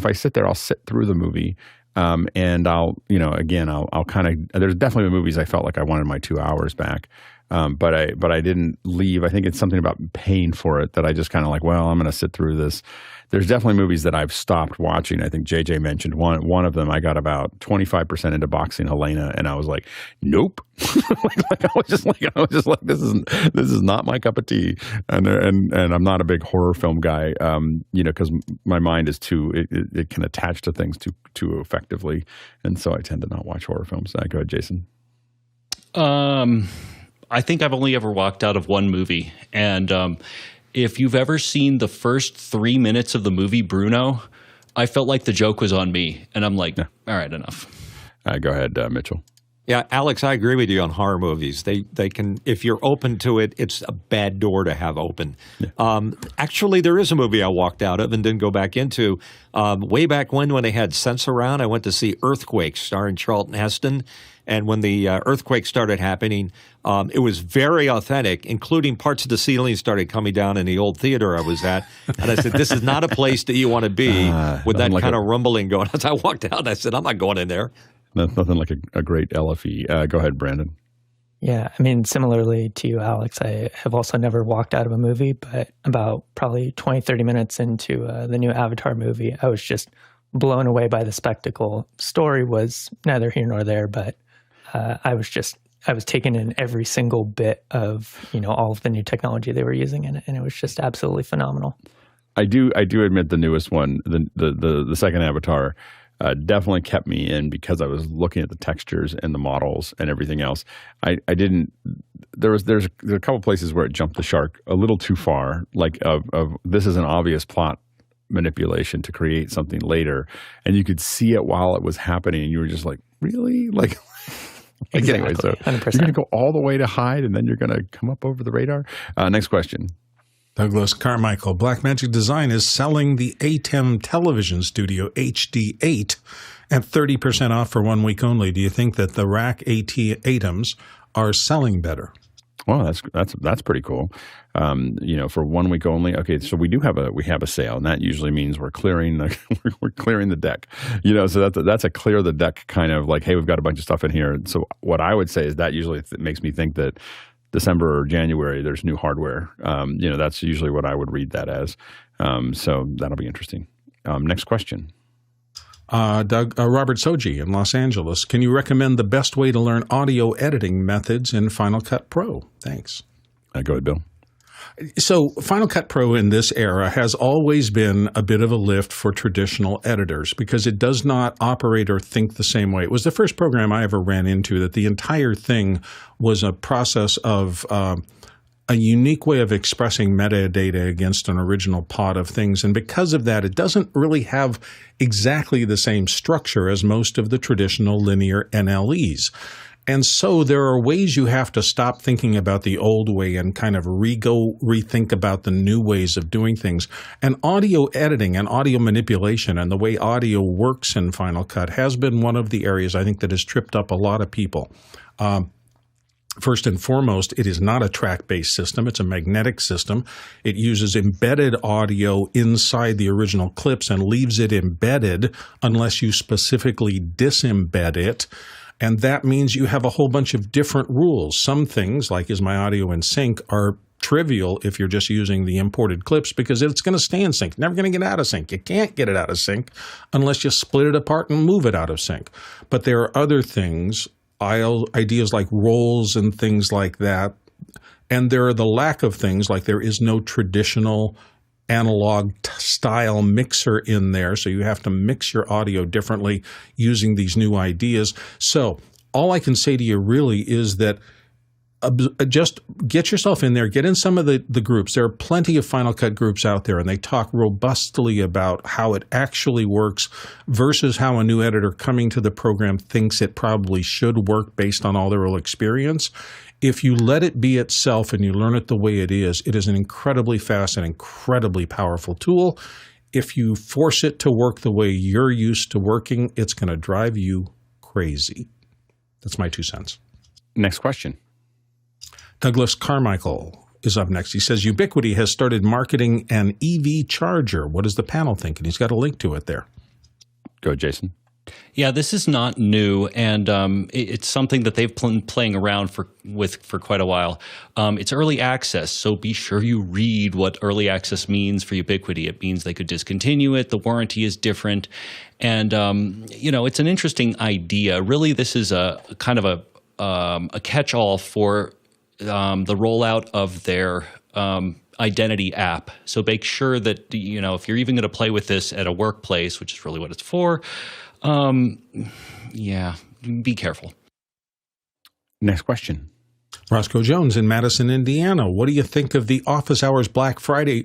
Speaker 1: I sit there, I'll sit through the movie, and I'll kind of. There's definitely movies I felt like I wanted my 2 hours back. But I didn't leave. I think it's something about paying for it that I just kind of like, well, I'm going to sit through this. There's definitely movies that I've stopped watching. I think JJ mentioned one of them. I got about 25% into Boxing Helena, and I was like, nope. I was just like, this is not my cup of tea. And I'm not a big horror film guy, because my mind is it can attach to things too effectively, and so I tend to not watch horror films. Go ahead, Jason.
Speaker 6: I think I've only ever walked out of one movie. And if you've ever seen the first 3 minutes of the movie Bruno, I felt like the joke was on me. And I'm like, all right, enough.
Speaker 1: Go ahead, Mitchell.
Speaker 3: Yeah, Alex, I agree with you on horror movies. They can, if you're open to it, it's a bad door to have open. Yeah. Actually, there is a movie I walked out of and didn't go back into. Way back when they had Sense around, I went to see Earthquake starring Charlton Heston. And when the earthquake started happening, it was very authentic, including parts of the ceiling started coming down in the old theater I was at. And I said, this is not a place that you want to be with that kind of rumbling going. As I walked out, I said, I'm not going in there.
Speaker 1: That's nothing like a great LFE. Go ahead, Brandon.
Speaker 4: Yeah, I mean, similarly to you, Alex, I have also never walked out of a movie, but about probably 20, 30 minutes into the new Avatar movie, I was just blown away by the spectacle. Story was neither here nor there, but I was taken in every single bit of, all of the new technology they were using in it, and it was just absolutely phenomenal.
Speaker 1: I do admit the newest one, the second Avatar, definitely kept me in because I was looking at the textures and the models and everything else. I didn't. There's a couple places where it jumped the shark a little too far. Like of this is an obvious plot manipulation to create something later, and you could see it while it was happening, and you were just like, really, like.
Speaker 4: Exactly.
Speaker 1: Anyway, so
Speaker 4: 100%.
Speaker 1: you're going to go all the way to hide, and then you're going to come up over the radar. Next question.
Speaker 2: Douglas Carmichael, Blackmagic Design is selling the ATEM television studio HD8 at 30% off for 1 week only. Do you think that the rack ATEMs are selling better?
Speaker 1: Well, that's pretty cool. For 1 week only. Okay, so we have a sale, and that usually means we're clearing the deck. So that's a clear the deck kind of like, hey, we've got a bunch of stuff in here. So what I would say is that usually makes me think that December or January there's new hardware. That's usually what I would read that as. So that'll be interesting. Next question.
Speaker 2: Robert Soji in Los Angeles. Can you recommend the best way to learn audio editing methods in Final Cut Pro? Thanks.
Speaker 1: Go ahead, Bill.
Speaker 2: So Final Cut Pro in this era has always been a bit of a lift for traditional editors because it does not operate or think the same way. It was the first program I ever ran into that the entire thing was a process of a unique way of expressing metadata against an original pod of things. And because of that, it doesn't really have exactly the same structure as most of the traditional linear NLEs. And so there are ways you have to stop thinking about the old way and kind of rethink about the new ways of doing things. And audio editing and audio manipulation and the way audio works in Final Cut has been one of the areas I think that has tripped up a lot of people. First and foremost, it is not a track-based system. It's a magnetic system. It uses embedded audio inside the original clips and leaves it embedded unless you specifically disembed it. And that means you have a whole bunch of different rules. Some things, like is my audio in sync, are trivial if you're just using the imported clips because it's going to stay in sync. Never going to get out of sync. You can't get it out of sync unless you split it apart and move it out of sync. But there are other things, ideas like roles and things like that. And there are the lack of things like there is no traditional analog style mixer in there, so you have to mix your audio differently using these new ideas. So all I can say to you really is that just get yourself in there, get in some of the groups. There are plenty of Final Cut groups out there, and they talk robustly about how it actually works versus how a new editor coming to the program thinks it probably should work based on all their own experience. If you let it be itself and you learn it the way it is an incredibly fast and incredibly powerful tool. If you force it to work the way you're used to working, it's going to drive you crazy. That's my 2 cents.
Speaker 1: Next question.
Speaker 2: Douglas Carmichael is up next. He says, Ubiquiti has started marketing an EV charger. What does the panel think? And he's got a link to it there.
Speaker 1: Go, Jason.
Speaker 6: Yeah, this is not new, and it's something that they've been playing around with for quite a while. It's early access, so be sure you read what early access means for Ubiquiti. It means they could discontinue it. The warranty is different, and it's an interesting idea. Really, this is a kind of a catch-all for the rollout of their identity app. So make sure that if you're even going to play with this at a workplace, which is really what it's for. Be careful.
Speaker 1: Next question.
Speaker 2: Roscoe Jones in Madison, Indiana. What do you think of the office hours Black Friday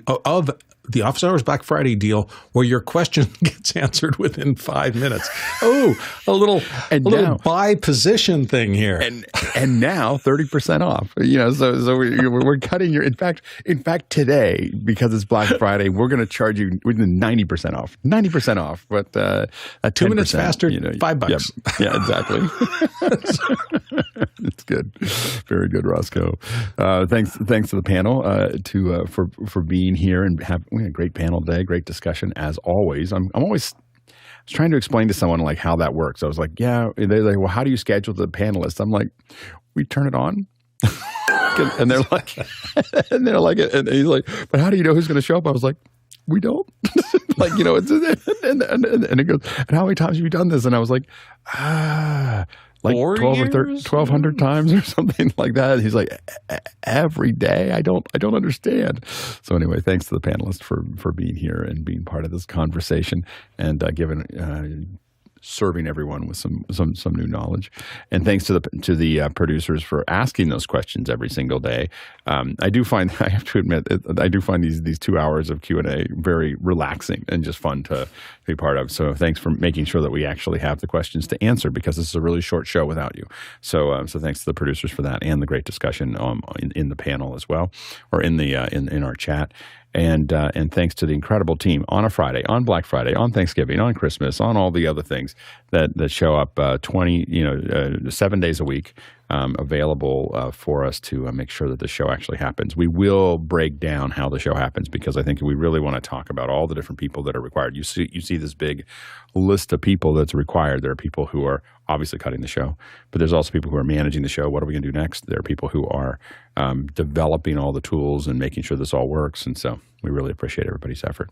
Speaker 2: the Office Hours Black Friday deal where your question gets answered within 5 minutes. Oh, a little buy position thing here.
Speaker 1: And now 30% off. So we're cutting your. In fact, today, because it's Black Friday, we're going to charge you 90% off. 90% off, but
Speaker 2: 2 minutes faster, $5.
Speaker 1: Yeah, exactly. It's good. Very good, Roscoe. Thanks to the panel for being here, and we had a great panel today, great discussion as always. I was trying to explain to someone like how that works. I was like, yeah, they're like, well, how do you schedule the panelists? I'm like, we turn it on. And they're like, and he's like, but how do you know who's going to show up? I was like, we don't. And it goes, and how many times have you done this? And I was like, like 1,200 times or something like that. And he's like, every day? I don't understand. So anyway, thanks to the panelists for being here and being part of this conversation and serving everyone with some new knowledge. And thanks to the producers for asking those questions every single day. I have to admit, I do find these 2 hours of Q&A very relaxing and just fun to be part of. So thanks for making sure that we actually have the questions to answer, because this is a really short show without you. So thanks to the producers for that, and the great discussion in the panel as well, or in our chat. And thanks to the incredible team on a Friday, on Black Friday, on Thanksgiving, on Christmas, on all the other things that show up 7 days a week, available for us to make sure that the show actually happens. We will break down how the show happens, because I think we really want to talk about all the different people that are required. You see this big list of people that's required. There are people who are obviously cutting the show, but there's also people who are managing the show. What are we going to do next? There are people who are developing all the tools and making sure this all works. And so we really appreciate everybody's effort.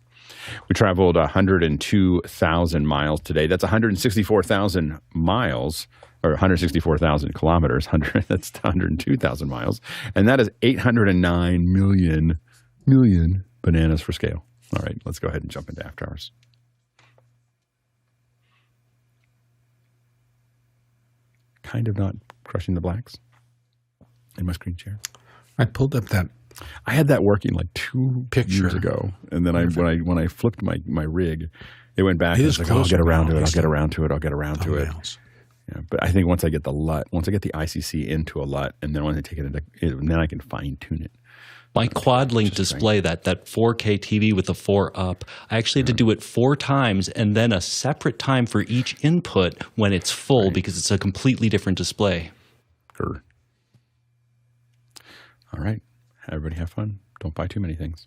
Speaker 1: We traveled 102,000 miles today. That's 164,000 miles, or 164,000 kilometers. That's 102,000 miles. And that is 809 million bananas for scale. All right, let's go ahead and jump into After Hours. Kind of not crushing the blacks in my screen share.
Speaker 2: I pulled up that.
Speaker 1: I had that working like 2 years ago, and then when I flipped my rig, it went back.
Speaker 2: It
Speaker 1: and
Speaker 2: is
Speaker 1: like, I'll get around to it.
Speaker 2: I'll
Speaker 1: I'll get around to it. Yeah, but I think once I get the LUT, once I get the ICC into a LUT, and then when I take it into, then I can fine tune it.
Speaker 6: My quad link display, that 4K TV with the 4 up, I actually had to do it 4 times and then a separate time for each input when it's full, because it's a completely different display.
Speaker 1: All right. Everybody have fun. Don't buy too many things.